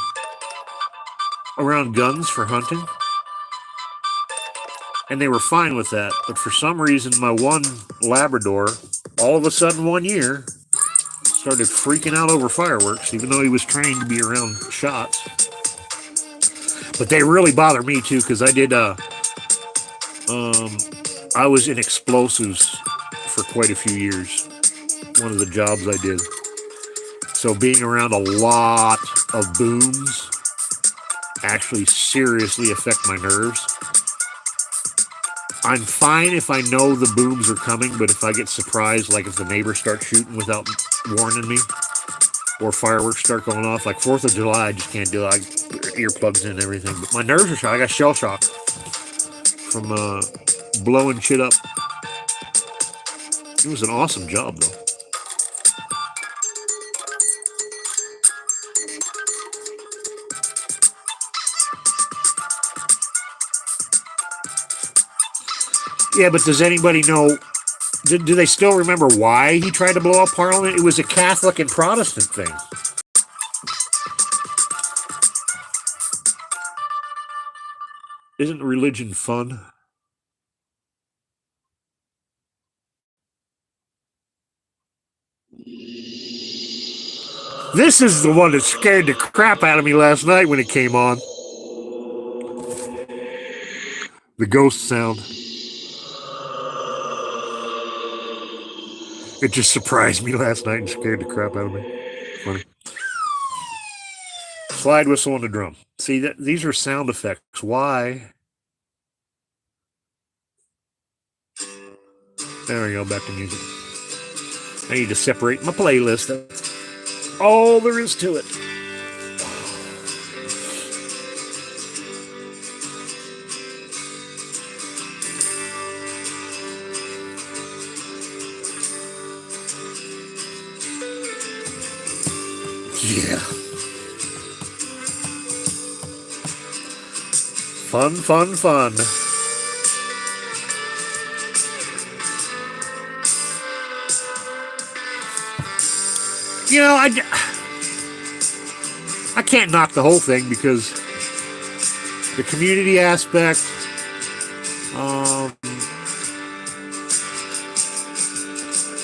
around guns for hunting, and they were fine with that. But for some reason, my one Labrador, all of a sudden one year, started freaking out over fireworks, even though he was trained to be around shots. But they really bother me too, because I was in explosives for quite a few years. One of the jobs I did. So being around a lot of booms actually seriously affect my nerves. I'm fine if I know the booms are coming, but if I get surprised, like if the neighbors start shooting without warning me, or fireworks start going off, like 4th of July, I just can't do it. I put earplugs in and everything. But my nerves are shot. I got shell shock from blowing shit up. It was an awesome job, though. Yeah, but does anybody know, do they still remember why he tried to blow up Parliament? It was a Catholic and Protestant thing. Isn't religion fun? This is the one that scared the crap out of me last night when it came on. The ghost sound. It just surprised me last night and scared the crap out of me. Funny. Slide whistle on the drum. See, these are sound effects. Why? There we go, back to music. I need to separate my playlist. all there is to it. Yeah. Fun, fun, fun. You know, I can't knock the whole thing because the community aspect,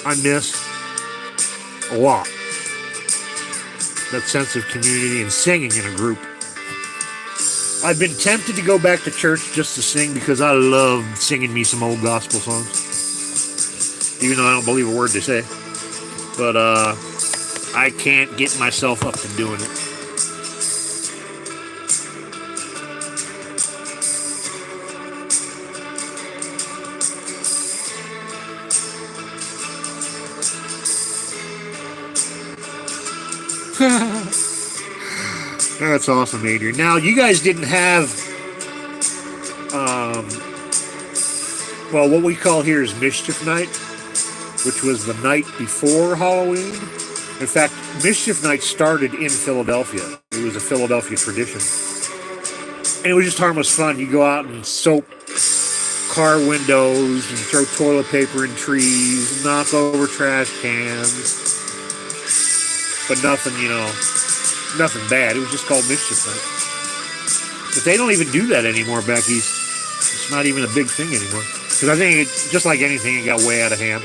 I miss a lot. That sense of community and singing in a group. I've been tempted to go back to church just to sing because I love singing me some old gospel songs. Even though I don't believe a word they say. But, I can't get myself up to doing it. That's awesome, Adrian. Now, you guys didn't have, well, what we call here is Mischief Night, which was the night before Halloween. In fact, Mischief Night started in Philadelphia. It was a Philadelphia tradition. And it was just harmless fun. You go out and soap car windows and throw toilet paper in trees and knock over trash cans. But nothing, you know, nothing bad. It was just called Mischief Night. But they don't even do that anymore back east. It's not even a big thing anymore. Because I think, just like anything, it got way out of hand.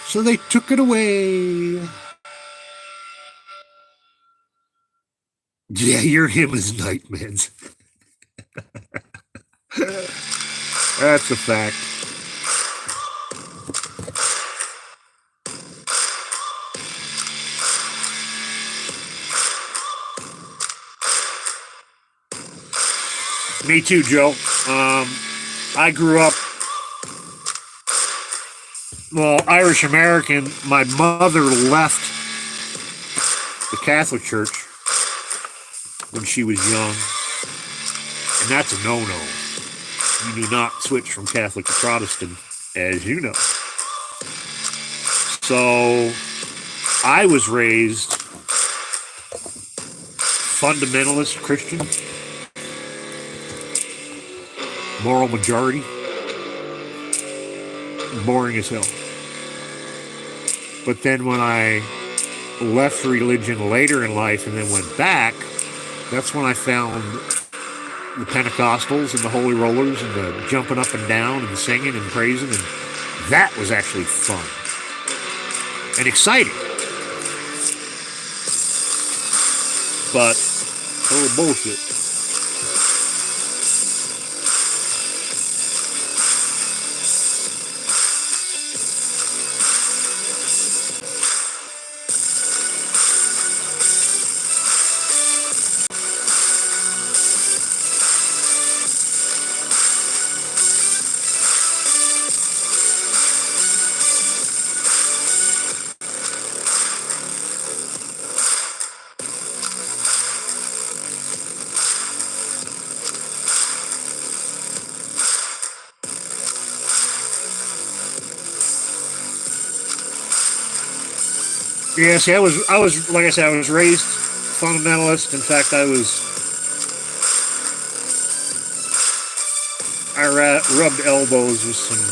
So they took it away. Yeah, your him is nightmares. That's a fact. Me too, Joe. I grew up, well, Irish American. My mother left the Catholic Church when she was young, and that's a no-no. You do not switch from Catholic to Protestant, as you know. So I was raised fundamentalist Christian, moral majority, boring as hell. But then when I left religion later in life and then went back, that's when I found the Pentecostals and the Holy Rollers and the jumping up and down and singing and praising, and that was actually fun and exciting. But total bullshit. Yeah, see, I was like I said, I was raised fundamentalist. In fact, I rubbed elbows with some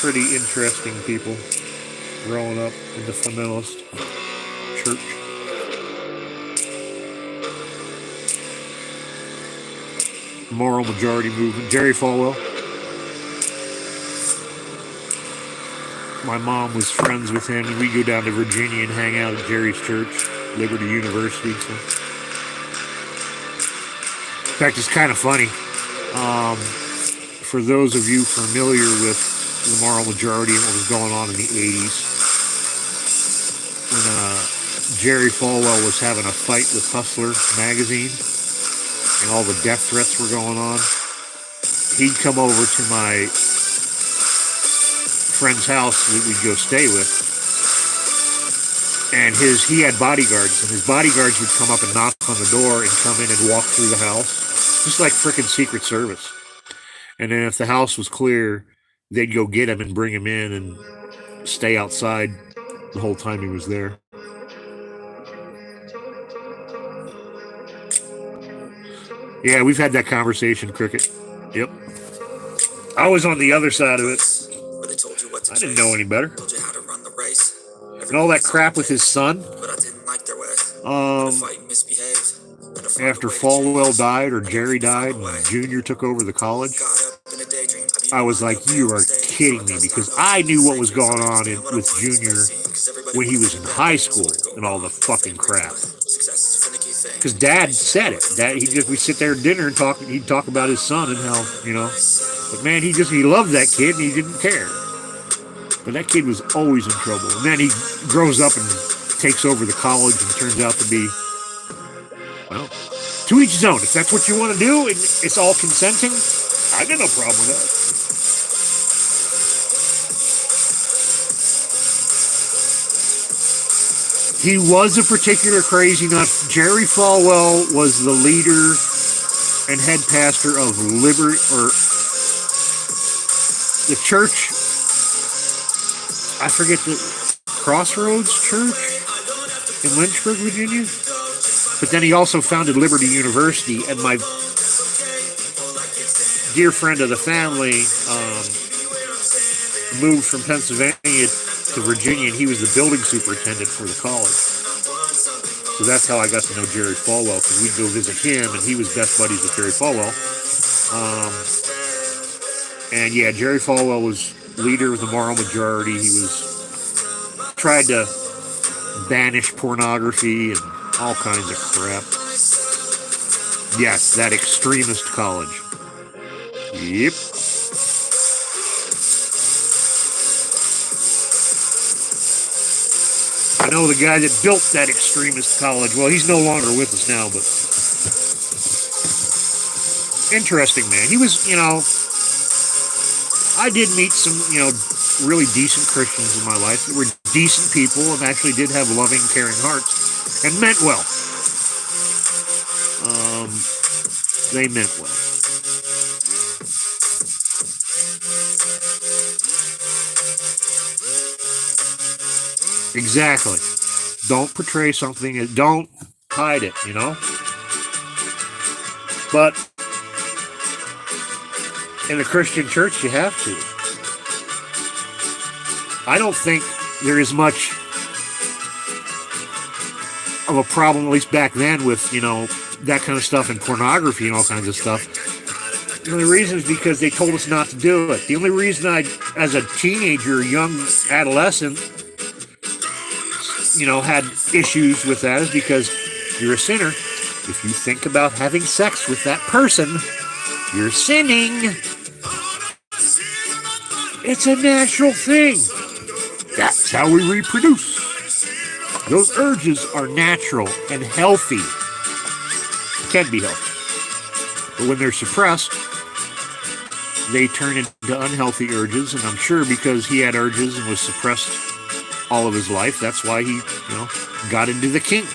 pretty interesting people growing up in the fundamentalist church. Moral majority movement. Jerry Falwell. My mom was friends with him, and we'd go down to Virginia and hang out at Jerry's church, Liberty University. So. In fact, it's kind of funny. For those of you familiar with the moral majority and what was going on in the 80s, when Jerry Falwell was having a fight with Hustler magazine and all the death threats were going on, he'd come over to my friend's house that we'd go stay with, And he had bodyguards, and his bodyguards would come up and knock on the door and come in and walk through the house, just like frickin' Secret Service. And then if the house was clear, they'd go get him and bring him in and stay outside the whole time he was there. Yeah, we've had that conversation, Cricket. Yep. I was on the other side of it. I didn't know any better. And all that crap with his son. After Falwell died or Jerry died and Junior took over the college, I was like, you are kidding me, because I knew what was going on with Junior when he was in high school and all the fucking crap. Because Dad said it. We'd sit there at dinner and talk. He'd talk about his son and how, but man, he loved that kid and he didn't care. But that kid was always in trouble. And then he grows up and takes over the college and turns out to be, well, to each his own. If that's what you want to do and it's all consenting, I got no problem with that. He was a particular crazy nut. Jerry Falwell was the leader and head pastor of the church. I forget the Crossroads Church in Lynchburg, Virginia. But then he also founded Liberty University, and my dear friend of the family moved from Pennsylvania to Virginia, and he was the building superintendent for the college. So that's how I got to know Jerry Falwell, because we'd go visit him, and he was best buddies with Jerry Falwell. And yeah, Jerry Falwell was leader of the moral majority. He tried to banish pornography and all kinds of crap. Yes, that extremist college. Yep. I know the guy that built that extremist college. Well, he's no longer with us now, but interesting man. He was, I did meet some, really decent Christians in my life that were decent people and actually did have loving, caring hearts and meant well. They meant well. Exactly. Don't portray something. Don't hide it, But in the Christian church, you have to. I don't think there is much of a problem, at least back then, with, that kind of stuff and pornography and all kinds of stuff. The only reason is because they told us not to do it. The only reason I, as a teenager, young adolescent, had issues with that is because you're a sinner. If you think about having sex with that person, you're sinning. It's a natural thing. That's how we reproduce. Those urges are natural and healthy. Can be healthy. But when they're suppressed, they turn into unhealthy urges. And I'm sure because he had urges and was suppressed all of his life, that's why he, got into the kink.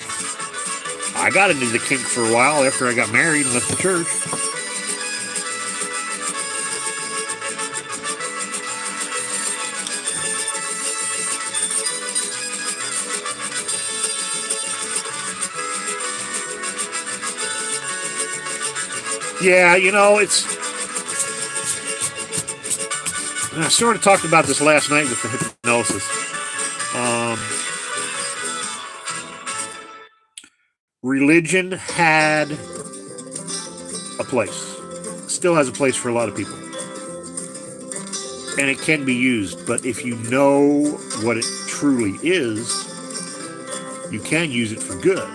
I got into the kink for a while after I got married and left the church. Yeah, it's... I sort of talked about this last night with the hypnosis. Religion had a place. Still has a place for a lot of people. And it can be used. But if you know what it truly is, you can use it for good.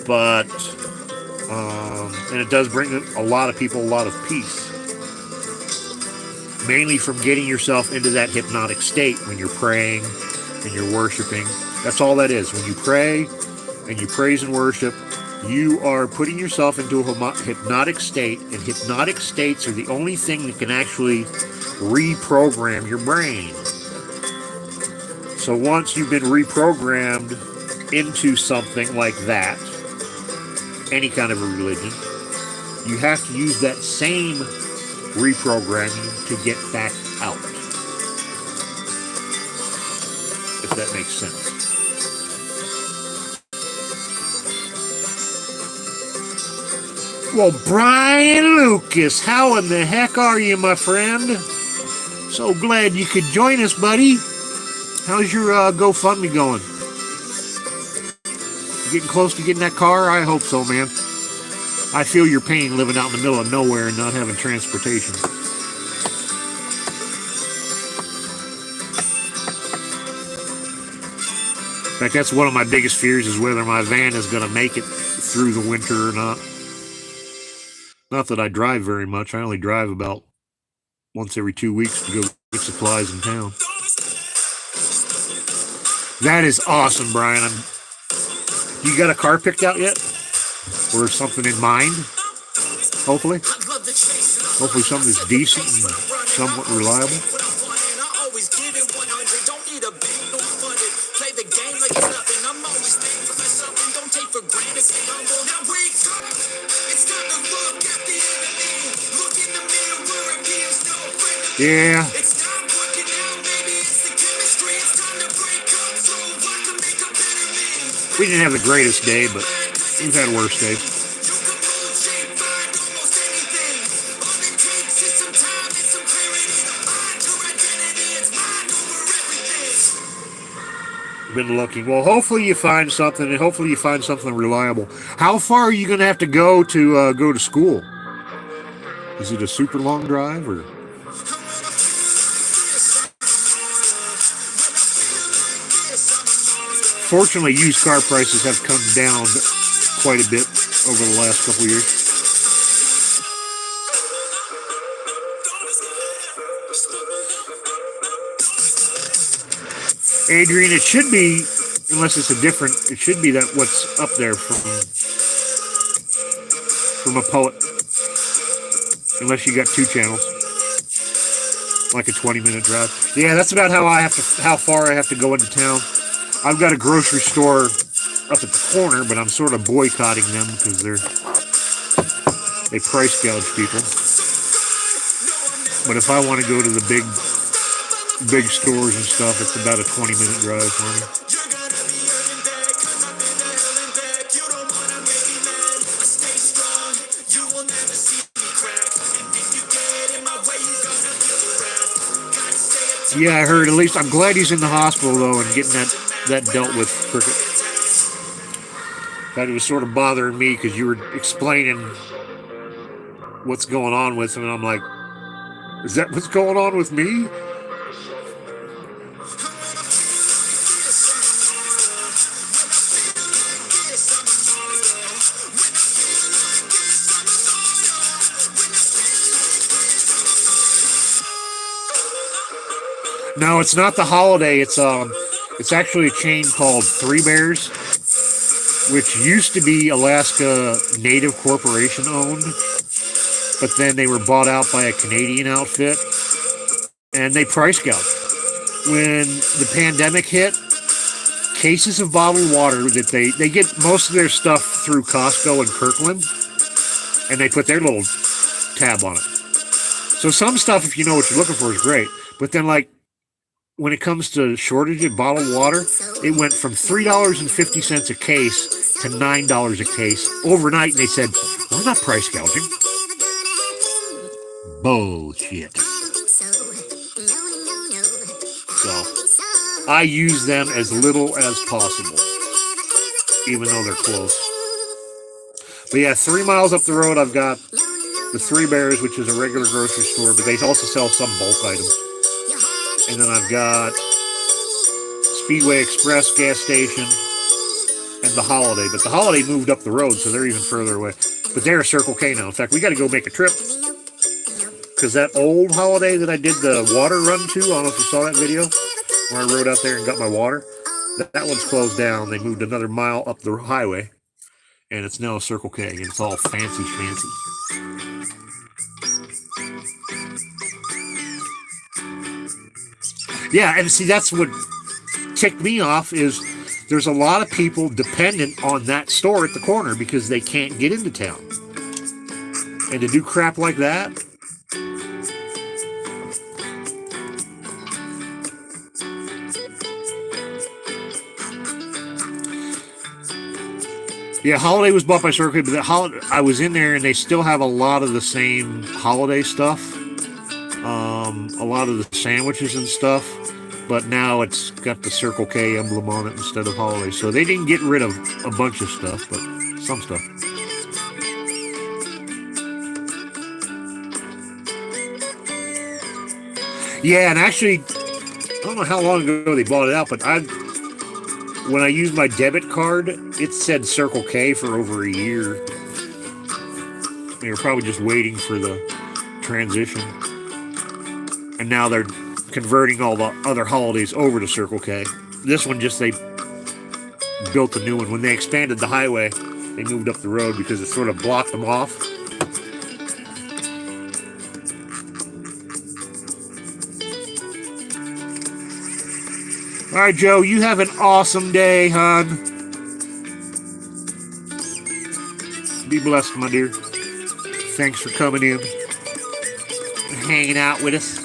But... and it does bring a lot of people a lot of peace. Mainly from getting yourself into that hypnotic state when you're praying and you're worshiping. That's all that is. When you pray and you praise and worship, you are putting yourself into a hypnotic state, and hypnotic states are the only thing that can actually reprogram your brain. So once you've been reprogrammed into something like that, any kind of a religion, you have to use that same reprogramming to get back out. If that makes sense. Well, Brian Lucas, how in the heck are you, my friend? So glad you could join us, buddy. How's your GoFundMe going? You getting close to getting that car? I hope so, man. I feel your pain living out in the middle of nowhere and not having transportation. In fact, that's one of my biggest fears is whether my van is going to make it through the winter or not. Not that I drive very much. I only drive about once every 2 weeks to go get supplies in town. That is awesome, Brian. You got a car picked out yet? Or something in mind? Hopefully? Hopefully something that's decent and somewhat reliable. Yeah. We didn't have the greatest day, but we've had worse days. Been looking. Well, hopefully you find something, and hopefully you find something reliable. How far are you going to have to go to school? Is it a super long drive, or? Fortunately, used car prices have come down quite a bit over the last couple of years. Adrian, it should be, unless it's a different, it should be that what's up there from a poet. Unless you got 2 channels. Like a 20-minute drive. Yeah, that's about how far I have to go into town. I've got a grocery store up at the corner, but I'm sort of boycotting them because they price gouge people. But if I want to go to the big stores and stuff, it's about a 20-minute drive for me. Yeah, I heard. At least I'm glad he's in the hospital though and getting that dealt with quicker. That was sort of bothering me because you were explaining what's going on with him, and I'm like, is that what's going on with me? No, it's not the holiday. It's actually a chain called Three Bears, which used to be Alaska Native Corporation owned, but then they were bought out by a Canadian outfit, and they price gouged. When the pandemic hit, cases of bottled water that they get most of their stuff through Costco and Kirkland, and they put their little tab on it. So some stuff, if you know what you're looking for, is great, but then like, when it comes to shortage of bottled water, it went from $3.50 a case to $9 a case overnight, and they said, we're not price gouging. Bullshit. So, I use them as little as possible, even though they're close. But yeah, 3 miles up the road, I've got the Three Bears, which is a regular grocery store, but they also sell some bulk items. And then I've got Speedway Express gas station and the Holiday. But the Holiday moved up the road, so they're even further away. But they're a Circle K now. In fact, we got to go make a trip. Because that old Holiday that I did the water run to, I don't know if you saw that video, where I rode out there and got my water. That one's closed down. They moved another mile up the highway. And it's now a Circle K. And it's all fancy schmancy. Yeah, and see, that's what ticked me off is there's a lot of people dependent on that store at the corner because they can't get into town. And to do crap like that, yeah, holiday was bought by Circle K, but I was in there and they still have a lot of the same holiday stuff. A lot of the sandwiches and stuff, but now it's got the Circle K emblem on it instead of holiday. So they didn't get rid of a bunch of stuff, but some stuff. Yeah, and actually, I don't know how long ago they bought it out, but when I used my debit card, it said Circle K for over a year. They were probably just waiting for the transition. And now they're converting all the other holidays over to Circle K. This one they built a new one. When they expanded the highway, they moved up the road because it sort of blocked them off. All right, Joe, you have an awesome day, hon. Be blessed, my dear. Thanks for coming in and hanging out with us.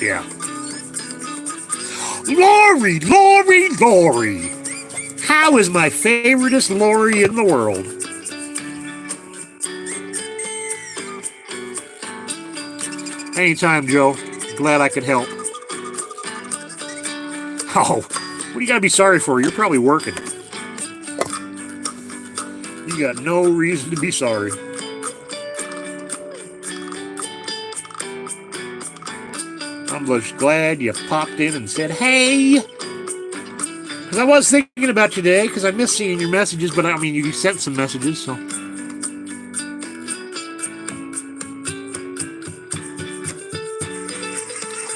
Yeah. Lori. How is my favoriteest Lori in the world? Anytime, Joe. Glad I could help. Oh, what do you gotta be sorry for? You're probably working. You got no reason to be sorry. I'm just glad you popped in and said, hey! Because I was thinking about you today, because I missed seeing your messages, but I mean, you sent some messages, so.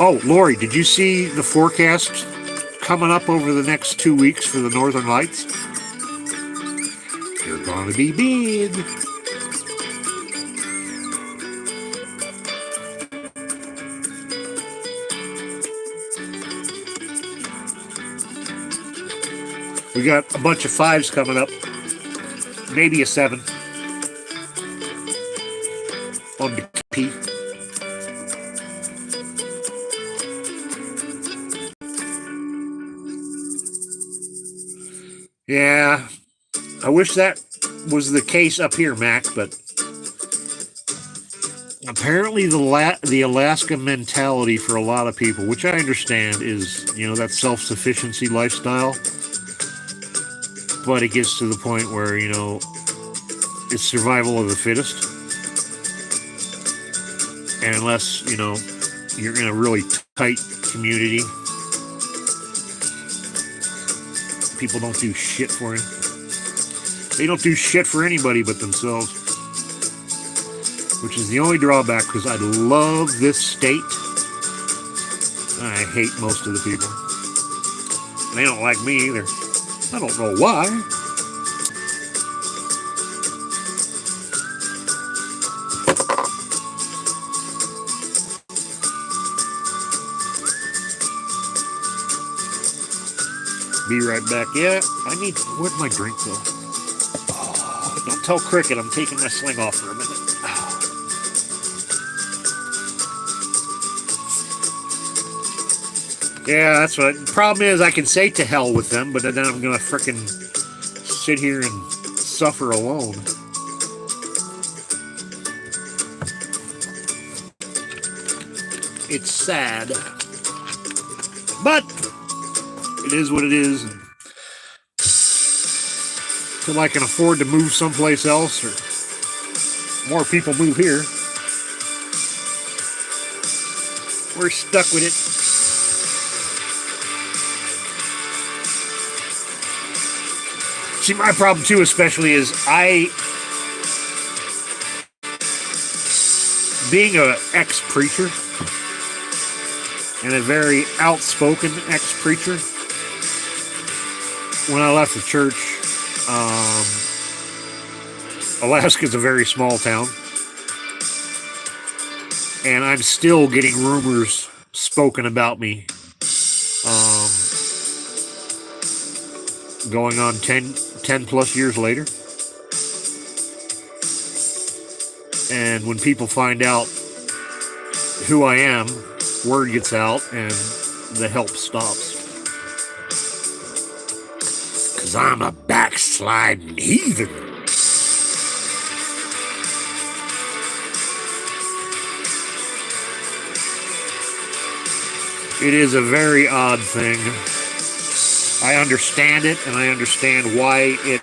Oh, Lori, did you see the forecast coming up over the next 2 weeks for the Northern Lights? They're going to be big. We got a bunch of 5s coming up. Maybe a 7. On the P. Yeah. I wish that was the case up here, Mac, but apparently the Alaska mentality for a lot of people, which I understand, is, that self-sufficiency lifestyle. But it gets to the point where, it's survival of the fittest. And unless, you're in a really tight community, people don't do shit for you. They don't do shit for anybody but themselves. Which is the only drawback, because I love this state. I hate most of the people. They don't like me either. I don't know why. Be right back. Yeah, where'd my drink go? Oh, don't tell Cricket I'm taking my sling off for a minute. Yeah, that's what. The problem is I can say to hell with them, but then I'm going to frickin' sit here and suffer alone. It's sad. But it is what it is. Until I can afford to move someplace else or more people move here, we're stuck with it. See, my problem too, especially, is being an ex-preacher, and a very outspoken ex-preacher, when I left the church, Alaska's a very small town, and I'm still getting rumors spoken about me. Going on 10 plus years later. And when people find out who I am, word gets out and the help stops. Because I'm a backsliding heathen. It is a very odd thing. I understand it, and I understand why it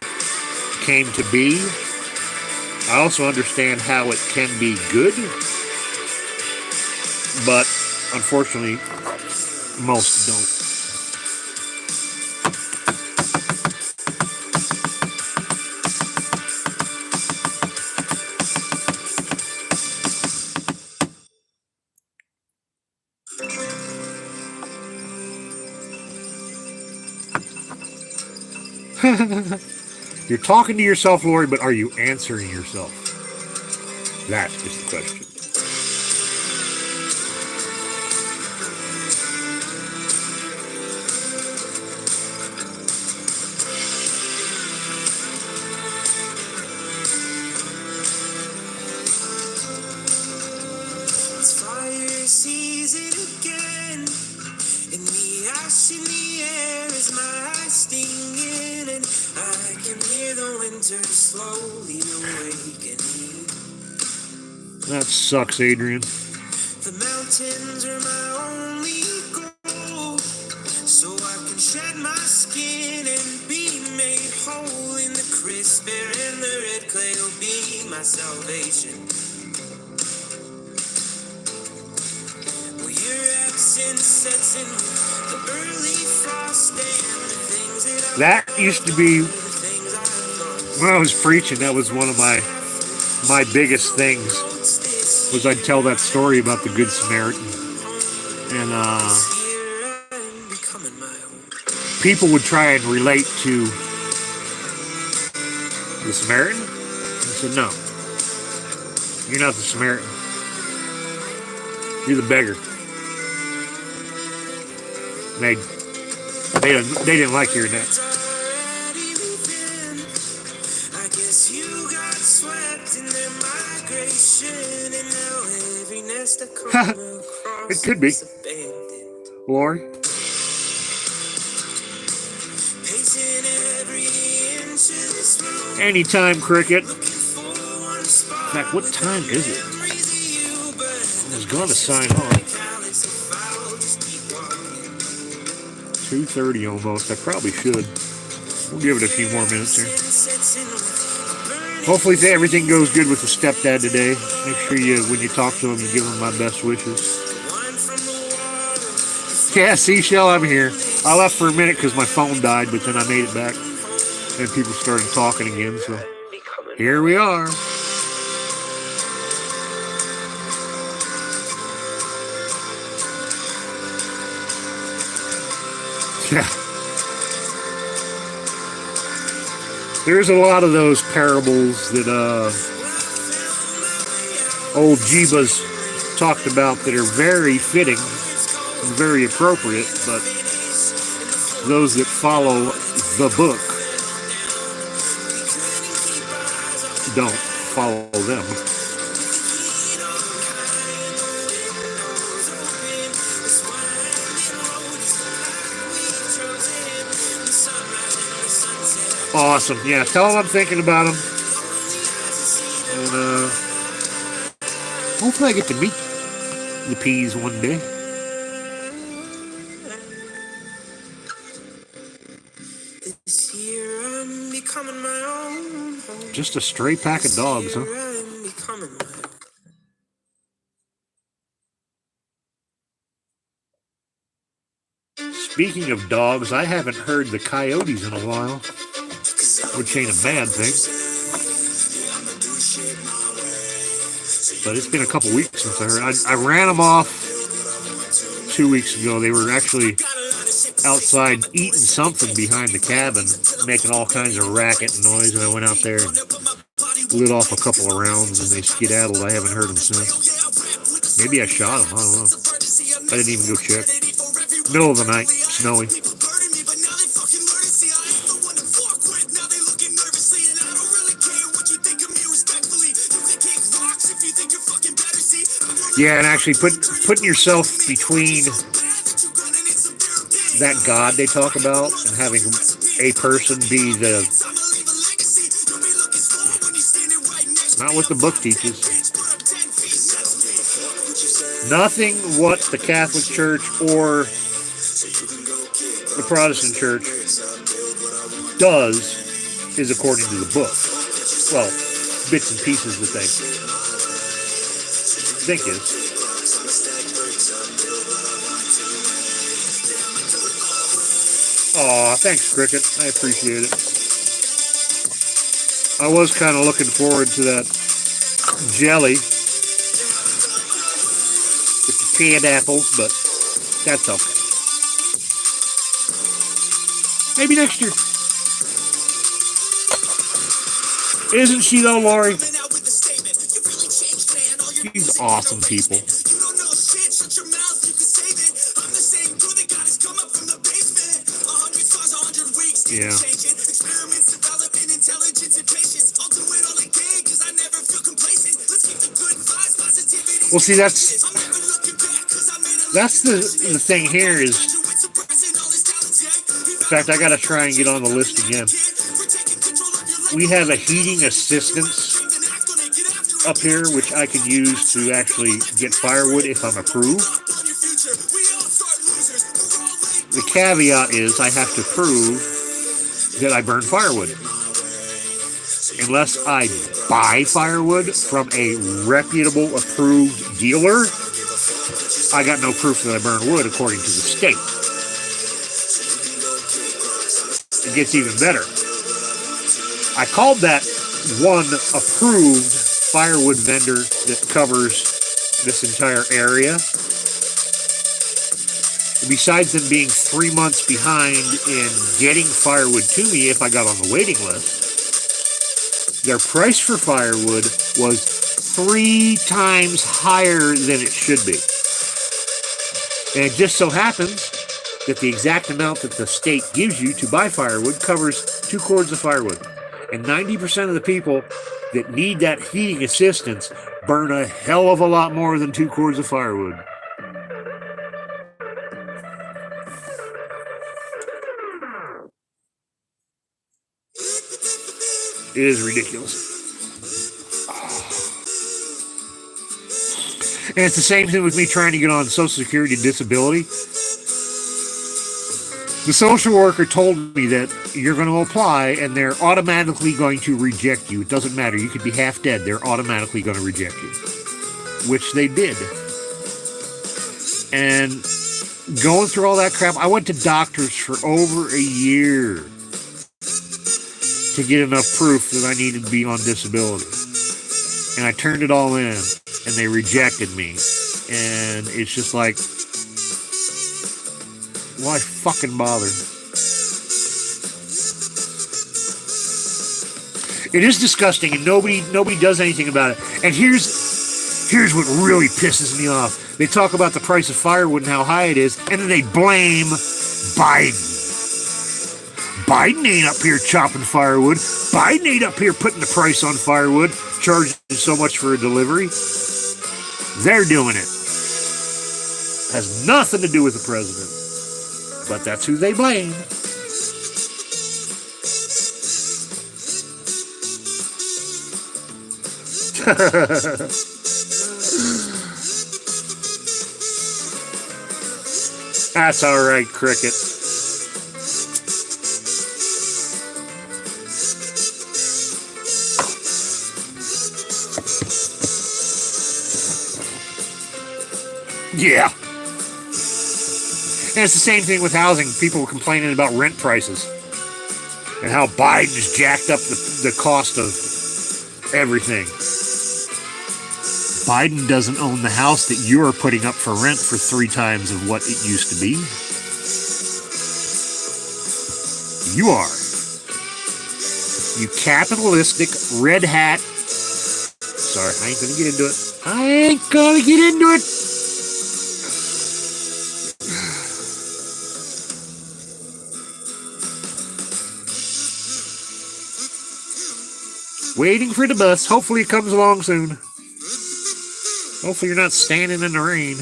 came to be. I also understand how it can be good, but unfortunately, most don't. You're talking to yourself, Lori, but are you answering yourself? That's just the question. It's fire season again, and the ash in the air is my eyes stinging, and I can hear the winter slowly awakening. That sucks, Adrian. The mountains are my only goal, so I can shed my skin and be made whole. In the crisp air and the red clay will be my salvation. Well, your absence sets in the early frost and the things that That used to be, when I was preaching, that was one of my biggest things, was I'd tell that story about the Good Samaritan. And people would try and relate to the Samaritan. I said, no, you're not the Samaritan. You're the beggar. They didn't like hearing that. I guess you got swept in their migration, and now every nest I come across It could be. is abandoned. Lori? Pacing every inch of this room, Anytime, Cricket. looking for one In spot fact, what with time is it? memories of you, but I was going to sign on. like Alice, if I'll just keep walking. 2:30 almost. I probably should. We'll give it a few more minutes here. Hopefully everything goes good with the stepdad today. Make sure when you talk to him, you give him my best wishes. Yeah, Seashell, I'm here. I left for a minute because my phone died, but then I made it back. And people started talking again, so here we are. Yeah. There's a lot of those parables that old Jeebus talked about that are very fitting and very appropriate, but those that follow the book don't follow them. Awesome. Yeah, tell him I'm thinking about him. And hopefully I get to meet the peas one day. This year I'm becoming my own home. Just a stray pack of dogs, huh? I'm becoming my own. Speaking of dogs, I haven't heard the coyotes in a while, which ain't a bad thing. But it's been a couple weeks since I heard. I ran them off 2 weeks ago. They were actually outside eating something behind the cabin, making all kinds of racket and noise, and I went out there and lit off a couple of rounds, and they skedaddled. I haven't heard them since. Maybe I shot him. I don't know. I didn't even go check. Middle of the night, snowing. Yeah, and actually putting yourself between that God they talk about and having a person be the, not what the book teaches. Nothing what the Catholic Church or the Protestant Church does is according to the book. Well, bits and pieces that they think is. Aw, thanks, Cricket. I appreciate it. I was kind of looking forward to that jelly with the canned apples, but that's okay. Maybe next year. Isn't she though, Lori? These awesome people. Yeah. Well, see, that's the thing here is, in fact, I gotta try and get on the list again. We have a heating assistance up here, which I can use to actually get firewood if I'm approved. The caveat is I have to prove that I burn firewood. Unless I buy firewood from a reputable, approved dealer, I got no proof that I burn wood according to the state. It gets even better. I called that one approved firewood vendor that covers this entire area. Besides them being 3 months behind in getting firewood to me if I got on the waiting list, their price for firewood was 3 times higher than it should be. And it just so happens that the exact amount that the state gives you to buy firewood covers 2 cords of firewood. And 90% of the people that need that heating assistance burn a hell of a lot more than 2 cords of firewood. It is ridiculous. And it's the same thing with me trying to get on Social Security disability. The social worker told me that you're going to apply and they're automatically going to reject you. It doesn't matter. You could be half dead. They're automatically going to reject you. Which they did. And going through all that crap, I went to doctors for over a year to get enough proof that I needed to be on disability. And I turned it all in, and they rejected me. And it's just like, why fucking bother? It is disgusting, and nobody does anything about it. And here's what really pisses me off. They talk about the price of firewood and how high it is, and then they blame Biden. Biden ain't up here chopping firewood. Biden ain't up here putting the price on firewood, charging so much for a delivery. They're doing it. Has nothing to do with the president. But that's who they blame. That's all right, Cricket. Yeah. And it's the same thing with housing. People complaining about rent prices and how Biden's jacked up the cost of everything. Biden doesn't own the house that you're putting up for rent for 3 times of what it used to be. You are. You capitalistic red hat. Sorry, I ain't gonna get into it. I ain't gonna get into it. Waiting for the bus. Hopefully it comes along soon. Hopefully you're not standing in the rain.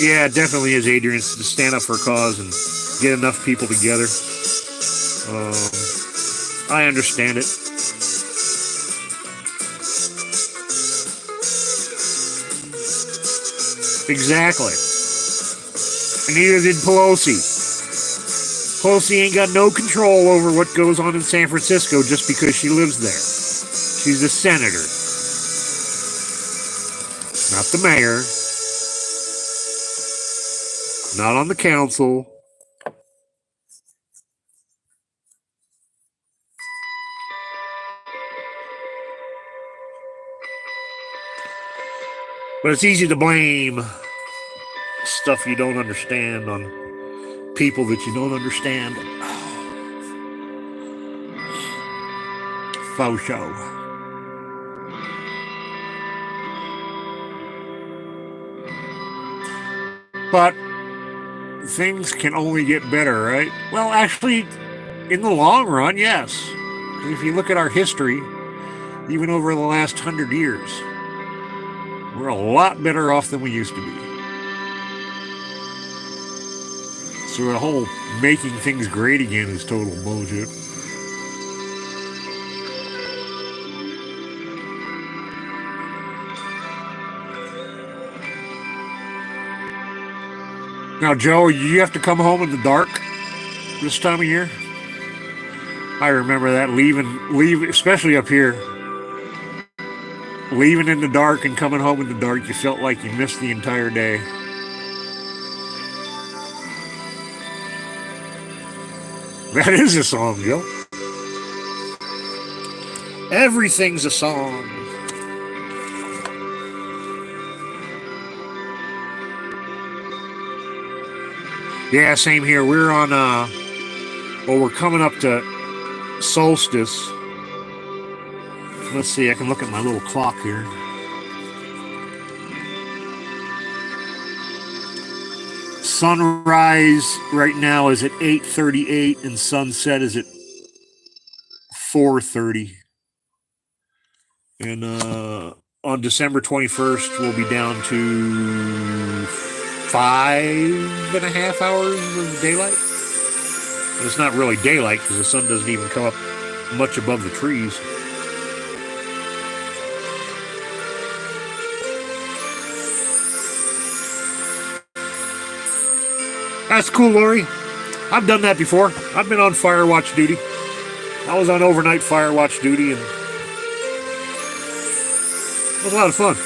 Yeah, it definitely is, Adrian. It's to stand up for a cause and get enough people together. I understand it. Exactly. And neither did Pelosi. Pelosi ain't got no control over what goes on in San Francisco just because she lives there. She's a senator. Not the mayor. Not on the council. But it's easy to blame stuff you don't understand on people that you don't understand. Faux show. But things can only get better, right? Well, actually, in the long run, yes. If you look at our history, even over the last 100 years, we're a lot better off than we used to be. So the whole making things great again is total bullshit. Now, Joe, you have to come home in the dark this time of year? I remember that, leaving, especially up here, leaving in the dark and coming home in the dark, you felt like you missed the entire day. That is a song, Joe. Everything's a song. Yeah, same here. We're on, we're coming up to solstice. Let's see, I can look at my little clock here. Sunrise right now is at 8:38 and sunset is at 4:30. And on December 21st, we'll be down to 5.5 hours of daylight. And it's not really daylight because the sun doesn't even come up much above the trees. That's cool, Lori. I've done that before. I've been on fire watch duty. I was on overnight fire watch duty, and it was a lot of fun.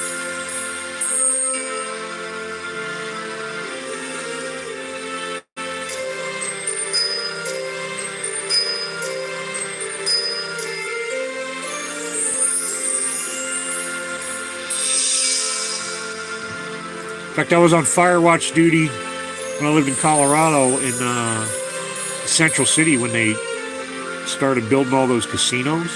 In fact, I was on fire watch duty when I lived in Colorado in Central City when they started building all those casinos.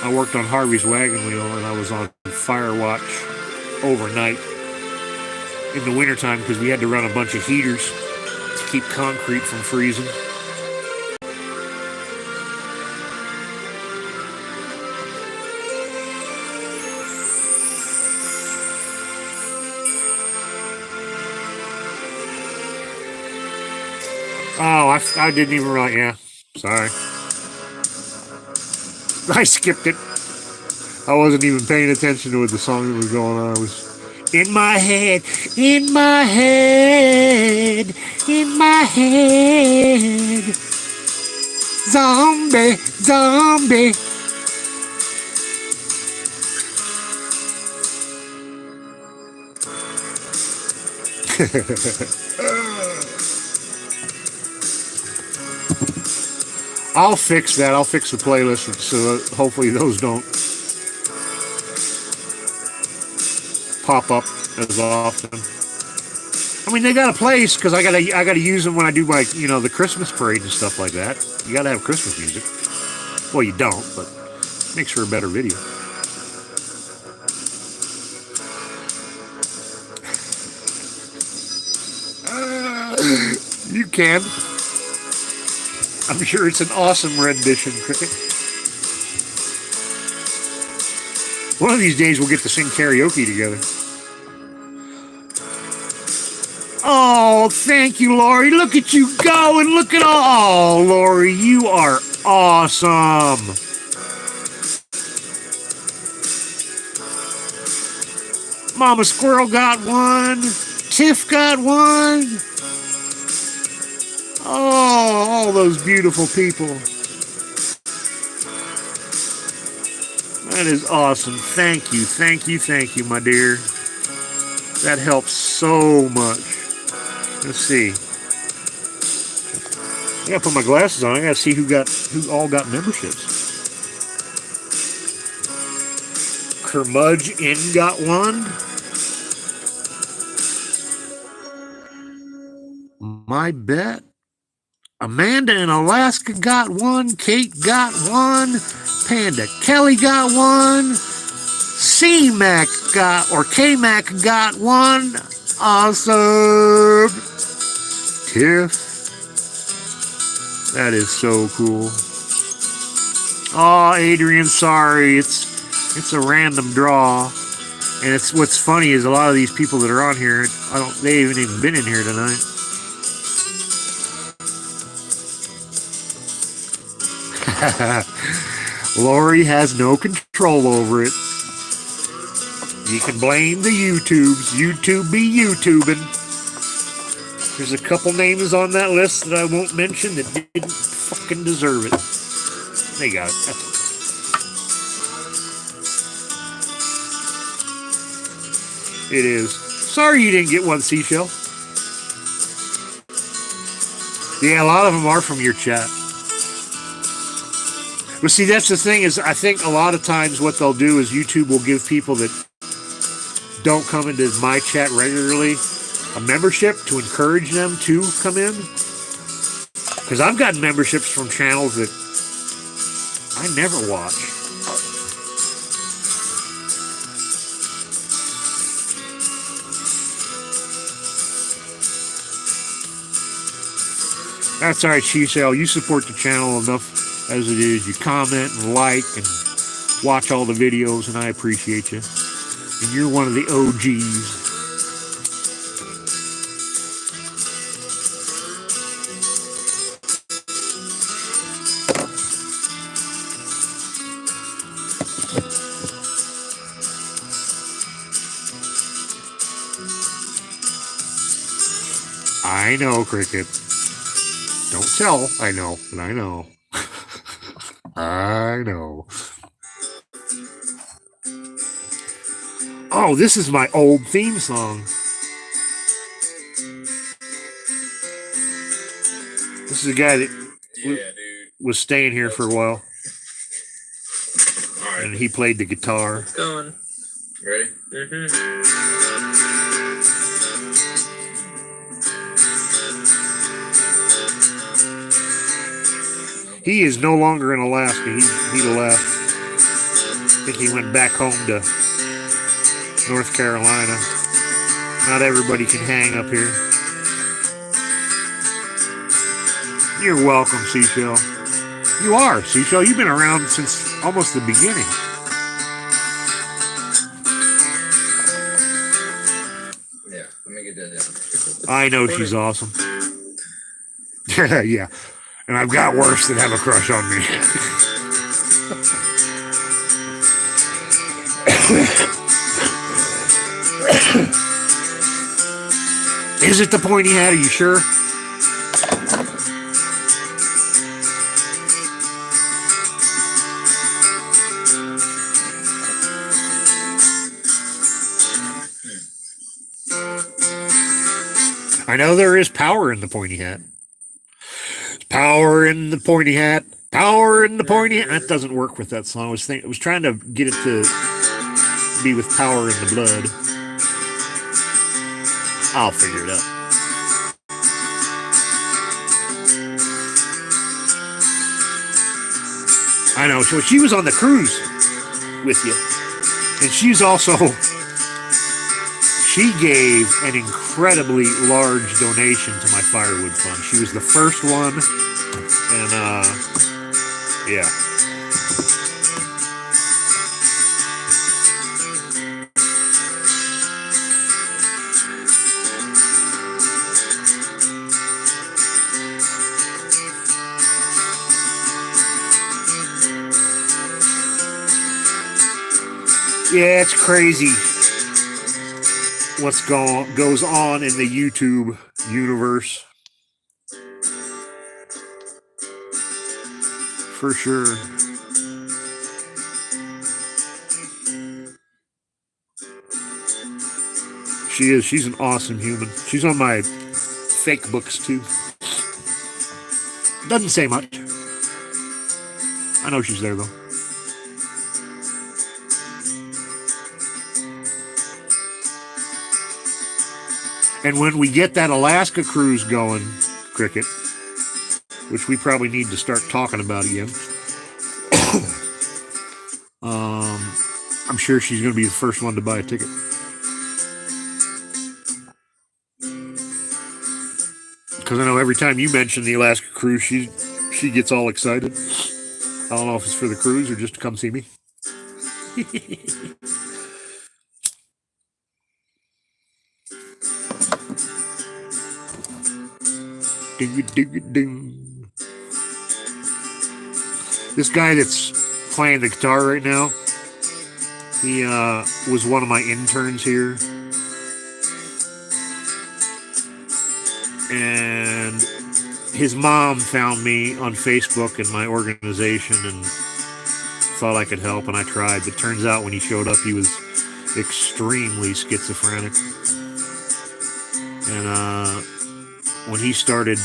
I worked on Harvey's Wagon Wheel, and I was on fire watch overnight in the wintertime because we had to run a bunch of heaters to keep concrete from freezing. Oh, I didn't even write, yeah. Sorry. I skipped it. I wasn't even paying attention to what the song that was going on. It was in my head, in my head, in my head. Zombie, zombie. I'll fix that. I'll fix the playlist so hopefully those don't pop up. as often. I mean, they got a place because I gotta use them when I do my, the Christmas parade and stuff like that. You gotta have Christmas music. Well, you don't, but it makes for a better video. You can. I'm sure it's an awesome rendition, Cricket. One of these days we'll get to sing karaoke together. Oh, thank you, Lori. Look at you go and look at all. Oh, Lori, you are awesome. Mama Squirrel got one. Tiff got one. Oh, all those beautiful people. That is awesome. Thank you, thank you, thank you, my dear. That helps so much. Let's see. I gotta put my glasses on. I gotta see who all got memberships. Curmudgeon got one. My bet. Amanda in Alaska got one. Kate got one. Panda Kelly got one. C-Mac K-Mac got one. Awesome. Tiff. That is so cool. Oh, Adrian, sorry. It's a random draw. And what's funny is a lot of these people that are on here, they haven't even been in here tonight. Lori has no control over it. You can blame the YouTubes. YouTube be YouTubing. There's a couple names on that list that I won't mention that didn't fucking deserve it. They got it. That's it. It is. Sorry you didn't get one, Seashell. Yeah, a lot of them are from your chat. But see, that's the thing is, I think a lot of times what they'll do is YouTube will give people that don't come into my chat regularly a membership to encourage them to come in. Because I've gotten memberships from channels that I never watch. That's all right, She-Sale. You support the channel enough as it is. You comment and like and watch all the videos, and I appreciate you. And you're one of the OGs. I know, Cricket. Don't tell. I know, but I know. I know. Oh, this is my old theme song. This is a guy that was staying here for a while. And he played the guitar. It's going. Ready? He is no longer in Alaska. He left. I think he went back home to North Carolina. Not everybody can hang up here. You're welcome, Seashell. You are, Seashell. You've been around since almost the beginning. Yeah, let me get that down. I know she's awesome. Yeah. And I've got worse that have a crush on me. Is it the pointy hat? Are you sure? I know there is power in the pointy hat. Power in the pointy hat. Power in the pointy hat. That doesn't work with that song. I was trying to get it to be with power in the blood. I'll figure it out. I know. So she was on the cruise with you. And she's also, she gave an incredibly large donation to my firewood fund. She was the first one. And, yeah. Yeah, it's crazy what's goes on in the YouTube universe. For sure. She is. She's an awesome human. She's on my fake books too. Doesn't say much. I know she's there though. And when we get that Alaska cruise going, Cricket, which we probably need to start talking about again, I'm sure she's going to be the first one to buy a ticket. Because I know every time you mention the Alaska cruise, she gets all excited. I don't know if it's for the cruise or just to come see me. Ding-a-ding-a-ding. This guy that's playing the guitar right now, he was one of my interns here. And his mom found me on Facebook in my organization and thought I could help, and I tried. But turns out when he showed up, he was extremely schizophrenic. And when he started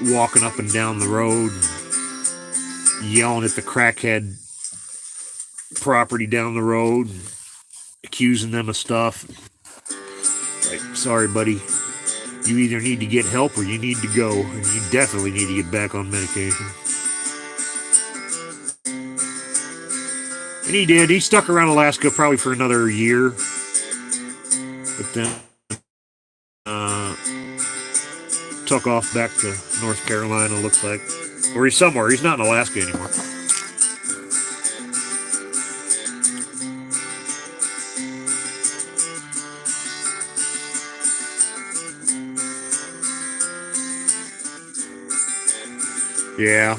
walking up and down the road, yelling at the crackhead property down the road, and accusing them of stuff, like, sorry, buddy. You either need to get help or you need to go, and you definitely need to get back on medication. And he did. He stuck around Alaska probably for another year. But then took off back to North Carolina, looks like. Or he's somewhere. He's not in Alaska anymore. Yeah.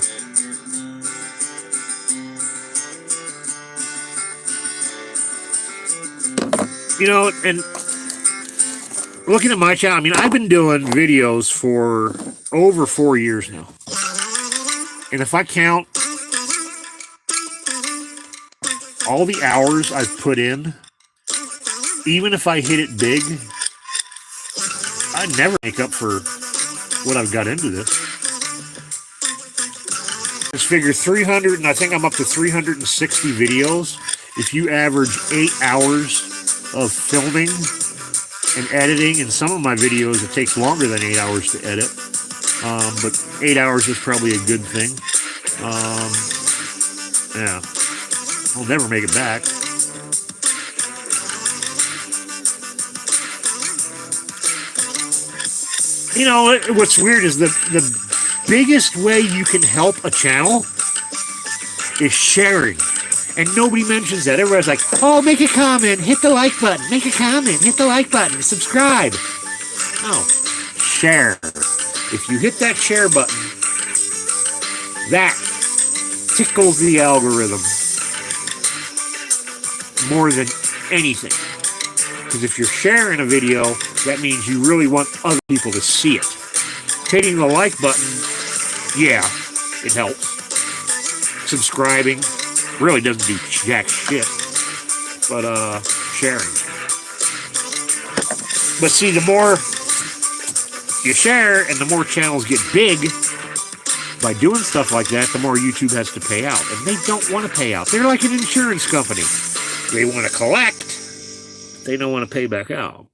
You know, and looking at my channel, I mean, I've been doing videos for over 4 years now. And if I count all the hours I've put in, even if I hit it big, I never make up for what I've got into this. Let's figure 300, and I think I'm up to 360 videos. If you average 8 hours of filming and editing, and some of my videos, it takes longer than 8 hours to edit. But 8 hours is probably a good thing. Yeah. I'll never make it back. You know, what's weird is the biggest way you can help a channel is sharing. And nobody mentions that. Everybody's like, oh, make a comment, hit the like button, make a comment, hit the like button, subscribe. No, share. If you hit that share button, that tickles the algorithm more than anything. Because if you're sharing a video, that means you really want other people to see it. Hitting the like button, yeah, it helps. Subscribing really doesn't do jack shit. But sharing. But see, the more you share and the more channels get big, by doing stuff like that, the more YouTube has to pay out. And they don't want to pay out. They're like an insurance company. They want to collect. They don't want to pay back out.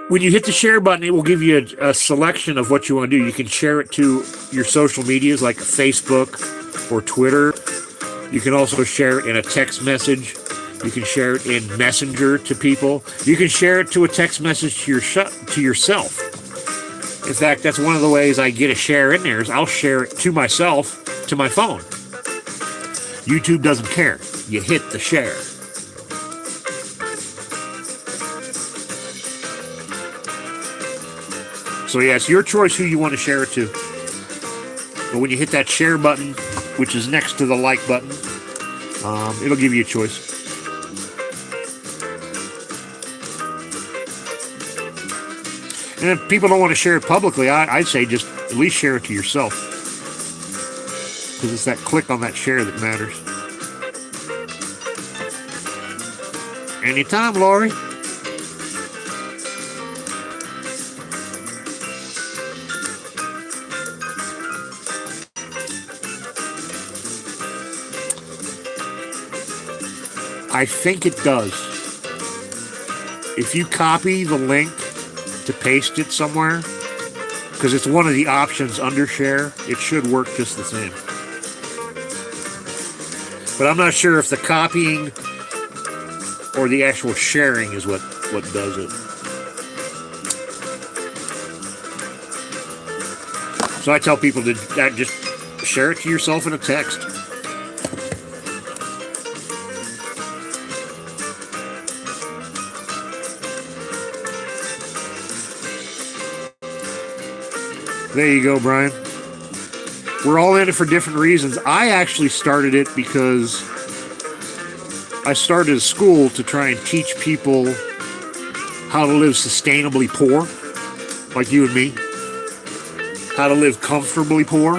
when you hit the share button, it will give you a selection of what you want to do. You can share it to your social medias like Facebook or Twitter. You can also share it in a text message. You can share it in Messenger to people. You can share it to a text message to yourself. In fact, that's one of the ways I get a share in there is I'll share it to myself to my phone. YouTube doesn't care. You hit the share. So yeah, it's your choice who you want to share it to. But when you hit that share button, which is next to the like button, it'll give you a choice. And if people don't want to share it publicly, I'd say just at least share it to yourself. Because it's that click on that share that matters. Anytime, Lori. I think it does. If you copy the link to paste it somewhere, because it's one of the options under share, it should work just the same. But I'm not sure if the copying or the actual sharing is what does it. So I tell people to just share it to yourself in a text. There you go, Brian. We're all in it for different reasons. I actually started it because I started a school to try and teach people how to live sustainably poor, like you and me. How to live comfortably poor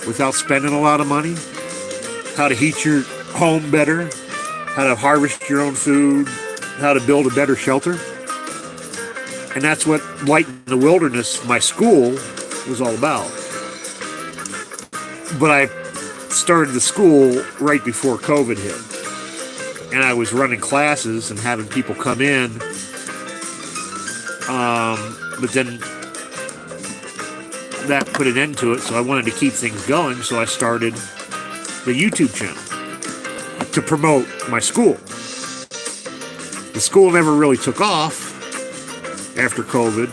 without spending a lot of money. How to heat your home better. How to harvest your own food. How to build a better shelter. And that's what Light in the Wilderness, my school, was all about. But I started the school right before COVID hit. And I was running classes and having people come in. But then that put an end to it, so I wanted to keep things going, so I started the YouTube channel to promote my school. The school never really took off after COVID,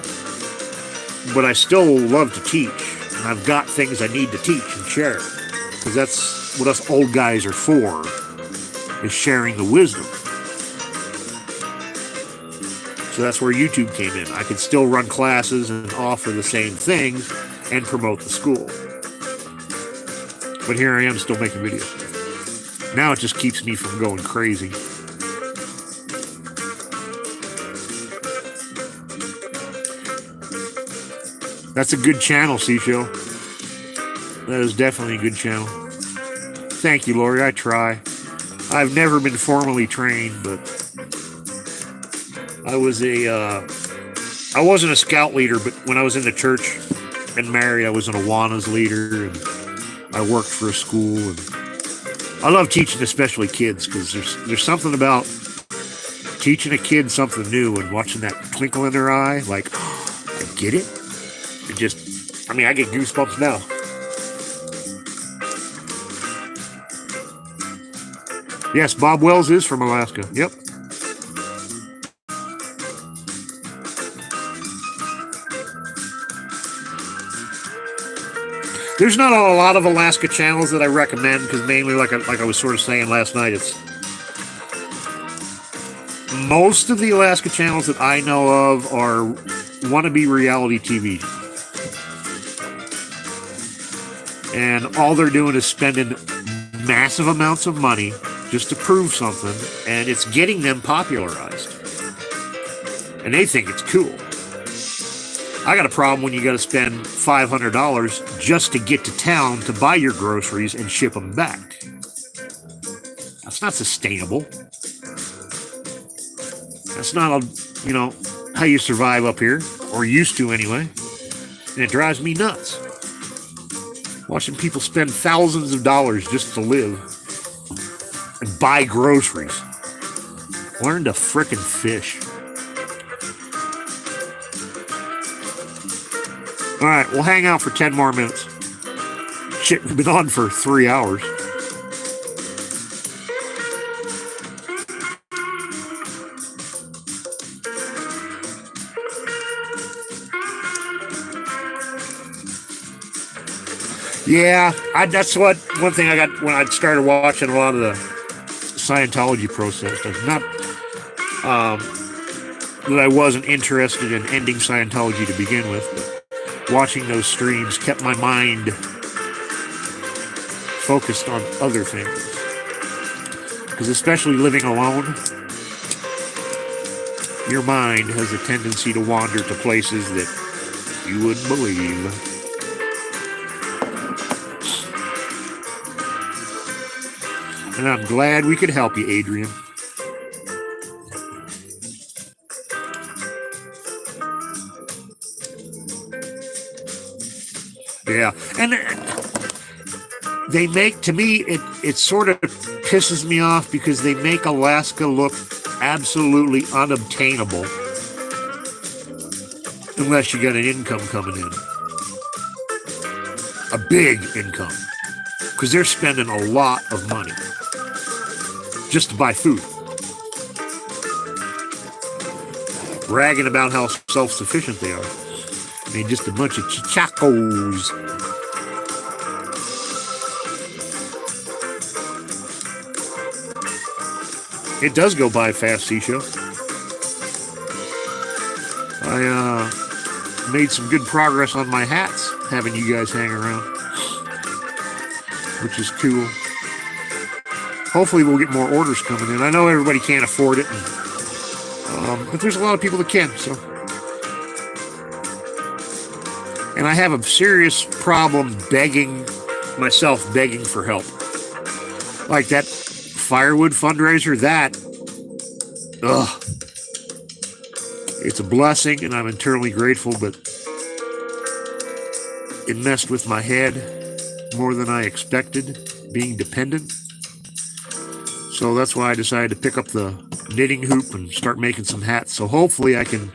but I still love to teach, and I've got things I need to teach and share, because that's what us old guys are for, is sharing the wisdom. So that's where YouTube came in. I could still run classes and offer the same things and promote the school. But here I am still making videos. Now it just keeps me from going crazy. That's a good channel, Seashell. That is definitely a good channel. Thank you, Lori. I try. I've never been formally trained, but I wasn't a scout leader, but when I was in the church in Mary, I was an Awanas leader, and I worked for a school, and I love teaching, especially kids, because there's something about teaching a kid something new and watching that twinkle in their eye, like, oh, I get it. It just, I get goosebumps now. Yes, Bob Wells is from Alaska. Yep. There's not a lot of Alaska channels that I recommend, because mainly, like I was sort of saying last night, it's most of the Alaska channels that I know of are wannabe reality TV. And all they're doing is spending massive amounts of money just to prove something, and it's getting them popularized. And they think it's cool. I got a problem when you got to spend $500 just to get to town to buy your groceries and ship them back. That's not sustainable. That's not, how you survive up here, or used to anyway. And it drives me nuts. Watching people spend thousands of dollars just to live and buy groceries. Learn to frickin' fish. All right, we'll hang out for 10 more minutes. Shit, we've been on for 3 hours. Yeah, that's one thing I got when I started watching a lot of the Scientology process. Not that I wasn't interested in ending Scientology to begin with, but watching those streams kept my mind focused on other things. Because especially living alone, your mind has a tendency to wander to places that you wouldn't believe. And I'm glad we could help you, Adrian. Yeah, and they make, to me, it sort of pisses me off because they make Alaska look absolutely unobtainable unless you got an income coming in. A big income. Because they're spending a lot of money just to buy food. Bragging about how self-sufficient they are. I mean, just a bunch of chichacos. It does go by fast, Seashow. I made some good progress on my hats, having you guys hang around, which is cool. Hopefully we'll get more orders coming in. I know everybody can't afford it, but there's a lot of people that can, so. And I have a serious problem begging for help. Like that firewood fundraiser, it's a blessing and I'm eternally grateful, but it messed with my head more than I expected, being dependent. So that's why I decided to pick up the knitting hoop and start making some hats. So hopefully I can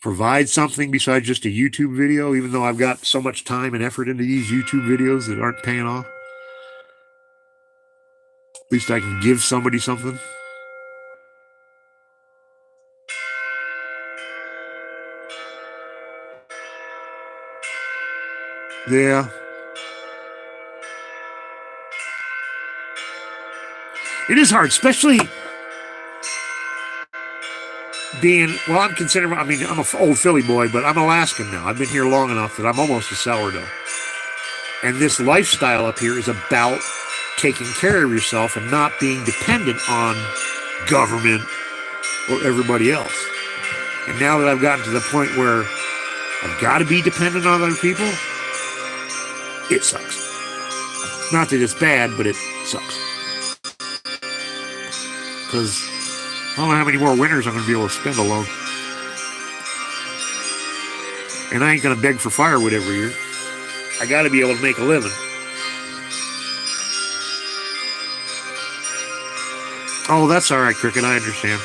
provide something besides just a YouTube video, even though I've got so much time and effort into these YouTube videos that aren't paying off. At least I can give somebody something. Yeah. It is hard, especially being, well, I'm an old Philly boy, but I'm Alaskan now. I've been here long enough that I'm almost a sourdough. And this lifestyle up here is about taking care of yourself and not being dependent on government or everybody else. And now that I've gotten to the point where I've got to be dependent on other people, it sucks. Not that it's bad, but it sucks. Because I don't know how many more winters I'm going to be able to spend alone. And I ain't going to beg for firewood every year. I got to be able to make a living. Oh, that's all right, Cricket. I understand.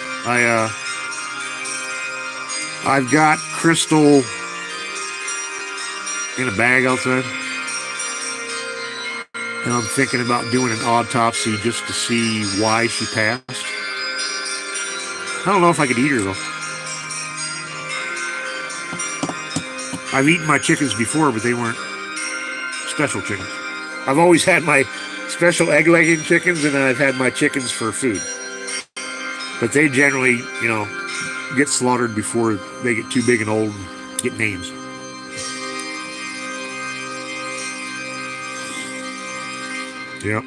I've got Crystal in a bag outside. And I'm thinking about doing an autopsy just to see why she passed. I don't know if I could eat her, though. I've eaten my chickens before, but they weren't special chickens. I've always had my special egg-laying chickens, and then I've had my chickens for food. But they generally, get slaughtered before they get too big and old and get names. Yep.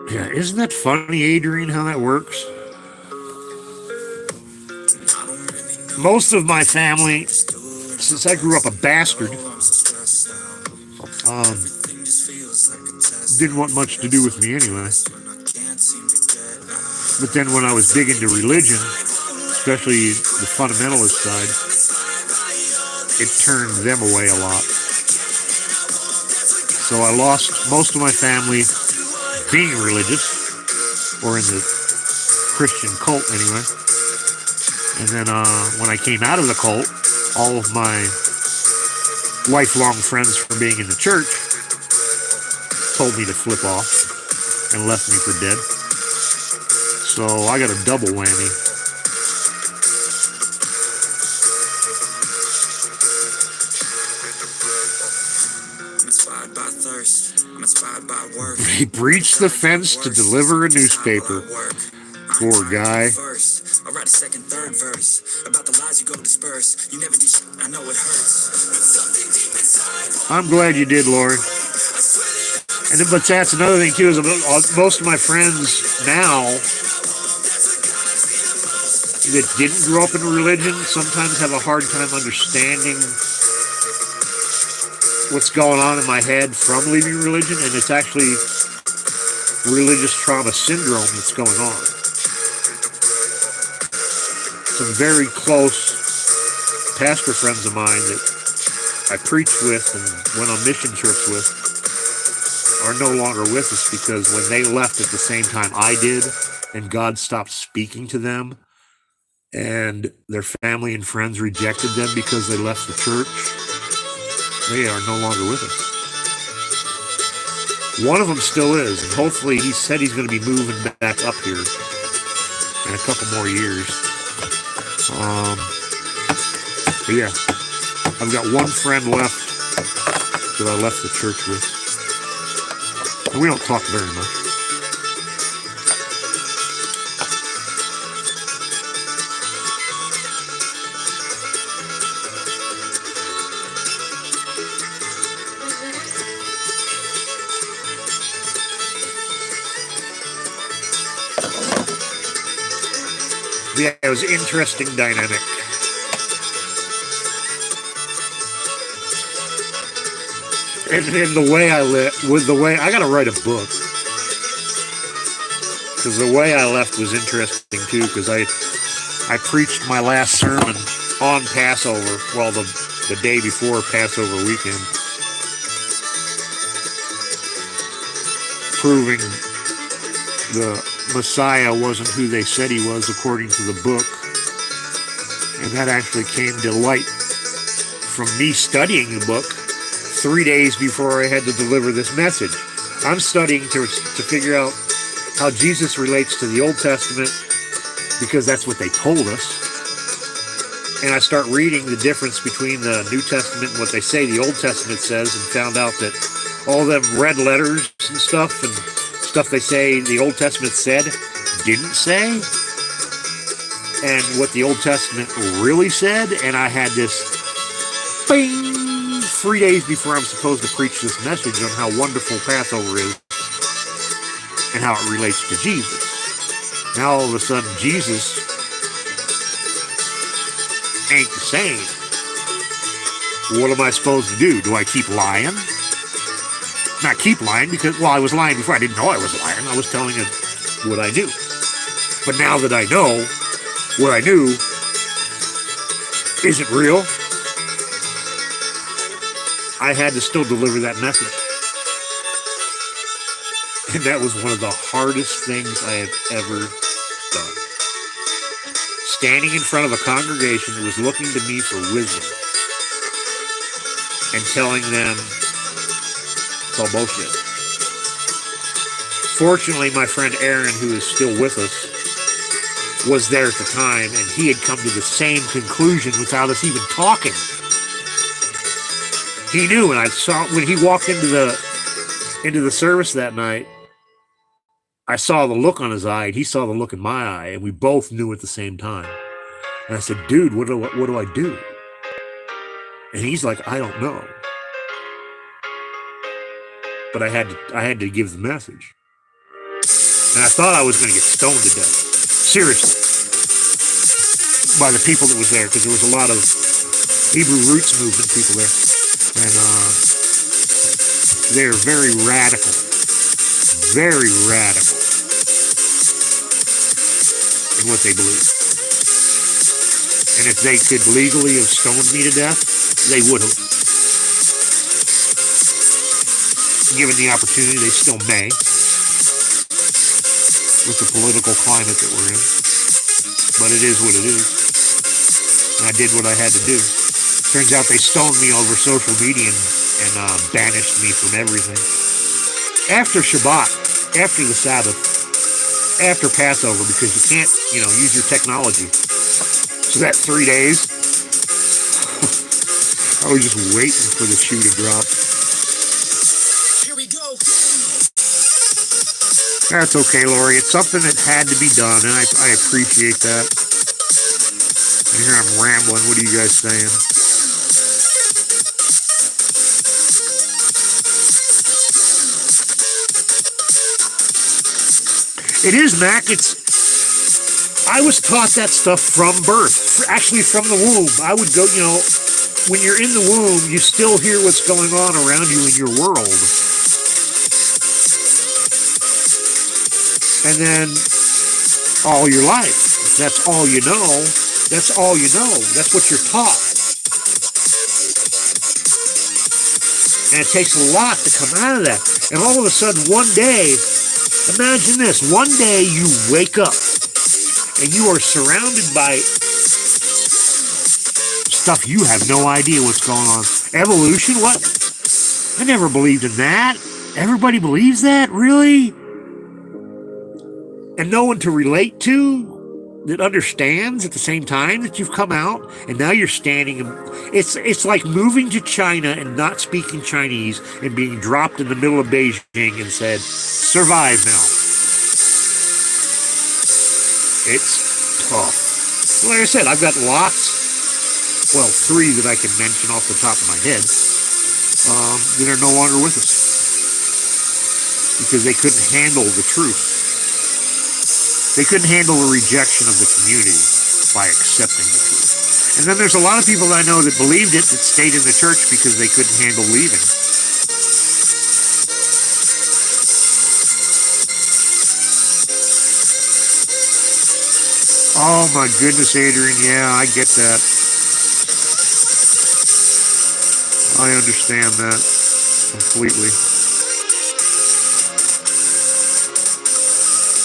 Yeah, isn't that funny, Adrian, how that works? Most of my family, since I grew up a bastard, didn't want much to do with me anyway. But then when I was big into religion, especially the fundamentalist side, it turned them away a lot. So I lost most of my family being religious, or in the Christian cult anyway. And then when I came out of the cult, all of my lifelong friends from being in the church told me to flip off and left me for dead. So I got a double whammy. I'm inspired by thirst. I'm inspired by work. He breached the fence to deliver a newspaper. Poor guy. I'll write a second, third verse about the lies you go disperse. You never do shit, I know it hurts. I'm glad you did, Lori. And then, but that's another thing too, is most of my friends now that didn't grow up in religion sometimes have a hard time understanding what's going on in my head from leaving religion, and it's actually religious trauma syndrome that's going on. Some very close pastor friends of mine that I preached with and went on mission trips with are no longer with us because when they left at the same time I did, and God stopped speaking to them, and their family and friends rejected them because they left the church, they are no longer with us. One of them still is, and hopefully he said he's going to be moving back up here in a couple more years. But yeah, I've got one friend left that I left the church with. And we don't talk very much. Yeah, it was an interesting dynamic. And the way I left, I gotta write a book. Because the way I left was interesting too, because I preached my last sermon on Passover, well, the day before Passover weekend, proving the Messiah wasn't who they said he was according to the book. And that actually came to light from me studying the book 3 days before I had to deliver this message. I'm studying to figure out how Jesus relates to the Old Testament because that's what they told us. And I start reading the difference between the New Testament and what they say the Old Testament says, and found out that all them red letters and stuff they say the Old Testament said didn't say, and what the Old Testament really said. And I had this bing 3 days before I'm supposed to preach this message on how wonderful Passover is and how it relates to Jesus. Now all of a sudden Jesus ain't the same. What am I supposed to do? Do I keep lying? Not keep lying, because, well, I was lying before. I didn't know I was lying. I was telling it what I knew. But now that I know what I knew isn't real, I had to still deliver that message. And that was one of the hardest things I have ever done. Standing in front of a congregation that was looking to me for wisdom and telling them it's all bullshit. Fortunately, my friend Aaron, who is still with us, was there at the time, and he had come to the same conclusion without us even talking. He knew, and I saw when he walked into the service that night, I saw the look on his eye, and he saw the look in my eye, and we both knew at the same time. And I said, dude, what do I do? And he's like, I don't know. But I had to give the message. And I thought I was going to get stoned to death. Seriously. By the people that was there, because there was a lot of Hebrew Roots movement people there. And they're very radical. Very radical in what they believe. And if they could legally have stoned me to death, they would have. Given the opportunity, they still may, with the political climate that we're in. But it is what it is. And I did what I had to do. Turns out they stoned me over social media and banished me from everything. After Shabbat, after the Sabbath, after Passover, because you can't, use your technology. So that 3 days, I was just waiting for the shoe to drop. Here we go. That's okay, Lori. It's something that had to be done, and I appreciate that. And here I'm rambling. What are you guys saying? It is, Mac. I was taught that stuff from birth, actually from the womb. I would go, when you're in the womb, you still hear what's going on around you in your world. And then all your life, if that's all you know, that's all you know. That's what you're taught. And it takes a lot to come out of that. And all of a sudden, one day, imagine this, one day you wake up and you are surrounded by stuff you have no idea what's going on. Evolution? What? I never believed in that. Everybody believes that? Really? And no one to relate to that understands at the same time that you've come out, and now you're standing. It's like moving to China and not speaking Chinese and being dropped in the middle of Beijing and said, survive now. It's tough. Like I said, I've got lots, well, 3 that I can mention off the top of my head, that are no longer with us because they couldn't handle the truth. They couldn't handle the rejection of the community by accepting the truth. And then there's a lot of people that I know that believed it that stayed in the church because they couldn't handle leaving. Oh my goodness, Adrian, yeah, I get that. I understand that completely.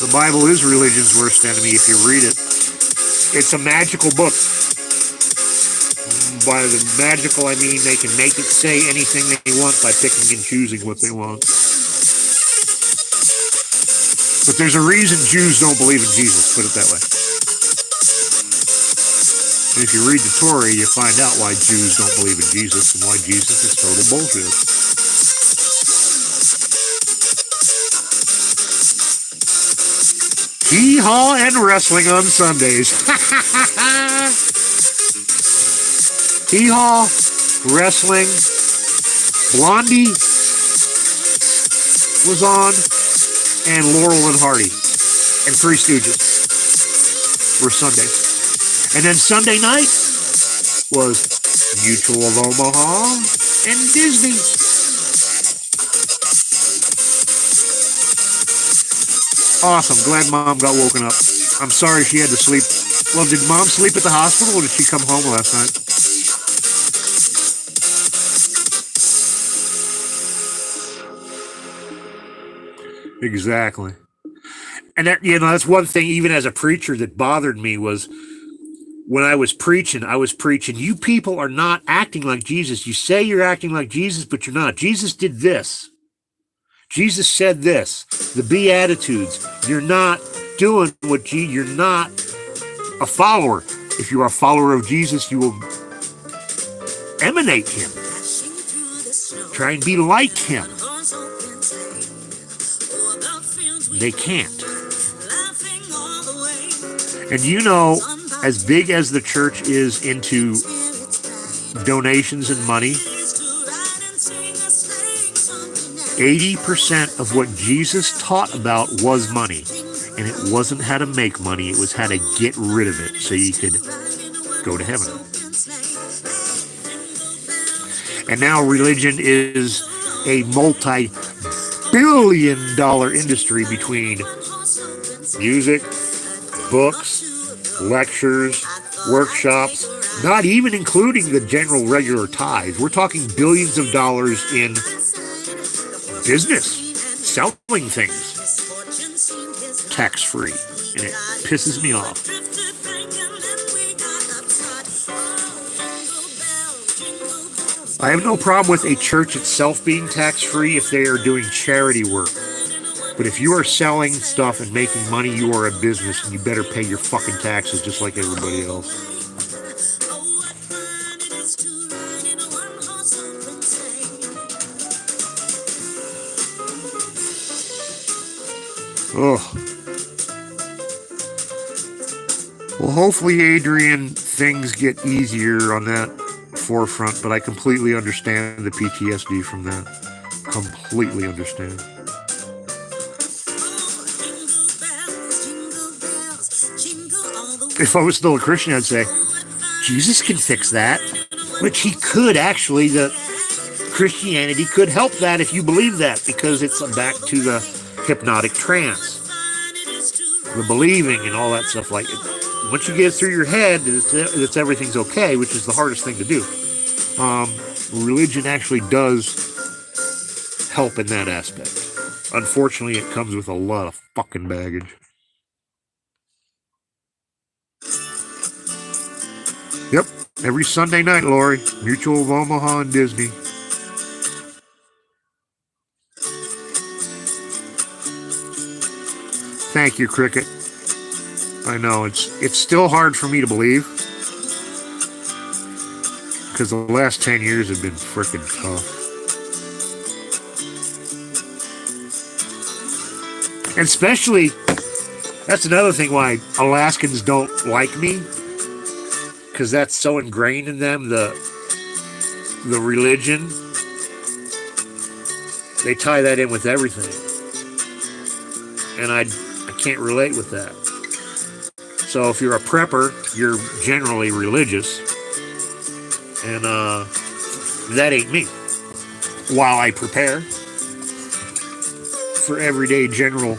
The Bible is religion's worst enemy if you read it. It's a magical book. By the magical, I mean they can make it say anything they want by picking and choosing what they want. But there's a reason Jews don't believe in Jesus, put it that way. And if you read the Torah, you find out why Jews don't believe in Jesus and why Jesus is total bullshit. Hee-haw and wrestling on Sundays. Hee-haw, wrestling. Blondie was on, and Laurel and Hardy, and Three Stooges were Sundays. And then Sunday night was Mutual of Omaha and Disney. Awesome. Glad Mom got woken up. I'm sorry she had to sleep. Well, did Mom sleep at the hospital or did she come home last night? Exactly. And that, that's one thing, even as a preacher, that bothered me was when I was preaching, you people are not acting like Jesus. You say you're acting like Jesus, but you're not. Jesus did this. Jesus said this, the Beatitudes. You're not doing what you're not a follower. If you are a follower of Jesus, you will emanate him. Try and be like him. They can't. And as big as the church is into donations and money, 80% of what Jesus taught about was money. And it wasn't how to make money, it was how to get rid of it so you could go to heaven. And now religion is a multi-billion-dollar industry between music, books, lectures, workshops, Not even including the general regular tithe. We're talking billions of dollars in business, selling things tax-free, and it pisses me off. I have no problem with a church itself being tax-free if they are doing charity work. But if you are selling stuff and making money, you are a business, and you better pay your fucking taxes just like everybody else. Oh. Well, hopefully, Adrian, things get easier on that forefront, but I completely understand the PTSD from that. Completely understand. If I was still a Christian, I'd say, Jesus can fix that. Which he could, actually. The Christianity could help that if you believe that, because it's back to the hypnotic trance. The believing and all that stuff. Like, once you get it through your head, it's everything's okay, which is the hardest thing to do. Religion actually does help in that aspect. Unfortunately, it comes with a lot of fucking baggage. Yep, every Sunday night, Lori. Mutual of Omaha and Disney. Thank you, Cricket. I know, it's still hard for me to believe. Because the last 10 years have been freaking tough. And especially, that's another thing why Alaskans don't like me. Because that's so ingrained in them, the religion. They tie that in with everything. And I can't relate with that. So if you're a prepper, you're generally religious. And that ain't me. While I prepare for everyday general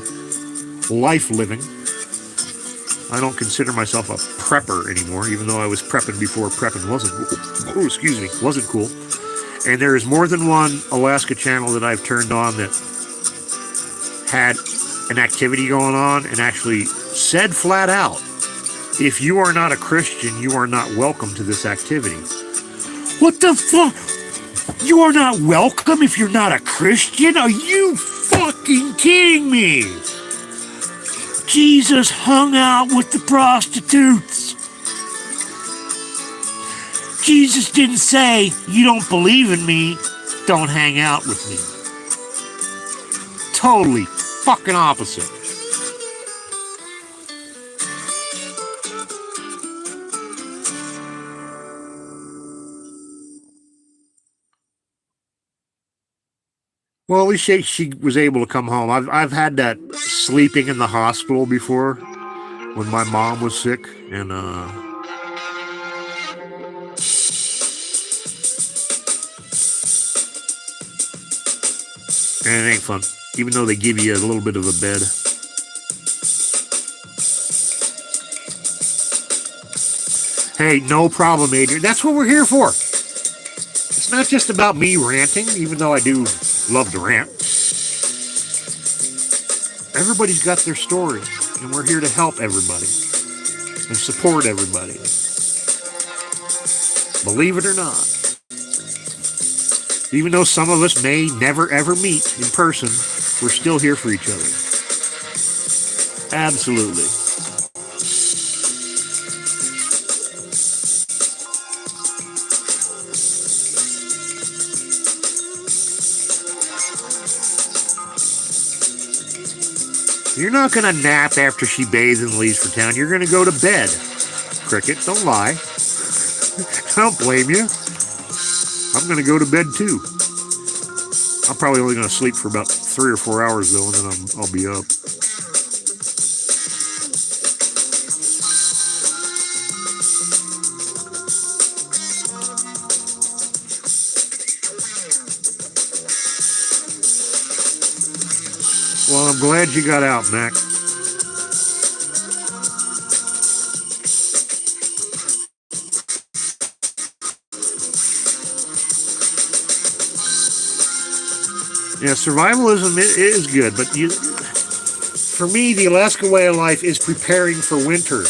life living, I don't consider myself a prepper anymore, even though I was prepping before prepping wasn't cool. And there is more than one Alaska channel that I've turned on that had an activity going on and actually said flat out, if you are not a Christian, you are not welcome to this activity. What the fuck? You are not welcome if you're not a Christian? Are you fucking kidding me? Jesus hung out with the prostitutes. Jesus didn't say, you don't believe in me, don't hang out with me. Totally fucking opposite. Well, at least she was able to come home. I've had that sleeping in the hospital before when my mom was sick, and it ain't fun, even though they give you a little bit of a bed. Hey, no problem, Adrian. That's what we're here for. It's not just about me ranting, even though I do love to rant. Everybody's got their story, and we're here to help everybody and support everybody. Believe it or not. Even though some of us may never ever meet in person, we're still here for each other. Absolutely. You're not going to nap after she bathes and leaves for town. You're going to go to bed. Cricket, don't lie. I don't blame you. I'm going to go to bed too. I'm probably only going to sleep for about 3 or 4 hours though, and then I'll be up. Well, I'm glad you got out, Mac. Yeah, survivalism is good, but for me, the Alaska way of life is preparing for winter.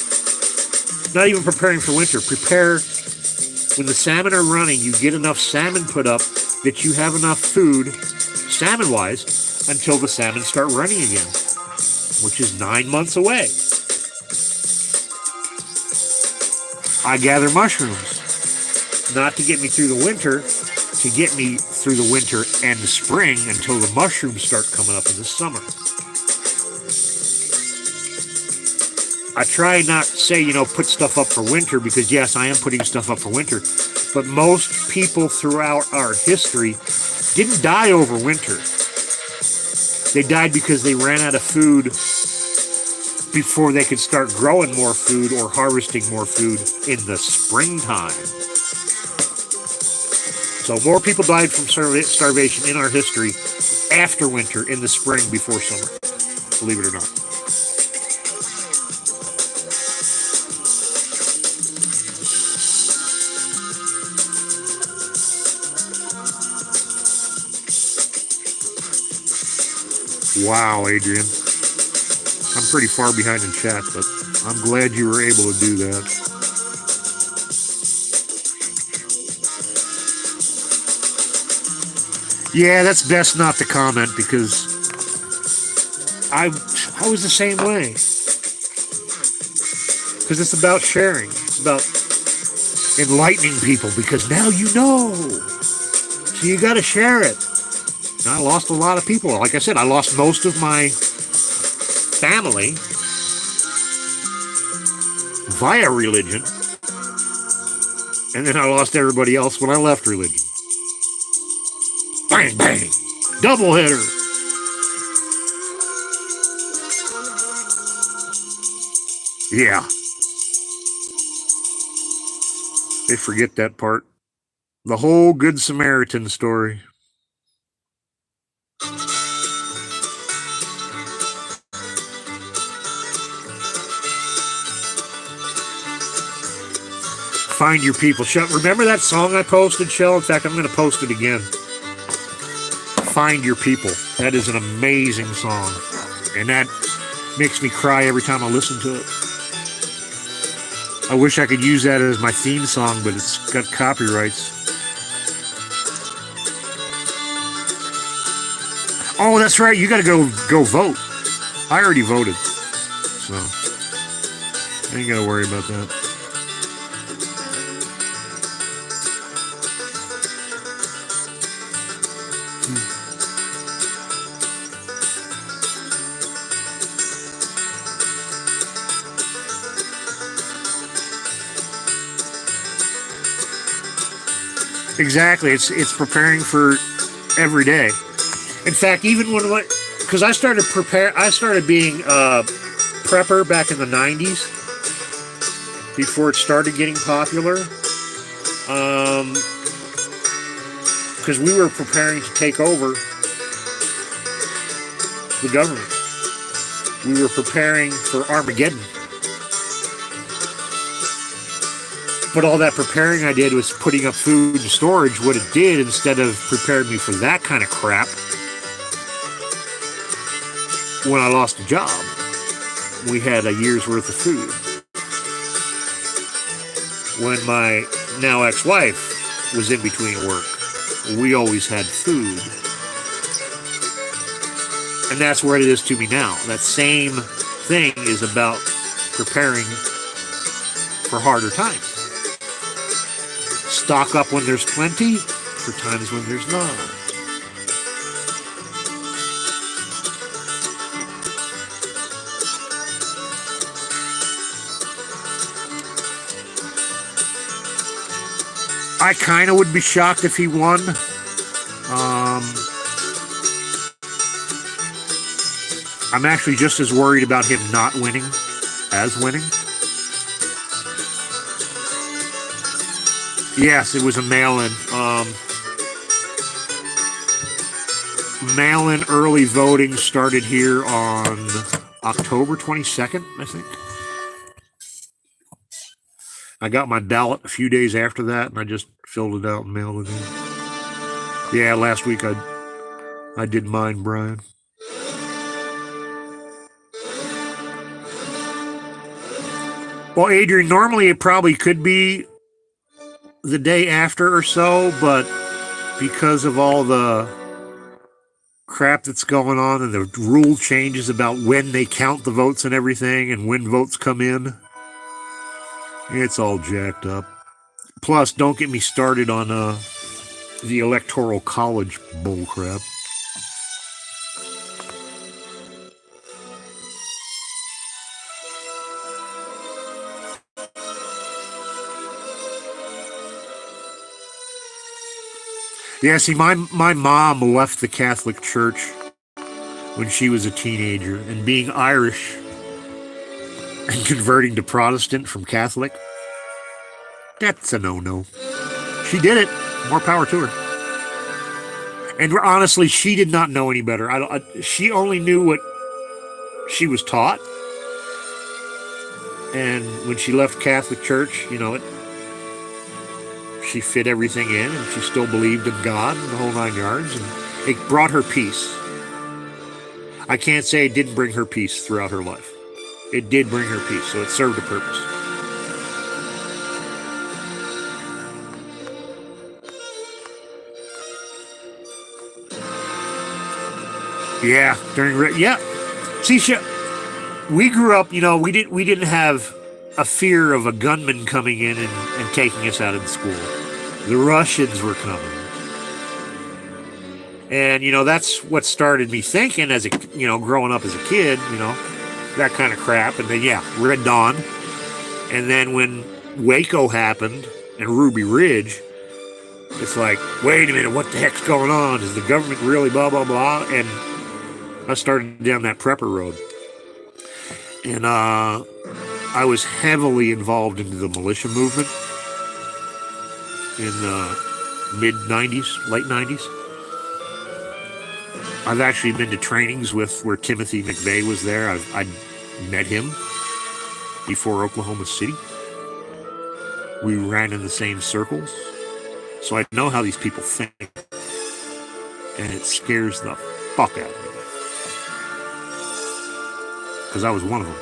Not even preparing for winter. Prepare when the salmon are running. You get enough salmon put up that you have enough food, salmon-wise, until the salmon start running again, which is 9 months away. I gather mushrooms, not to get me through the winter, to get me through the winter and the spring until the mushrooms start coming up in the summer. I try not to say, put stuff up for winter, because yes, I am putting stuff up for winter, but most people throughout our history didn't die over winter. They died because they ran out of food before they could start growing more food or harvesting more food in the springtime. So more people died from starvation in our history after winter, in the spring, before summer, believe it or not. Wow, Adrian. I'm pretty far behind in chat, but I'm glad you were able to do that. Yeah, that's best not to comment, because I was the same way. Because it's about sharing. It's about enlightening people, because now you know. So you got to share it. And I lost a lot of people. Like I said, I lost most of my family via religion, and then I lost everybody else when I left religion. Bang, bang. Double hitter. Yeah. They forget that part. The whole Good Samaritan story. Find your people. Remember that song I posted, Shell? In fact, I'm going to post it again. Find Your People. That is an amazing song. And that makes me cry every time I listen to it. I wish I could use that as my theme song, but it's got copyrights. Oh, that's right. You got to go vote. I already voted. So I ain't got to worry about that. Exactly. It's preparing for every day. In fact, even because I started being a prepper back in the 90s, before it started getting popular. Because we were preparing to take over the government. We were preparing for Armageddon. But all that preparing I did was putting up food and storage. What it did, instead of preparing me for that kind of crap, when I lost a job, we had a year's worth of food. When my now ex-wife was in between work, we always had food. And that's where it is to me now. That same thing is about preparing for harder times. Stock up when there's plenty, for times when there's none. I kind of would be shocked if he won. I'm actually just as worried about him not winning as winning. Yes, it was a mail-in. Mail-in early voting started here on October 22nd, I think. I got my ballot a few days after that, and I just filled it out and mailed it in. Yeah, last week I I did mine, Brian. Well, Adrian, normally it probably could be the day after or so, but because of all the crap that's going on and the rule changes about when they count the votes and everything and when votes come in, it's all jacked up. Plus, don't get me started on the electoral college bullcrap. Yeah, see, my mom left the Catholic Church when she was a teenager, and being Irish and converting to Protestant from Catholic, that's a no-no. She did it. More power to her. And honestly, she did not know any better. She only knew what she was taught. And when she left Catholic Church, she fit everything in, and she still believed in God and the whole 9 yards, and it brought her peace. I can't say it didn't bring her peace throughout her life. It did bring her peace, so it served a purpose. Yeah, See, we grew up, we didn't have a fear of a gunman coming in and taking us out of the school. The Russians were coming. And, that's what started me thinking as growing up as a kid, that kind of crap. And then, Red Dawn. And then when Waco happened and Ruby Ridge, it's like, wait a minute, what the heck's going on? Is the government really blah, blah, blah? And I started down that prepper road. And I was heavily involved into the militia movement in the mid-90s, late 90s. I've actually been to trainings where Timothy McVeigh was there. I met him before Oklahoma City. We ran in the same circles. So I know how these people think. And it scares the fuck out of me. Because I was one of them.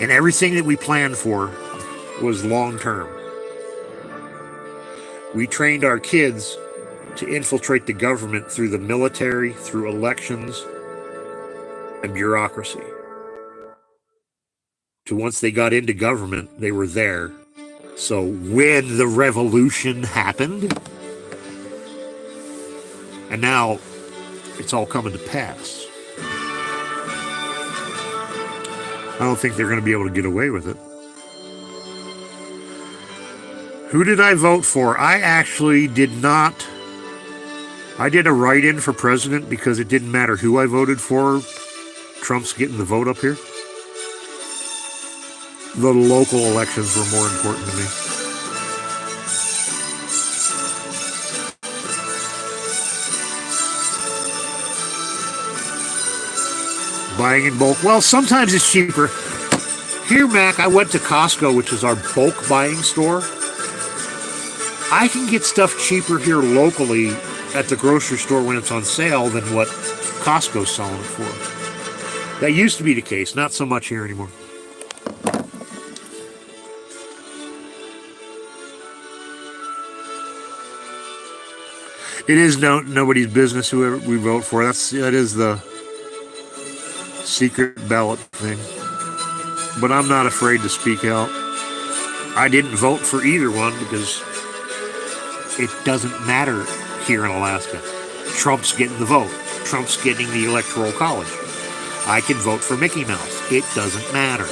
And everything that we planned for was long term. We trained our kids to infiltrate the government through the military, through elections, and bureaucracy. To once they got into government, they were there. So when the revolution happened, and now it's all coming to pass. I don't think they're going to be able to get away with it. Who did I vote for? I actually did not. I did a write-in for president because it didn't matter who I voted for. Trump's getting the vote up here. The local elections were more important to me. Buying in bulk. Well, sometimes it's cheaper. Here, Mac, I went to Costco, which is our bulk buying store. I can get stuff cheaper here locally at the grocery store when it's on sale than what Costco's selling it for. That used to be the case, not so much here anymore. It is nobody's business whoever we vote for. That is the secret ballot thing. But I'm not afraid to speak out. I didn't vote for either one because it doesn't matter here in Alaska. Trump's getting the vote. Trump's getting the electoral college. I can vote for Mickey Mouse. It doesn't matter.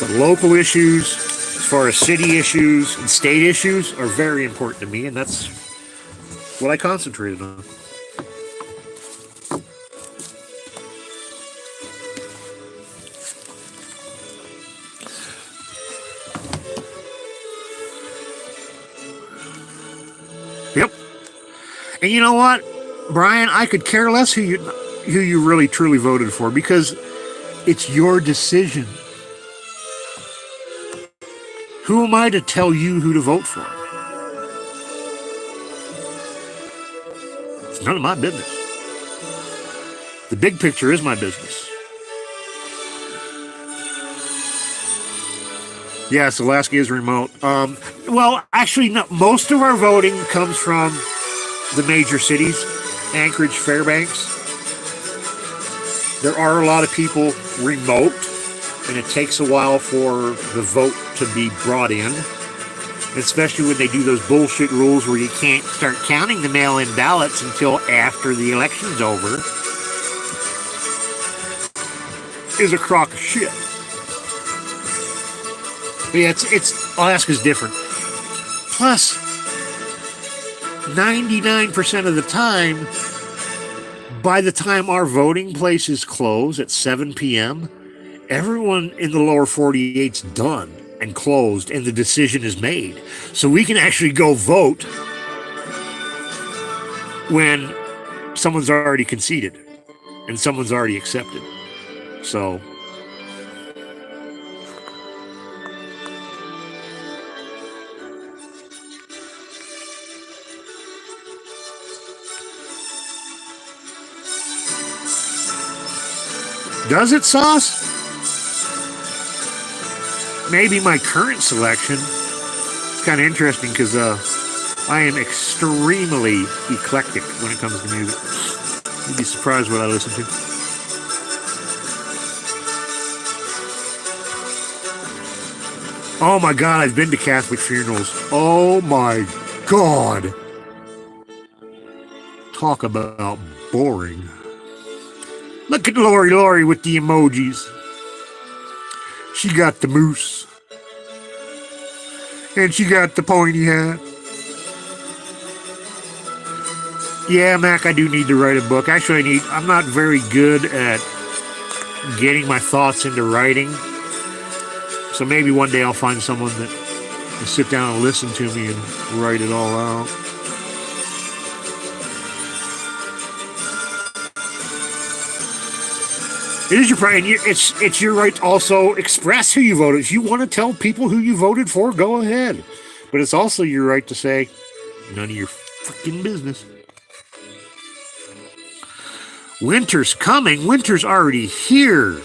But local issues, as far as city issues and state issues, are very important to me, and that's what I concentrated on. Yep. And you know what, Brian? I could care less who you really truly voted for because it's your decision. Who am I to tell you who to vote for? It's none of my business. The big picture is my business. Yes, Alaska is remote. Well, actually, no, most of our voting comes from the major cities, Anchorage, Fairbanks. There are a lot of people remote, and it takes a while for the vote to be brought in, especially when they do those bullshit rules where you can't start counting the mail-in ballots until after the election's over. Is a crock of shit. But yeah, it's Alaska's different. Plus, 99% of the time, by the time our voting places close at 7 p.m., everyone in the lower 48's done and closed, and the decision is made. So we can actually go vote when someone's already conceded and someone's already accepted. So does it, Sauce? Maybe my current selection. It's kind of interesting because I am extremely eclectic when it comes to music. You'd be surprised what I listen to. Oh my God, I've been to Catholic funerals. Oh my God. Talk about boring. Look at Lori with the emojis. She got the moose. And she got the pointy hat. Yeah, Mac, I do need to write a book. Actually, I'm not very good at getting my thoughts into writing. So maybe one day I'll find someone that will sit down and listen to me and write it all out. It is your right, and it's your right to also express who you voted. If you want to tell people who you voted for, go ahead. But it's also your right to say, none of your freaking business. Winter's coming. Winter's already here.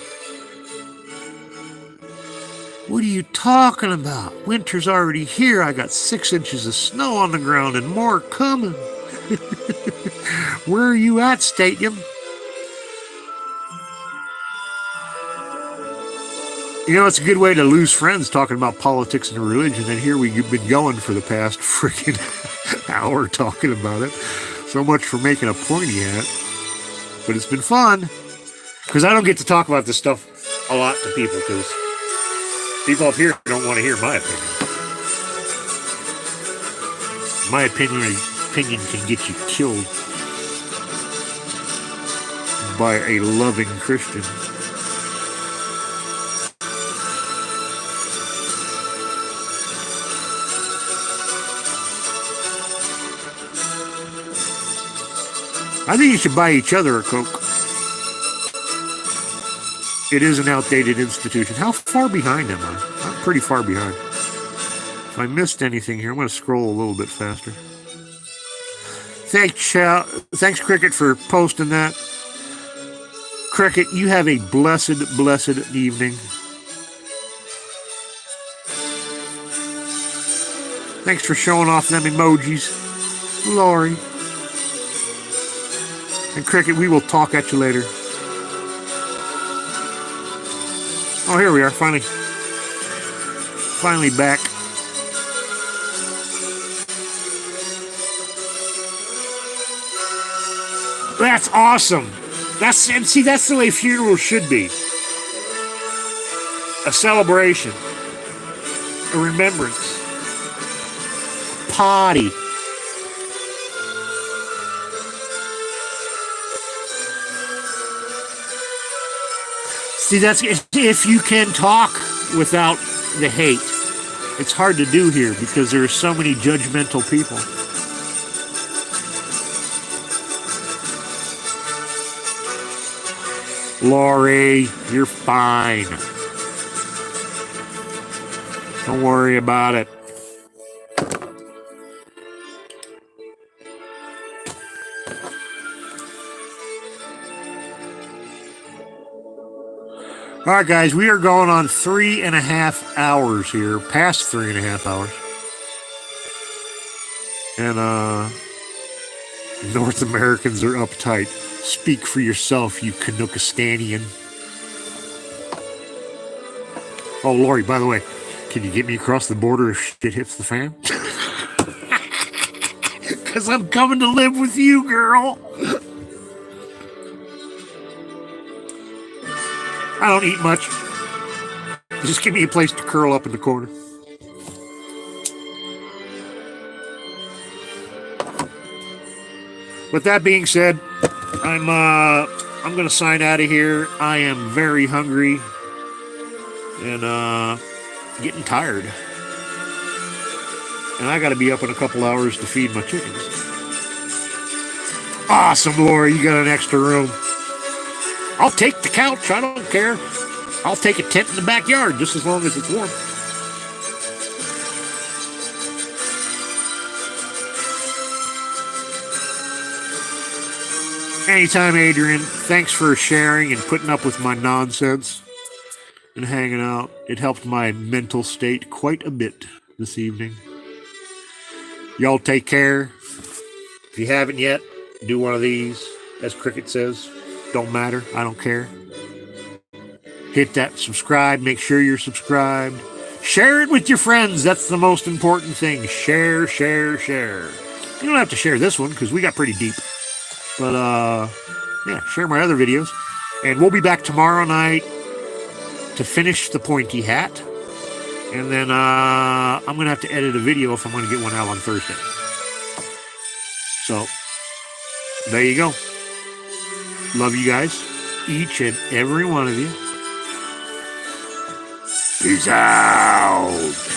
What are you talking about? Winter's already here. I got 6 inches of snow on the ground and more coming. Where are you at, Stadium? You know, it's a good way to lose friends talking about politics and religion, and here we've been going for the past freaking hour talking about it. So much for making a pointy hat. But it's been fun. Because I don't get to talk about this stuff a lot to people, because people up here don't want to hear my opinion. My opinion can get you killed by a loving Christian. I think you should buy each other a Coke. It is an outdated institution. How far behind am I? I'm pretty far behind. If I missed anything here, I'm going to scroll a little bit faster. Thanks, Cricket, for posting that. Cricket, you have a blessed, blessed evening. Thanks for showing off them emojis, Lori. And Cricket, we will talk at you later. Oh, here we are, finally back. That's awesome. That's the way funerals should be. A celebration, a remembrance, party. See, that's if you can talk without the hate. It's hard to do here because there are so many judgmental people. Lori, you're fine. Don't worry about it. All right, guys, we are going on 3.5 hours here, past 3.5 hours. And, North Americans are uptight. Speak for yourself, you Canuckistanian. Oh, Lori, by the way, can you get me across the border if shit hits the fan? Because I'm coming to live with you, girl. I don't eat much. Just give me a place to curl up in the corner. With that being said, I'm gonna sign out of here. I am very hungry and getting tired. And I gotta be up in a couple hours to feed my chickens. Awesome, Laura, you got an extra room. I'll take the couch, I don't care. I'll take a tent in the backyard just as long as it's warm. Anytime, Adrian. Thanks for sharing and putting up with my nonsense and hanging out. It helped my mental state quite a bit this evening. Y'all take care. If you haven't yet, do one of these. As Cricket says, don't matter. I don't care. Hit that subscribe. Make sure you're subscribed. Share it with your friends. That's the most important thing. Share, share, share. You don't have to share this one because we got pretty deep. But, yeah, share my other videos. And we'll be back tomorrow night to finish the pointy hat. And then I'm going to have to edit a video if I'm going to get one out on Thursday. So, there you go. Love you guys. Each and every one of you. Peace out.